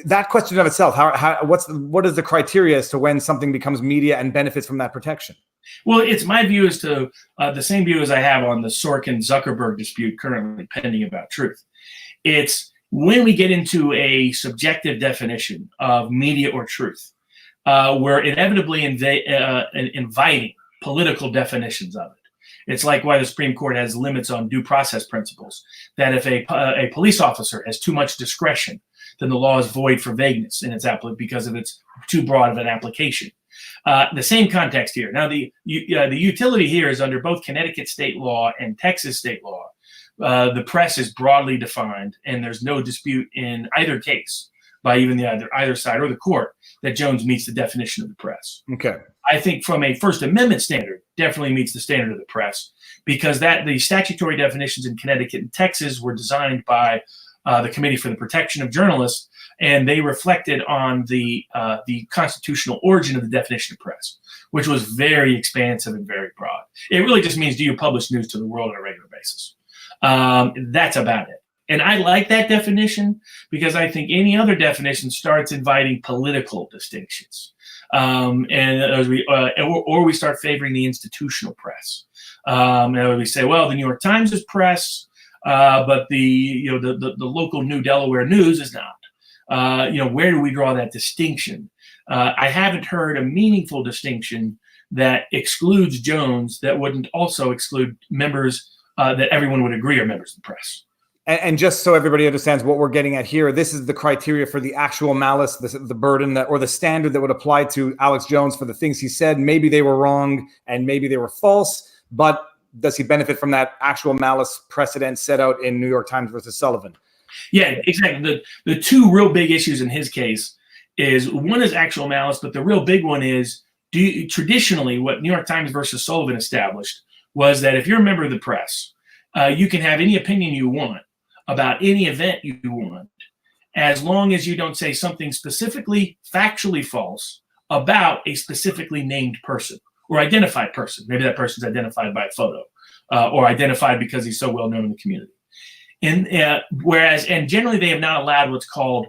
that question of itself, what is the criteria as to when something becomes media and benefits from that protection? Well, it's my view as to the same view as I have on the Sorkin-Zuckerberg dispute currently pending about truth. It's when we get into a subjective definition of media or truth, we're inevitably inviting political definitions of it. It's like why the Supreme Court has limits on due process principles, that if a police officer has too much discretion, then the law is void for vagueness in its because of its too broad of an application. The same context here. Now, the utility here is under both Connecticut state law and Texas state law. The press is broadly defined, and there's no dispute in either case by even either side or the court that Jones meets the definition of the press. Okay. I think from a First Amendment standard, definitely meets the standard of the press, because the statutory definitions in Connecticut and Texas were designed by the Committee for the Protection of Journalists, and they reflected on the constitutional origin of the definition of press, which was very expansive and very broad. It really just means, do you publish news to the world on a regular basis? That's about it. And I like that definition because I think any other definition starts inviting political distinctions, and as we start favoring the institutional press. And we say, well, the New York Times is press. But the local New Delaware News is not. Where do we draw that distinction? I haven't heard a meaningful distinction that excludes Jones that wouldn't also exclude members that everyone would agree are members of the press. And just so everybody understands what we're getting at here, this is the criteria for the actual malice, the burden that, or the standard that would apply to Alex Jones for the things he said. Maybe they were wrong and maybe they were false, but does he benefit from that actual malice precedent set out in New York Times versus Sullivan? Yeah, exactly. The two real big issues in his case is, one is actual malice, but the real big one is, traditionally what New York Times versus Sullivan established was that if you're a member of the press, you can have any opinion you want about any event you want, as long as you don't say something specifically factually false about a specifically named person or identified person. Maybe that person's identified by a photo or identified because he's so well known in the community. And and generally they have not allowed what's called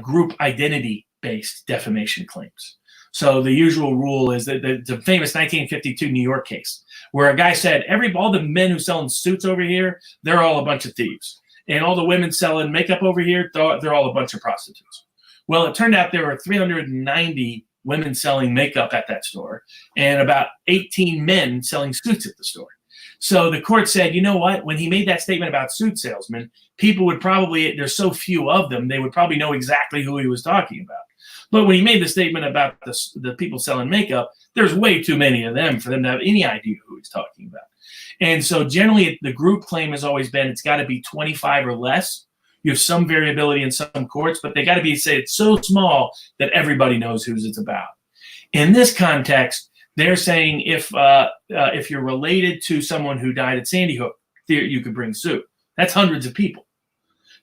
group identity-based defamation claims. So the usual rule is that the famous 1952 New York case, where a guy said, all the men who selling suits over here, they're all a bunch of thieves. And all the women selling makeup over here, they're all a bunch of prostitutes. Well, it turned out there were 390 women selling makeup at that store and about 18 men selling suits at the store. So the court said, you know what? When he made that statement about suit salesmen, people would probably, there's so few of them, they would probably know exactly who he was talking about. But when he made the statement about the people selling makeup, there's way too many of them for them to have any idea who he's talking about. And so generally the group claim has always been it's got to be 25 or less. You have some variability in some courts, but they got to be, say, it's so small that everybody knows who it's about. In this context, they're saying if you're related to someone who died at Sandy Hook, you could bring suit. That's hundreds of people.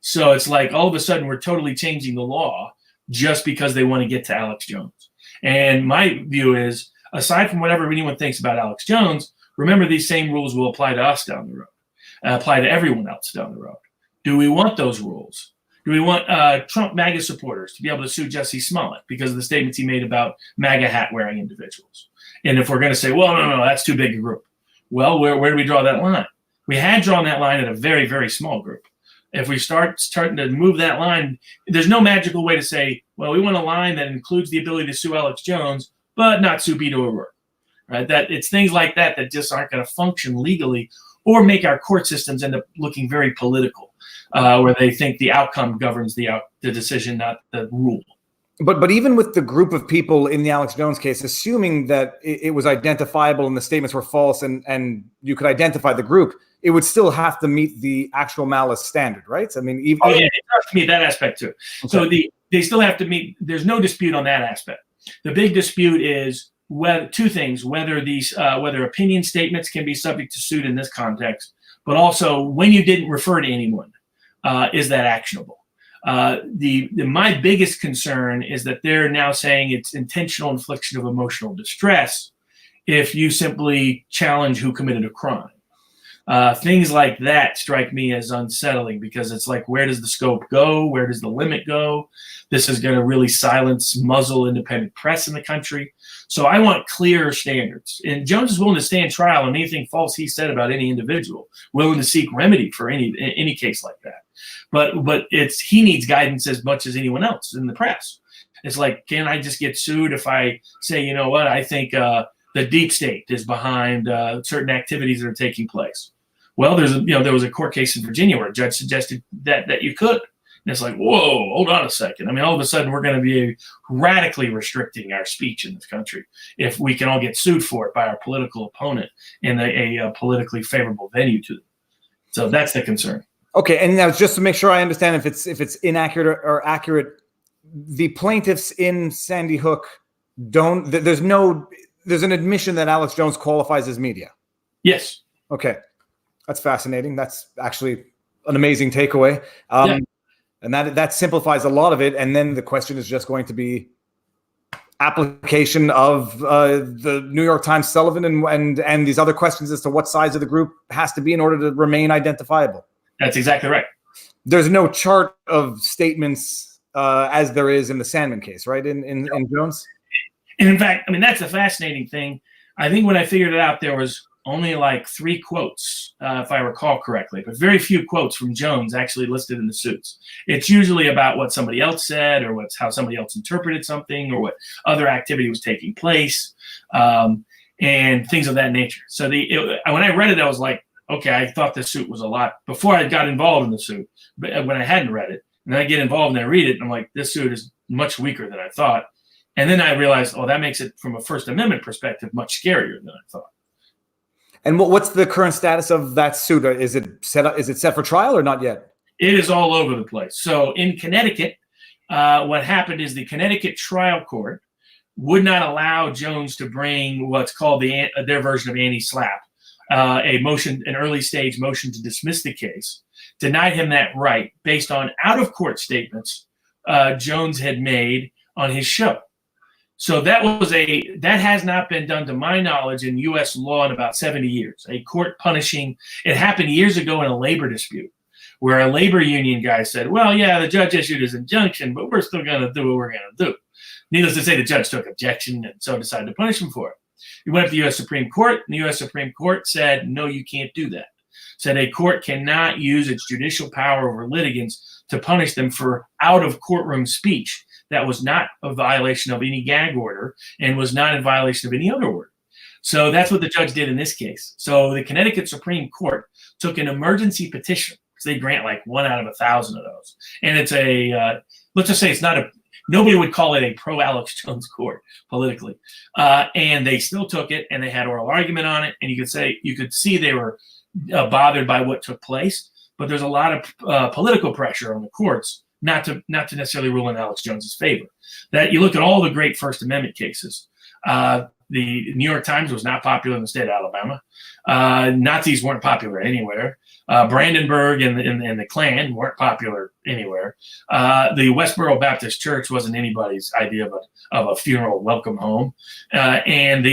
So it's like all of a sudden we're totally changing the law just because they want to get to Alex Jones. And my view is, aside from whatever anyone thinks about Alex Jones, remember these same rules will apply to us down the road, apply to everyone else down the road. Do we want those rules? Do we want Trump MAGA supporters to be able to sue Jussie Smollett because of the statements he made about MAGA hat-wearing individuals? And if we're going to say, well, no, that's too big a group. Well, where do we draw that line? We had drawn that line at a very, very small group. If we starting to move that line, there's no magical way to say, well, we want a line that includes the ability to sue Alex Jones, but not sue Beto O'Rourke. Right? That it's things like that that just aren't going to function legally, or make our court systems end up looking very political, where they think the outcome governs the decision, not the rule. But even with the group of people in the Alex Jones case, assuming that it was identifiable and the statements were false and you could identify the group, it would still have to meet the actual malice standard, right? I mean, it has to meet that aspect too. Okay. So they still have to meet. There's no dispute on that aspect. The big dispute is two things: whether opinion statements can be subject to suit in this context, but also when you didn't refer to anyone, is that actionable? My biggest concern is that they're now saying it's intentional infliction of emotional distress if you simply challenge who committed a crime. Things like that strike me as unsettling, because it's like, where does the scope go? Where does the limit go? This is going to really muzzle independent press in the country. So I want clear standards. And Jones is willing to stand trial on anything false he said about any individual, willing to seek remedy for any case like that. But he needs guidance as much as anyone else in the press. It's like, can I just get sued if I say, you know what, I think the deep state is behind certain activities that are taking place? Well, there was a court case in Virginia where a judge suggested that you could. And it's like, whoa, hold on a second. I mean, all of a sudden we're going to be radically restricting our speech in this country if we can all get sued for it by our political opponent in a politically favorable venue to them. So that's the concern. Okay, and now just to make sure I understand if it's inaccurate or accurate, the plaintiffs in Sandy Hook there's an admission that Alex Jones qualifies as media. Yes. Okay, that's fascinating. That's actually an amazing takeaway. Yeah. And that simplifies a lot of it. And then the question is just going to be application of the New York Times Sullivan and these other questions as to what size of the group has to be in order to remain identifiable. That's exactly right. There's no chart of statements as there is in the Sandman case, right? In Jones. And in fact, I mean, that's a fascinating thing. I think when I figured it out, there was only like 3 quotes, if I recall correctly, but very few quotes from Jones actually listed in the suits. It's usually about what somebody else said, or how somebody else interpreted something, or what other activity was taking place, and things of that nature. So when I read it, I was like, okay, I thought this suit was a lot before I got involved in the suit, but when I hadn't read it, and then I get involved and I read it, and I'm like, this suit is much weaker than I thought. And then I realized, oh, that makes it from a First Amendment perspective much scarier than I thought. And what's the current status of that suit? Is it set for trial or not yet? It is all over the place. So in Connecticut, what happened is the Connecticut trial court would not allow Jones to bring what's called their version of anti-SLAPP, an early stage motion to dismiss the case, denied him that right based on out-of-court statements Jones had made on his show. So that has not been done to my knowledge in U.S. law in about 70 years. A court punishing, it happened years ago in a labor dispute where a labor union guy said, well, yeah, the judge issued his injunction, but we're still going to do what we're going to do. Needless to say, the judge took objection and so decided to punish him for it. He went up to the U.S. Supreme Court, and the U.S. Supreme Court said, no, you can't do that. Said a court cannot use its judicial power over litigants to punish them for out-of-courtroom speech that was not a violation of any gag order and was not in violation of any other order. So that's what the judge did in this case. So the Connecticut Supreme Court took an emergency petition, because they grant like 1 out of 1,000 of those. And it's let's just say it's not nobody would call it a pro-Alex Jones court politically. And they still took it, and they had oral argument on it. And you could see they were bothered by what took place. But there's a lot of political pressure on the courts not to necessarily rule in Alex Jones's favor. That you look at all the great First Amendment cases. The New York Times was not popular in the state of Alabama. Nazis weren't popular anywhere. Brandenburg and the Klan weren't popular anywhere. The Westboro Baptist Church wasn't anybody's idea of a funeral welcome home. And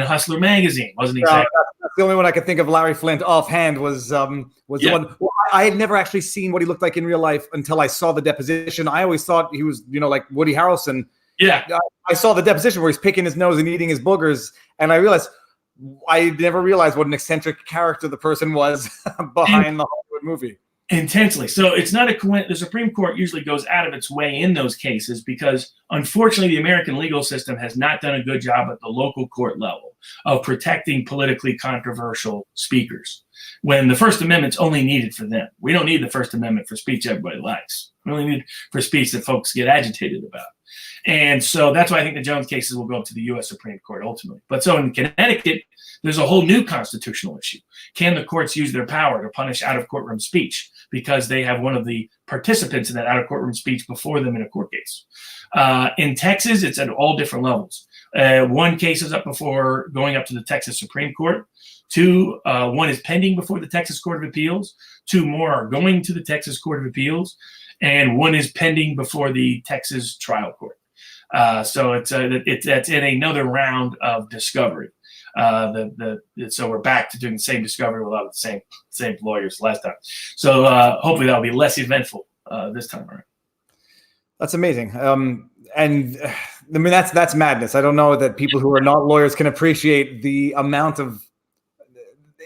Hustler magazine wasn't exactly. That's the only one I could think of. Larry Flint offhand was the one. Well, I had never actually seen what he looked like in real life until I saw the deposition. I always thought he was, like Woody Harrelson. Yeah, I saw the deposition where he's picking his nose and eating his boogers, and I never realized what an eccentric character the person was behind the Hollywood movie. Intensely. So it's not the Supreme Court usually goes out of its way in those cases because, unfortunately, the American legal system has not done a good job at the local court level of protecting politically controversial speakers when the First Amendment's only needed for them. We don't need the First Amendment for speech everybody likes. We only need for speech that folks get agitated about. And so that's why I think the Jones cases will go up to the U.S. Supreme Court ultimately. But so in Connecticut, there's a whole new constitutional issue. Can the courts use their power to punish out-of-courtroom speech because they have one of the participants in that out-of-courtroom speech before them in a court case? In Texas, it's at all different levels. One case is going up to the Texas Supreme Court. One is pending before the Texas Court of Appeals. 2 more are going to the Texas Court of Appeals. And one is pending before the Texas trial court. So that's in another round of discovery. So we're back to doing the same discovery with a lot of the same lawyers last time. So hopefully that'll be less eventful this time around. That's amazing. And I mean that's madness. I don't know that people who are not lawyers can appreciate the amount of.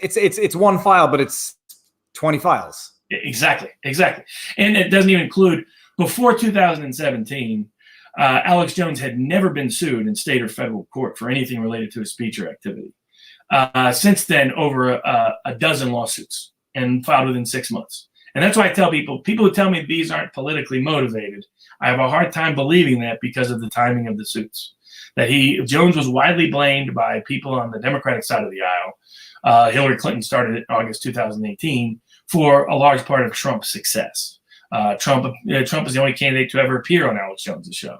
It's one file, but it's 20 files. Exactly. And it doesn't even include, before 2017, Alex Jones had never been sued in state or federal court for anything related to his speech or activity. Since then, over a dozen lawsuits and filed within 6 months. And that's why I tell people who tell me these aren't politically motivated, I have a hard time believing that because of the timing of the suits. Jones was widely blamed by people on the Democratic side of the aisle. Hillary Clinton started in August 2018. For a large part of Trump's success. Trump is the only candidate to ever appear on Alex Jones's show.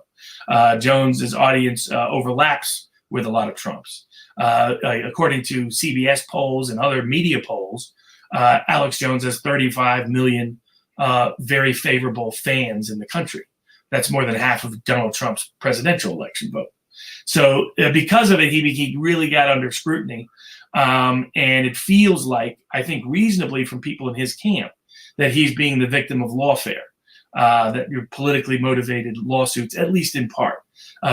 Jones's audience overlaps with a lot of Trump's. According to CBS polls and other media polls, Alex Jones has 35 million very favorable fans in the country. That's more than half of Donald Trump's presidential election vote. So because of it, he really got under scrutiny. And it feels like, I think reasonably from people in his camp, that he's being the victim of lawfare, that you're politically motivated lawsuits, at least in part.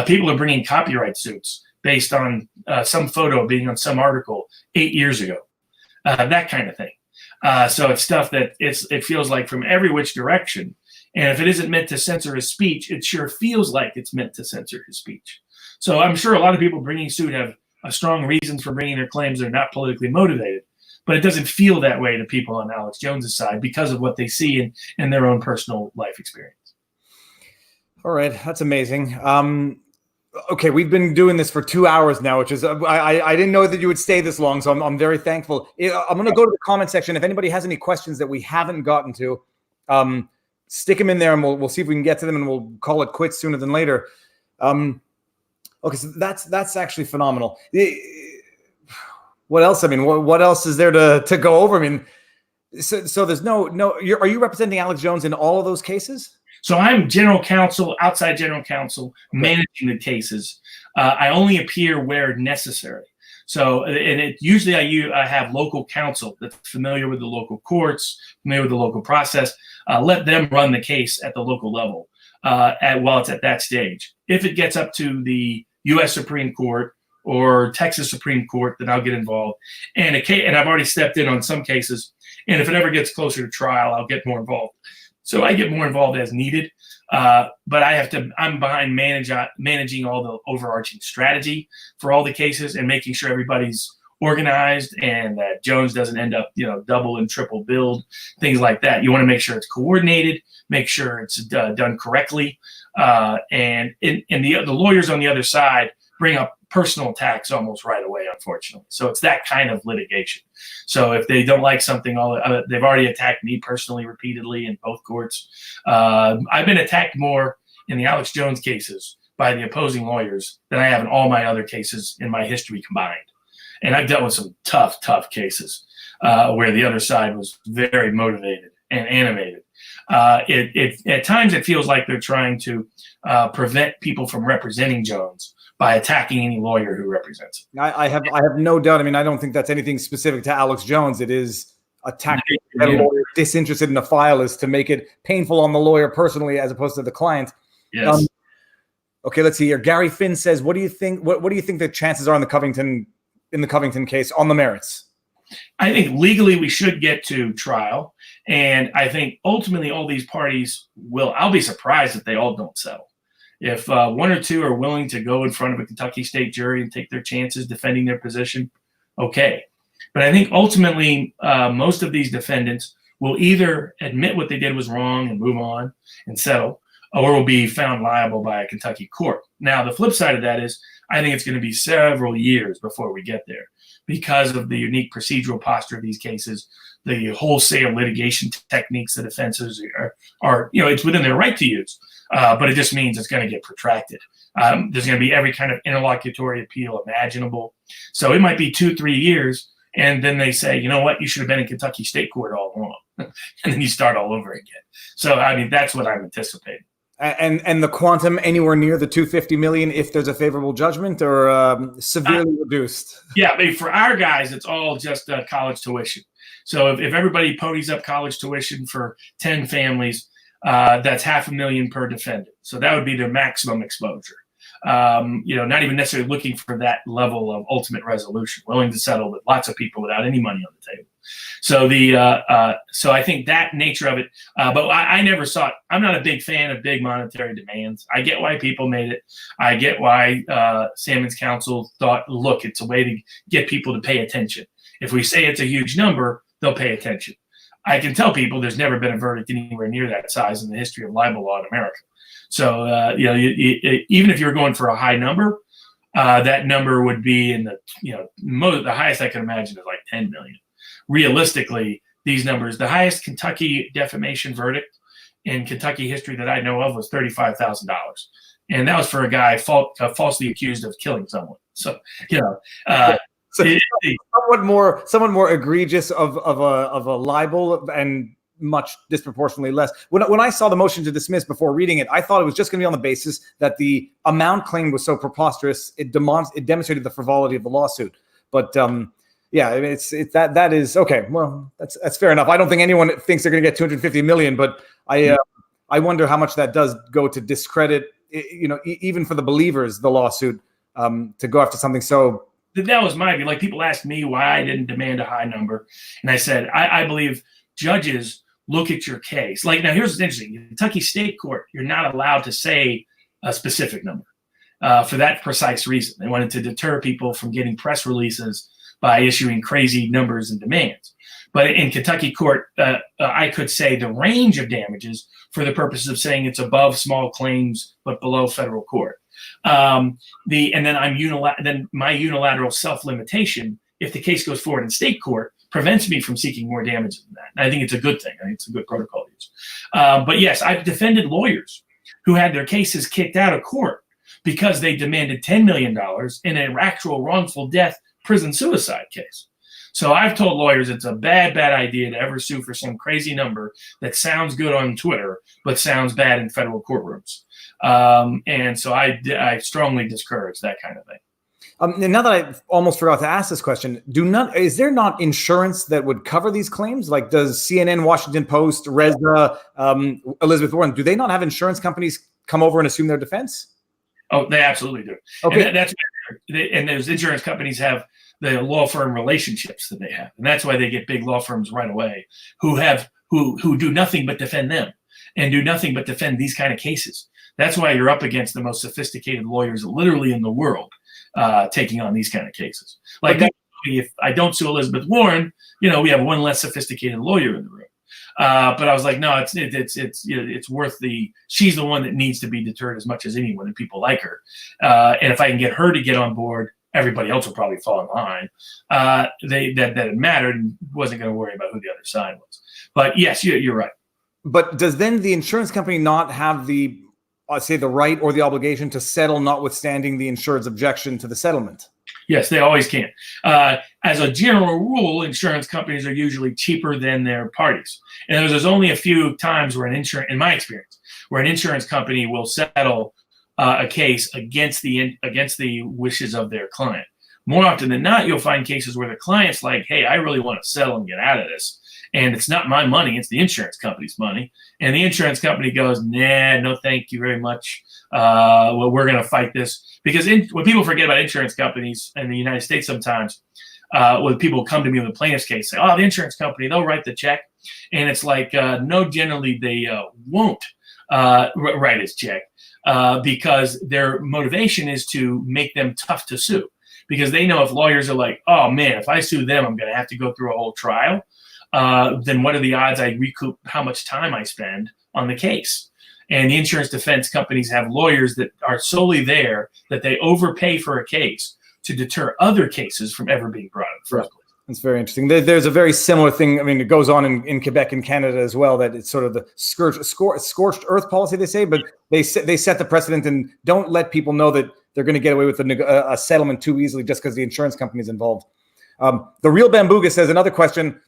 People are bringing copyright suits based on some photo being on some article 8 years ago, that kind of thing. So it's stuff that it feels like from every which direction. And if it isn't meant to censor his speech, it sure feels like it's meant to censor his speech. So I'm sure a lot of people bringing suit have strong reasons for bringing their claims. They're not politically motivated. but it doesn't feel that way to people on Alex Jones's side because of what they see in their own personal life experience. All right, that's amazing. Okay, we've been doing this for 2 hours now, which is I didn't know that you would stay this long, so I'm very thankful. I'm going to go to the comment section. If anybody has any questions that we haven't gotten to, stick them in there, and we'll see if we can get to them, and we'll call it quits sooner than later. Okay, so that's actually phenomenal. What else? I mean, what else is there to go over? I mean, so there's no. Are you representing Alex Jones in all of those cases? So I'm general counsel, outside general counsel, managing the cases. I only appear where necessary. So, and usually I have local counsel that's familiar with the local courts, familiar with the local process. Let them run the case at the local level while it's at that stage. If it gets up to the U.S. Supreme Court or Texas Supreme Court, then I'll get involved. And I've already stepped in on some cases. And if it ever gets closer to trial, I'll get more involved. So I get more involved as needed, but I'm behind managing all the overarching strategy for all the cases and making sure everybody's organized and that Jones doesn't end up, double and triple billed, things like that. You want to make sure it's coordinated, make sure it's done correctly. And the lawyers on the other side bring up personal attacks almost right away, unfortunately. So it's that kind of litigation. So if they don't like something, they've already attacked me personally repeatedly in both courts. I've been attacked more in the Alex Jones cases by the opposing lawyers than I have in all my other cases in my history combined. And I've dealt with some tough cases where the other side was very motivated and animated. At times it feels like they're trying to prevent people from representing Jones by attacking any lawyer who represents him. I have no doubt. I mean, I don't think that's anything specific to Alex Jones. It is attacking a lawyer disinterested in a file is to make it painful on the lawyer personally as opposed to the client. Yes. Okay, let's see here. Gary Finn says, "What do you think? What do you think the chances are in the Covington case on the merits?" I think legally we should get to trial, and I think ultimately all these parties will. I'll be surprised if they all don't settle. If one or two are willing to go in front of a Kentucky state jury and take their chances defending their position, okay. But I think ultimately most of these defendants will either admit what they did was wrong and move on and settle, or will be found liable by a Kentucky court. Now, the flip side of that is I think it's going to be several years before we get there because of the unique procedural posture of these cases, the wholesale litigation techniques that offenses are it's within their right to use. But it just means it's going to get protracted. There's going to be every kind of interlocutory appeal imaginable. So it might be 2-3 years, and then they say, you know what, you should have been in Kentucky State Court all along. And then you start all over again. So, I mean, that's what I'm anticipating. And the quantum anywhere near the $250 million if there's a favorable judgment, or severely reduced? Yeah, I mean, for our guys, it's all just college tuition. So if everybody ponies up college tuition for 10 families, that's $500,000 per defendant. So that would be their maximum exposure. Not even necessarily looking for that level of ultimate resolution, willing to settle with lots of people without any money on the table. So so I think that nature of it, but I never saw it. I'm not a big fan of big monetary demands. I get why people made it. I get why Sandman's counsel thought, look, it's a way to get people to pay attention. If we say it's a huge number, they'll pay attention. I can tell people there's never been a verdict anywhere near that size in the history of libel law in America. So, even if you're going for a high number, that number would be in the highest I can imagine is like 10 million. Realistically, these numbers, the highest Kentucky defamation verdict in Kentucky history that I know of was $35,000. And that was for a guy falsely accused of killing someone. So, somewhat more egregious of a libel and much disproportionately less. When I saw the motion to dismiss before reading it, I thought it was just going to be on the basis that the amount claimed was so preposterous it demonstrated the frivolity of the lawsuit. But it's that is okay. Well, that's fair enough. I don't think anyone thinks they're going to get $250 million, but I wonder how much that does go to discredit, even for the believers, the lawsuit, to go after something so. That was my view. Like, people asked me why I didn't demand a high number. And I said, I believe judges look at your case. Like, now here's what's interesting. In Kentucky State Court, you're not allowed to say a specific number for that precise reason. They wanted to deter people from getting press releases by issuing crazy numbers and demands. But in Kentucky court, I could say the range of damages for the purposes of saying it's above small claims but below federal court. Then my unilateral self-limitation, if the case goes forward in state court, prevents me from seeking more damages than that. And I think it's a good thing. I think it's a good protocol to use. But yes, I've defended lawyers who had their cases kicked out of court because they demanded $10 million in an actual wrongful death prison suicide case. So I've told lawyers it's a bad idea to ever sue for some crazy number that sounds good on Twitter, but sounds bad in federal courtrooms. And so I strongly discourage that kind of thing. And now that I almost forgot to ask this question, is there not insurance that would cover these claims? Like, does CNN, Washington Post, Reza, Elizabeth Warren, do they not have insurance companies come over and assume their defense? Oh, they absolutely do. Okay. And those insurance companies have the law firm relationships that they have, and that's why they get big law firms right away who do nothing but defend them and do nothing but defend these kind of cases. That's why you're up against the most sophisticated lawyers literally in the world taking on these kind of cases. Like, if I don't sue Elizabeth Warren, we have one less sophisticated lawyer in the room. But I was like, no, it's worth she's the one that needs to be deterred as much as anyone, and people like her. And if I can get her to get on board, everybody else will probably fall in line. That it mattered, and wasn't going to worry about who the other side was. But yes, you're right. But does then the insurance company not have the right or the obligation to settle, notwithstanding the insured's objection to the settlement? Yes, they always can. As a general rule, insurance companies are usually cheaper than their parties. And there's only a few times where in my experience, where an insurance company will settle a case against the wishes of their client. More often than not, you'll find cases where the client's like, hey, I really want to settle and get out of this. And it's not my money, it's the insurance company's money. And the insurance company goes, nah, no, thank you very much. Well, we're going to fight this. Because what people forget about insurance companies in the United States sometimes, when people come to me with a plaintiff's case, say, oh, the insurance company, they'll write the check. And it's like, no, generally they won't write his check because their motivation is to make them tough to sue. Because they know if lawyers are like, oh, man, if I sue them, I'm going to have to go through a whole trial. Then what are the odds I recoup how much time I spend on the case? And the insurance defense companies have lawyers that are solely there, that they overpay for a case to deter other cases from ever being brought in the first place. That's very interesting. There's a very similar thing. I mean, it goes on in Quebec and Canada as well, that it's sort of the scorched earth policy, they say, but they set the precedent and don't let people know that they're going to get away with a settlement too easily just because the insurance company is involved. The Real Bambuga says, another question,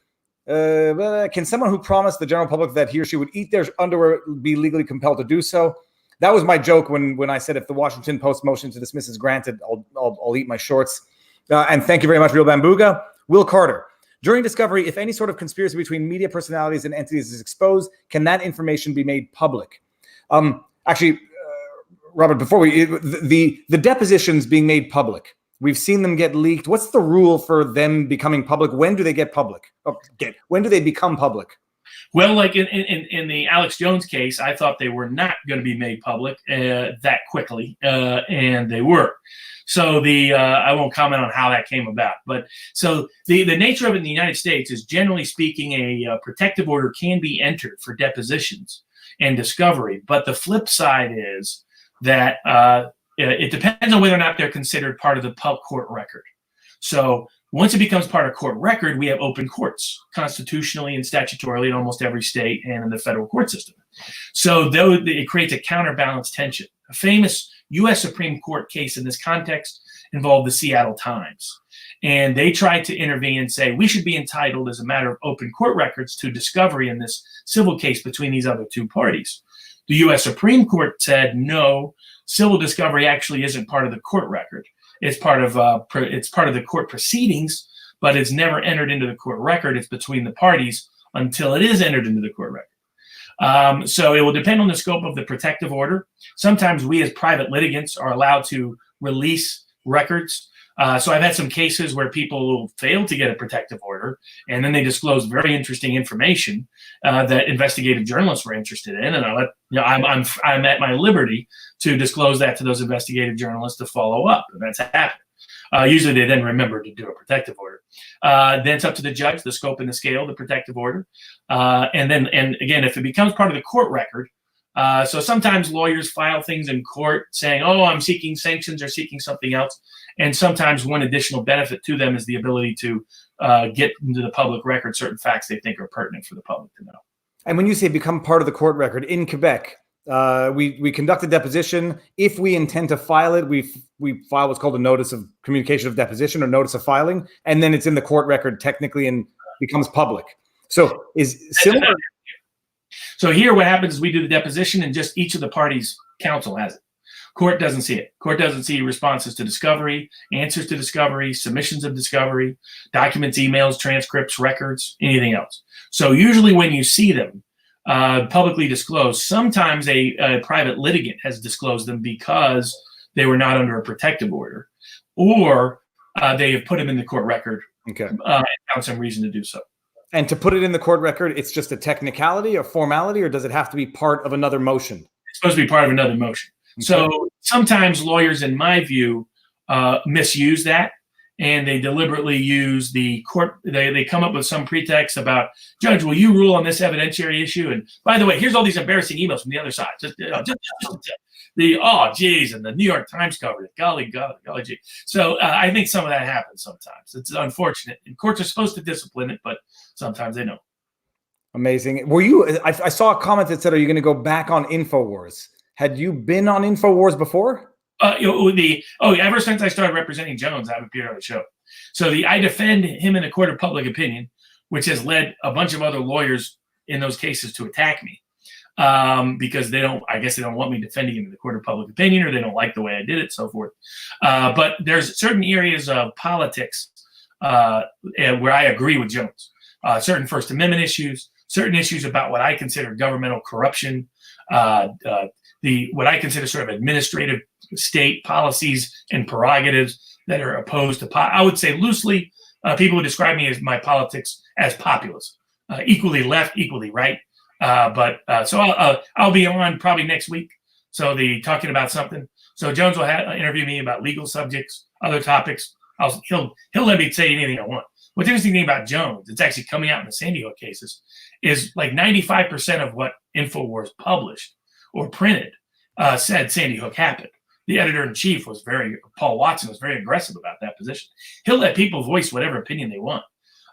can someone who promised the general public that he or she would eat their underwear be legally compelled to do so? That was my joke when I said if the Washington Post motion to dismiss is granted, I'll eat my shorts. And thank you very much, Real Bambuga. Will Carter, during discovery, if any sort of conspiracy between media personalities and entities is exposed, can that information be made public? Actually, Robert, before the depositions being made public, we've seen them get leaked. What's the rule for them becoming public? When do they get public? When do they become public? Well, like in the Alex Jones case, I thought they were not going to be made public that quickly, and they were. So I won't comment on how that came about. But so the nature of it in the United States is, generally speaking, a protective order can be entered for depositions and discovery. But the flip side is that it depends on whether or not they're considered part of the court record. So once it becomes part of court record, we have open courts constitutionally and statutorily in almost every state and in the federal court system. So it creates a counterbalance tension. A famous U.S. Supreme Court case in this context involved the Seattle Times. And they tried to intervene and say, we should be entitled as a matter of open court records to discovery in this civil case between these other two parties. The U.S. Supreme Court said, no, civil discovery actually isn't part of the court record. It's part of the court proceedings, but it's never entered into the court record. It's between the parties until it is entered into the court record. So it will depend on the scope of the protective order. Sometimes we as private litigants are allowed to release records. So I've had some cases where people fail to get a protective order, and then they disclose very interesting information that investigative journalists were interested in, and I'm at my liberty to disclose that to those investigative journalists to follow up, and that's happened. Usually they then remember to do a protective order. Then it's up to the judge, the scope and the scale, the protective order. And again, if it becomes part of the court record, so sometimes lawyers file things in court saying, oh, I'm seeking sanctions or seeking something else. And sometimes one additional benefit to them is the ability to get into the public record certain facts they think are pertinent for the public to know. And when you say become part of the court record in Quebec, we conduct a deposition. If we intend to file it, we file what's called a notice of communication of deposition or notice of filing, and then it's in the court record technically and becomes public. So is similar. So here what happens is we do the deposition and just each of the parties' counsel has it. Court doesn't see it. Court doesn't see responses to discovery, answers to discovery, submissions of discovery, documents, emails, transcripts, records, anything else. So usually when you see them publicly disclosed, sometimes a private litigant has disclosed them because they were not under a protective order, or they have put them in the court record and found some reason to do so. And to put it in the court record, it's just a technicality or formality, or does it have to be part of another motion? It's supposed to be part of another motion. Okay. So sometimes lawyers, in my view, misuse that, and they deliberately use the court. They come up with some pretext about, Judge, will you rule on this evidentiary issue? And by the way, here's all these embarrassing emails from the other side. Oh, geez, and the New York Times covered it. Golly, gee. So I think some of that happens sometimes. It's unfortunate. And courts are supposed to discipline it, but sometimes they don't. Amazing. Were you? I saw a comment that said, "Are you going to go back on InfoWars?" Had you been on InfoWars before? Ever since I started representing Jones, I've appeared on the show. So I defend him in a court of public opinion, which has led a bunch of other lawyers in those cases to attack me because they don't want me defending him in the court of public opinion, or they don't like the way I did it, so forth. But there's certain areas of politics where I agree with Jones. Certain First Amendment issues, certain issues about what I consider governmental corruption, what I consider sort of administrative state policies and prerogatives that are opposed to, I would say loosely, people would describe me as my politics as populist, equally left, equally right. So I'll be on probably next week. So talking about something. So Jones will interview me about legal subjects, other topics. He'll let me say anything I want. What's interesting thing about Jones, it's actually coming out in the Sandy Hook cases, is like 95% of what InfoWars published or printed said Sandy Hook happened. The editor-in-chief Paul Watson was very aggressive about that position. He'll let people voice whatever opinion they want.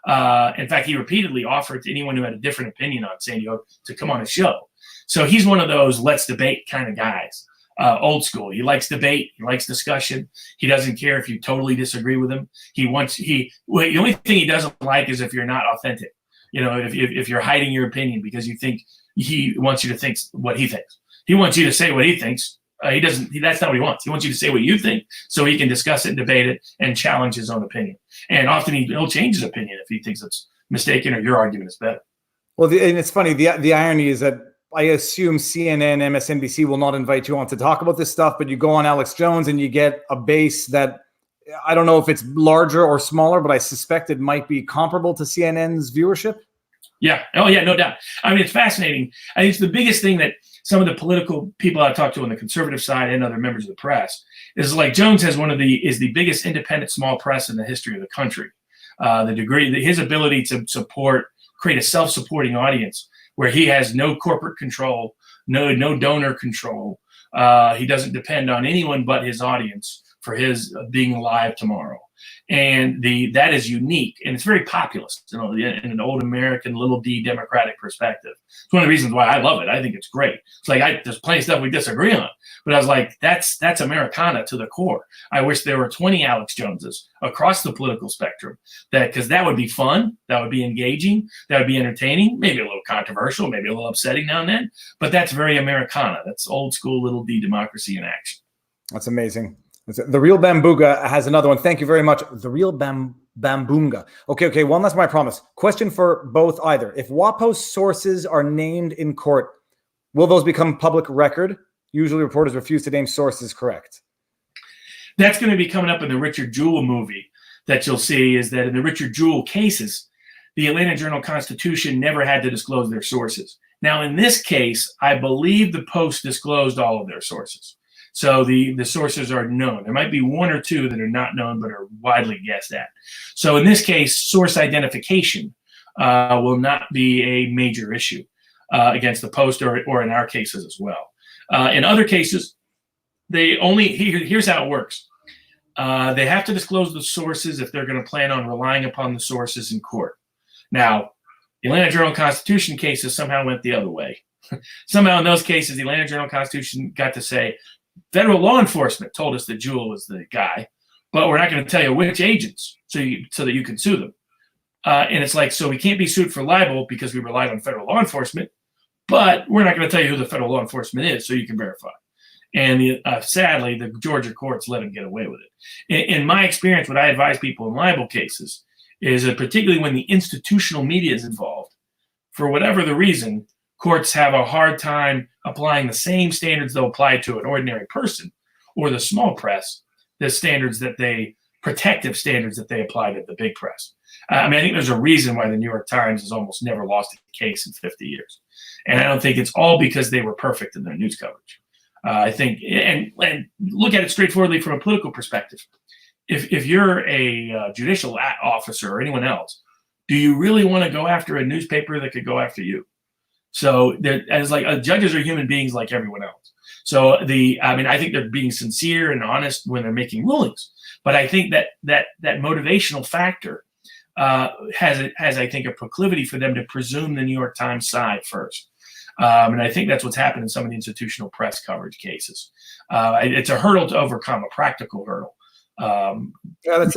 In fact, he repeatedly offered to anyone who had a different opinion on Sandy Hook to come on his show. So he's one of those let's debate kind of guys. Old school. He likes debate. He likes discussion. He doesn't care if you totally disagree with him. The only thing he doesn't like is if you're not authentic. If you're hiding your opinion because you think he wants you to think what he thinks. He wants you to say what he thinks. That's not what he wants. He wants you to say what you think so he can discuss it and debate it and challenge his own opinion. And often he'll change his opinion if he thinks it's mistaken or your argument is better. Well, and it's funny. The irony is that I assume CNN, MSNBC will not invite you on to talk about this stuff, but you go on Alex Jones and you get a base that I don't know if it's larger or smaller, but I suspect it might be comparable to CNN's viewership. Yeah. Oh, yeah, no doubt. I mean, it's fascinating. I think it's the biggest thing that some of the political people I talk to on the conservative side and other members of the press is like Jones has is the biggest independent small press in the history of the country. His ability to create a self-supporting audience where he has no corporate control, no donor control. He doesn't depend on anyone but his audience for his being alive tomorrow. And that is unique, and it's very populist, in an old American little d democratic perspective. It's one of the reasons why I love it. I think it's great. It's like there's plenty of stuff we disagree on, but I was like, that's Americana to the core. I wish there were 20 Alex Joneses across the political spectrum, because that would be fun, that would be engaging, that would be entertaining, maybe a little controversial, maybe a little upsetting now and then, but that's very Americana. That's old school little d democracy in action. That's amazing. The Real Bambooga has another one. Thank you very much. The Real Bamboonga. Okay. One last, my promise. Question for both either. If WAPO's sources are named in court, will those become public record? Usually reporters refuse to name sources, correct? That's going to be coming up in the Richard Jewell movie that you'll see, is that in the Richard Jewell cases, the Atlanta Journal-Constitution never had to disclose their sources. Now, in this case, I believe the Post disclosed all of their sources. So the sources are known. There might be one or two that are not known but are widely guessed at. So in this case, source identification will not be a major issue against the Post or in our cases as well. In other cases, here's how it works. They have to disclose the sources if they're going to plan on relying upon the sources in court. Now, the Atlanta Journal-Constitution cases somehow went the other way. Somehow in those cases, the Atlanta Journal-Constitution got to say, federal law enforcement told us that Jewel was the guy, but we're not going to tell you which agents so that you can sue them. And it's like, so we can't be sued for libel because we relied on federal law enforcement, but we're not going to tell you who the federal law enforcement is so you can verify. And sadly, the Georgia courts let him get away with it. In my experience, what I advise people in libel cases is that particularly when the institutional media is involved, for whatever the reason, courts have a hard time applying the same standards they'll apply to an ordinary person or the small press, the protective standards that they apply to the big press. I think there's a reason why the New York Times has almost never lost a case in 50 years. And I don't think it's all because they were perfect in their news coverage. I think, and look at it straightforwardly from a political perspective. If you're a judicial officer or anyone else, do you really want to go after a newspaper that could go after you? So judges are human beings like everyone else. So I think they're being sincere and honest when they're making rulings. But I think that motivational factor has I think a proclivity for them to presume the New York Times side first. And I think that's what's happened in some of the institutional press coverage cases. It's a hurdle to overcome, a practical hurdle. That's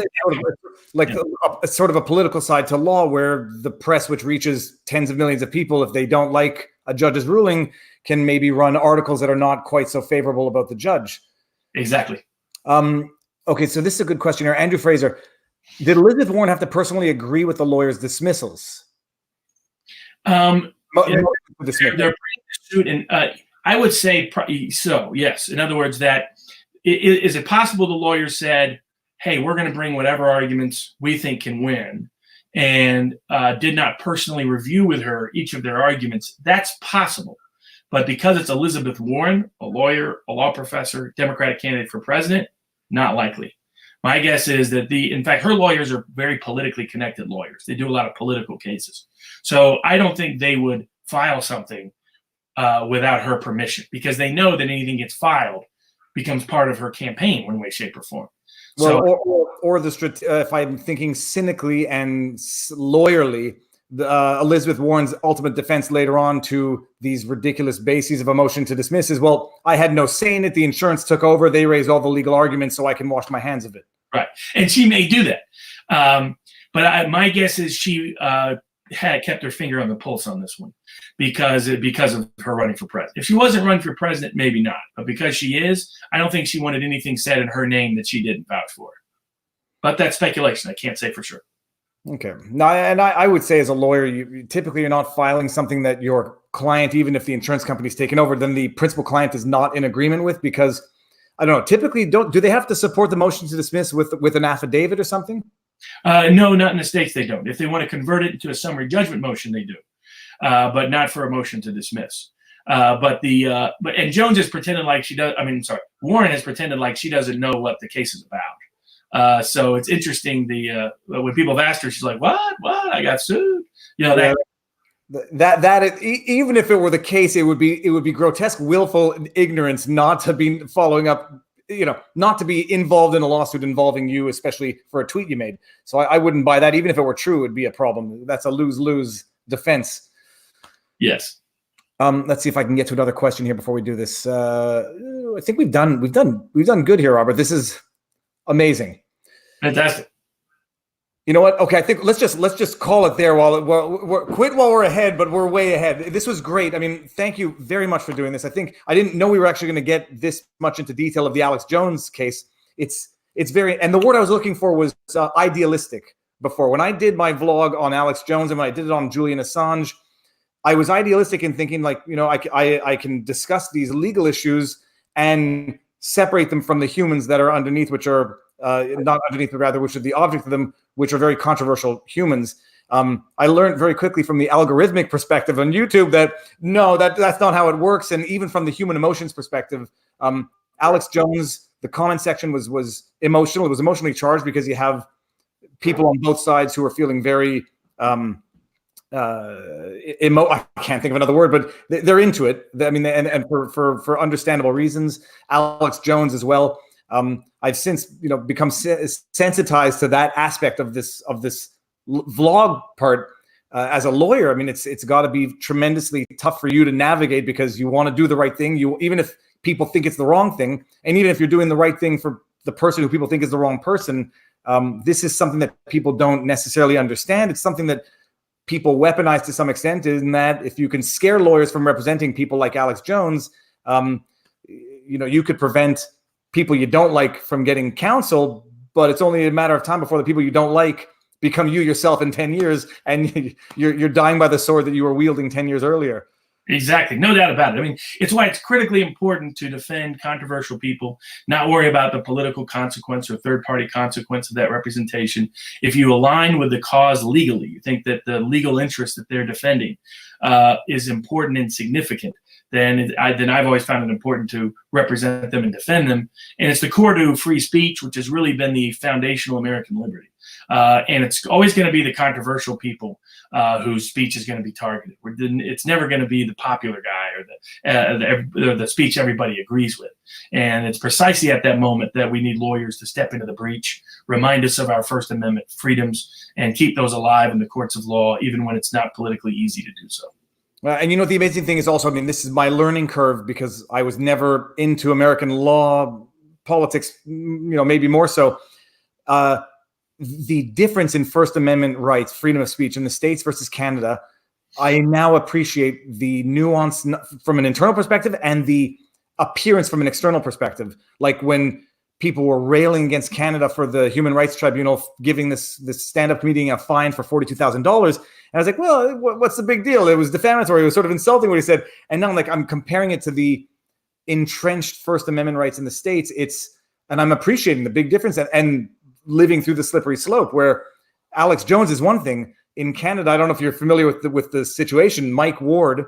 sort of a political side to law where the press, which reaches tens of millions of people, if they don't like a judge's ruling, can maybe run articles that are not quite so favorable about the judge. Exactly. Okay, so this is a good question here. Andrew Fraser, did Elizabeth Warren have to personally agree with the lawyer's dismissals? They're bringing the suit, and I would say so. Yes. In other words, is it possible the lawyer said, "Hey, we're going to bring whatever arguments we think can win," and did not personally review with her each of their arguments? That's possible, but because it's Elizabeth Warren, a lawyer, a law professor, Democratic candidate for president, not likely. My guess is that in fact, her lawyers are very politically connected lawyers. They do a lot of political cases. So I don't think they would file something without her permission because they know that anything gets filed becomes part of her campaign in one way, shape, or form. Well, if I'm thinking cynically and lawyerly, Elizabeth Warren's ultimate defense later on to these ridiculous bases of a motion to dismiss is, well, I had no say in it. The insurance took over. They raised all the legal arguments, so I can wash my hands of it. Right. And she may do that. But my guess is she had kept her finger on the pulse on this one because of her running for president. If she wasn't running for president, maybe not. But because she is, I don't think she wanted anything said in her name that she didn't vouch for. But that's speculation. I can't say for sure. Okay. Now, and I would say as a lawyer, you're not filing something that your client, even if the insurance company's taken over, then the principal client is not in agreement with, because I don't know, typically do they have to support the motion to dismiss with an affidavit or something? No, not in the States they don't. If they want to convert it into a summary judgment motion, they do. But not for a motion to dismiss. But Jones has pretended like she does. Warren has pretended like she doesn't know what the case is about. So it's interesting. When people have asked her, she's like, "What? I got sued." That even if it were the case, it would be grotesque, willful ignorance not to be following up. Not to be involved in a lawsuit involving you, especially for a tweet you made. So I wouldn't buy that. Even if it were true, it would be a problem. That's a lose-lose defense. Yes. Let's see if I can get to another question here before we do this. I think we've done good here, Robert. This is amazing. Fantastic. You know what? Okay, I think let's just call it there. We're quit while we're ahead, but we're way ahead. This was great. I mean, thank you very much for doing this. I think I didn't know we were actually going to get this much into detail of the Alex Jones case. It's very, and the word I was looking for was idealistic. Before, when I did my vlog on Alex Jones and when I did it on Julian Assange, I was idealistic in thinking I can discuss these legal issues and separate them from the humans that are underneath, which are not underneath, but rather which are the object of them, which are very controversial humans. I learned very quickly from the algorithmic perspective on YouTube that no, that's not how it works. And even from the human emotions perspective, Alex Jones, the comment section was emotional. It was emotionally charged because you have people on both sides who are feeling very I can't think of another word, but they're into it. I mean, and for understandable reasons. Alex Jones as well. I've since become sensitized to that aspect of this vlog part. As a lawyer, I mean, it's got to be tremendously tough for you to navigate because you want to do the right thing. Even if people think it's the wrong thing, and even if you're doing the right thing for the person who people think is the wrong person, this is something that people don't necessarily understand. It's something that people weaponize to some extent, in that if you can scare lawyers from representing people like Alex Jones, you could prevent people you don't like from getting counsel, but it's only a matter of time before the people you don't like become you yourself in 10 years, and you're dying by the sword that you were wielding 10 years earlier. Exactly. No doubt about it. I mean, it's why it's critically important to defend controversial people, not worry about the political consequence or third-party consequence of that representation. If you align with the cause legally, you think that the legal interest that they're defending is important and significant, then I've always found it important to represent them and defend them. And it's the core to free speech, which has really been the foundational American liberty. And it's always going to be the controversial people whose speech is going to be targeted. It's never going to be the popular guy or the speech everybody agrees with. And it's precisely at that moment that we need lawyers to step into the breach, remind us of our First Amendment freedoms, and keep those alive in the courts of law, even when it's not politically easy to do so. And the amazing thing is also, I mean, this is my learning curve because I was never into American law, politics, maybe more so. The difference in First Amendment rights, freedom of speech in the States versus Canada, I now appreciate the nuance from an internal perspective and the appearance from an external perspective. Like when people were railing against Canada for the Human Rights Tribunal giving this stand-up comedian a fine for $42,000. And I was like, well, what's the big deal? It was defamatory. It was sort of insulting what he said. And now I'm comparing it to the entrenched First Amendment rights in the States. And I'm appreciating the big difference and living through the slippery slope where Alex Jones is one thing. In Canada, I don't know if you're familiar with the situation. Mike Ward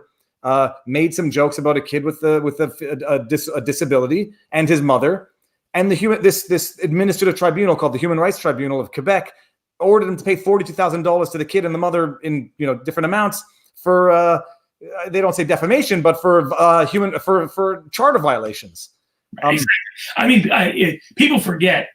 made some jokes about a kid with a disability and his mother, and this administrative tribunal called the Human Rights Tribunal of Quebec ordered him to pay $42,000 to the kid and the mother in different amounts for they don't say defamation, but for charter violations. Exactly. I mean, people forget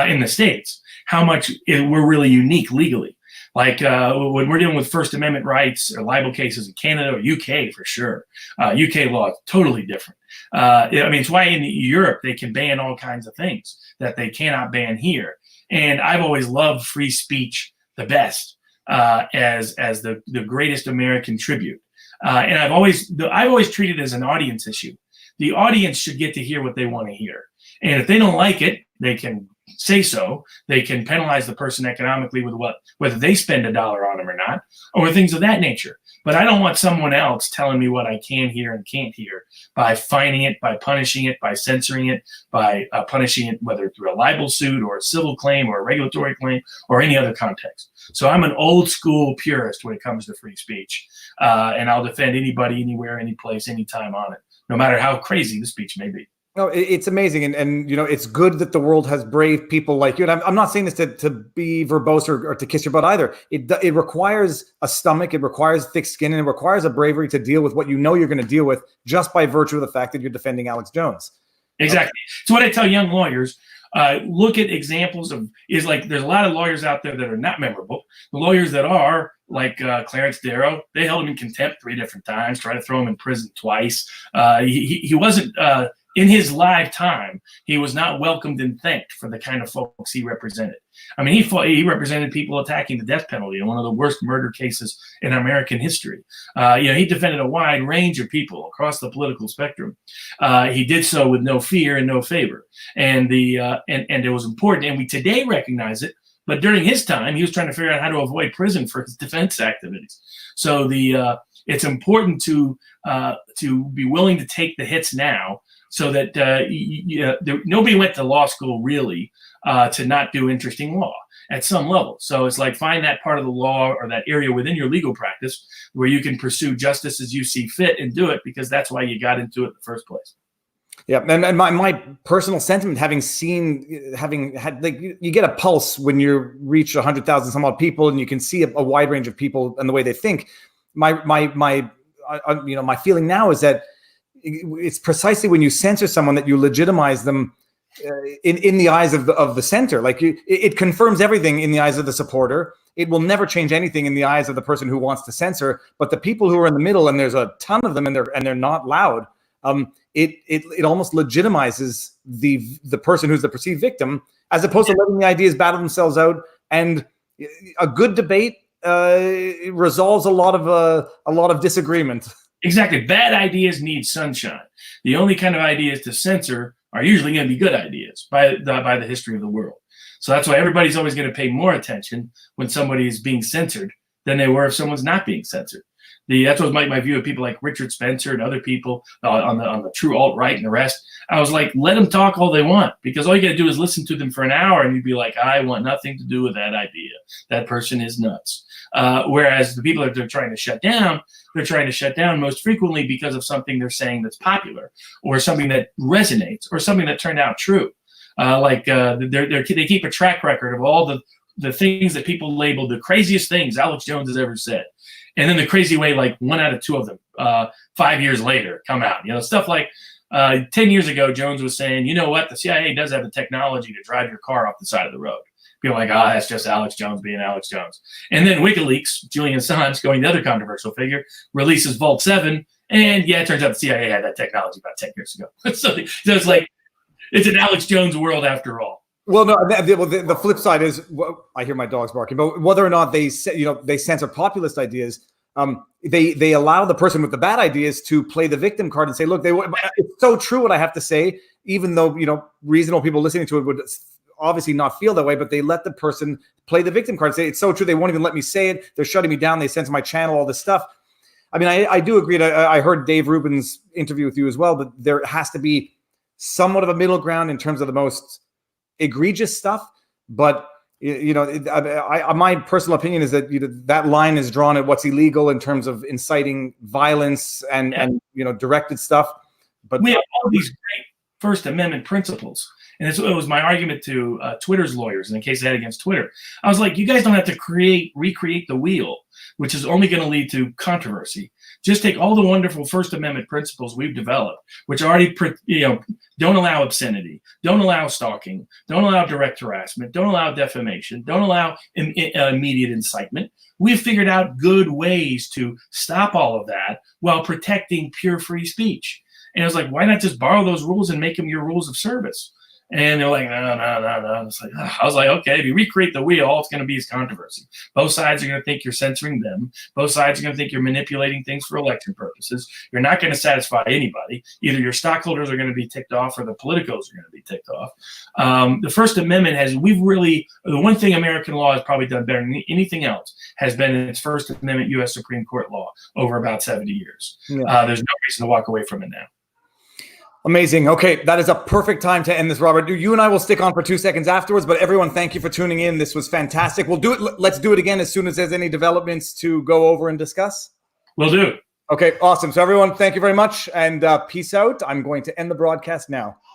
in the States how much we're really unique legally. Like when we're dealing with First Amendment rights or libel cases in Canada or UK, for sure. UK law is totally different. I mean, it's why in Europe they can ban all kinds of things that they cannot ban here. And I've always loved free speech the best as the greatest American tribute. And I've always treated it as an audience issue. The audience should get to hear what they want to hear. And if they don't like it, they can say so. They can penalize the person economically with whether they spend $1 on them or not, or things of that nature. But I don't want someone else telling me what I can hear and can't hear by fining it, by punishing it, by censoring it, by punishing it, whether through a libel suit or a civil claim or a regulatory claim or any other context. So I'm an old school purist when it comes to free speech, and I'll defend anybody, anywhere, any place, anytime on it, no matter how crazy the speech may be. No, it's amazing. And it's good that the world has brave people like you. And I'm not saying this to be verbose or to kiss your butt either. It requires a stomach. It requires thick skin. And it requires a bravery to deal with what you're going to deal with just by virtue of the fact that you're defending Alex Jones. Exactly. So what I tell young lawyers, look at examples there's a lot of lawyers out there that are not memorable. The lawyers that are, like Clarence Darrow, they held him in contempt 3 different times, tried to throw him in prison twice. He wasn't... in his lifetime, he was not welcomed and thanked for the kind of folks he represented. I mean, he represented people attacking the death penalty in one of the worst murder cases in American history. He defended a wide range of people across the political spectrum. He did so with no fear and no favor. And it was important, and we today recognize it. But during his time, he was trying to figure out how to avoid prison for his defense activities. So it's important to be willing to take the hits now, so that nobody went to law school really to not do interesting law at some level. So it's like find that part of the law or that area within your legal practice where you can pursue justice as you see fit and do it, because that's why you got into it in the first place. Yeah, and my personal sentiment, having had, like, you get a pulse when you reach 100,000 some odd people, and you can see a wide range of people and the way they think. My feeling now is that it's precisely when you censor someone that you legitimize them in the eyes of the center. Like, it confirms everything in the eyes of the supporter. It will never change anything in the eyes of the person who wants to censor. But the people who are in the middle, and there's a ton of them, and they're not loud. It almost legitimizes the person who's the perceived victim, as opposed to letting the ideas battle themselves out. And a good debate resolves a lot of disagreement. Exactly. Bad ideas need sunshine. The only kind of ideas to censor are usually going to be good ideas by the history of the world. So that's why everybody's always going to pay more attention when somebody is being censored than they were if someone's not being censored. That's what my view of people like Richard Spencer and other people on the true alt-right and the rest. I was like, let them talk all they want, because all you got to do is listen to them for an hour and you'd be like, I want nothing to do with that idea. That person is nuts. Whereas the people that they're trying to shut down most frequently because of something they're saying that's popular, or something that resonates, or something that turned out true. They keep a track record of all the things that people labeled the craziest things Alex Jones has ever said. And then the crazy way, like 1 out of 2 of them, 5 years later, come out. Stuff like 10 years ago, Jones was saying, you know what, the CIA does have the technology to drive your car off the side of the road. People are like, that's just Alex Jones being Alex Jones. And then WikiLeaks, Julian Assange, going the other controversial figure, releases Vault 7. And yeah, it turns out the CIA had that technology about 10 years ago. So it's like, it's an Alex Jones world after all. Well, no. The flip side is, I hear my dogs barking, but whether or not they censor populist ideas, they allow the person with the bad ideas to play the victim card and say, look, it's so true what I have to say, even though reasonable people listening to it would obviously not feel that way, but they let the person play the victim card and say it's so true. They won't even let me say it. They're shutting me down. They censor my channel. All this stuff. I mean, I do agree. I heard Dave Rubin's interview with you as well, but there has to be somewhat of a middle ground in terms of the most egregious stuff. But my personal opinion is that that line is drawn at what's illegal in terms of inciting violence and directed stuff. But we have all these great First Amendment principles. And it was my argument to Twitter's lawyers in the case I had against Twitter. I was like, you guys don't have to recreate the wheel, which is only going to lead to controversy. Just take all the wonderful First Amendment principles we've developed, which already, don't allow obscenity, don't allow stalking, don't allow direct harassment, don't allow defamation, don't allow immediate incitement. We've figured out good ways to stop all of that while protecting pure free speech. And I was like, why not just borrow those rules and make them your rules of service? And they're like, no. It's like, I was like, okay, if you recreate the wheel, all it's going to be is controversy. Both sides are going to think you're censoring them. Both sides are going to think you're manipulating things for election purposes. You're not going to satisfy anybody. Either your stockholders are going to be ticked off or the politicos are going to be ticked off. The First Amendment the one thing American law has probably done better than anything else has been its First Amendment U.S. Supreme Court law over about 70 years. Yeah. There's no reason to walk away from it now. Amazing. Okay, that is a perfect time to end this, Robert. You and I will stick on for 2 seconds afterwards, but everyone, thank you for tuning in. This was fantastic. We'll do it. Let's do it again as soon as there's any developments to go over and discuss. We'll do. Okay, awesome. So everyone, thank you very much, and peace out. I'm going to end the broadcast now.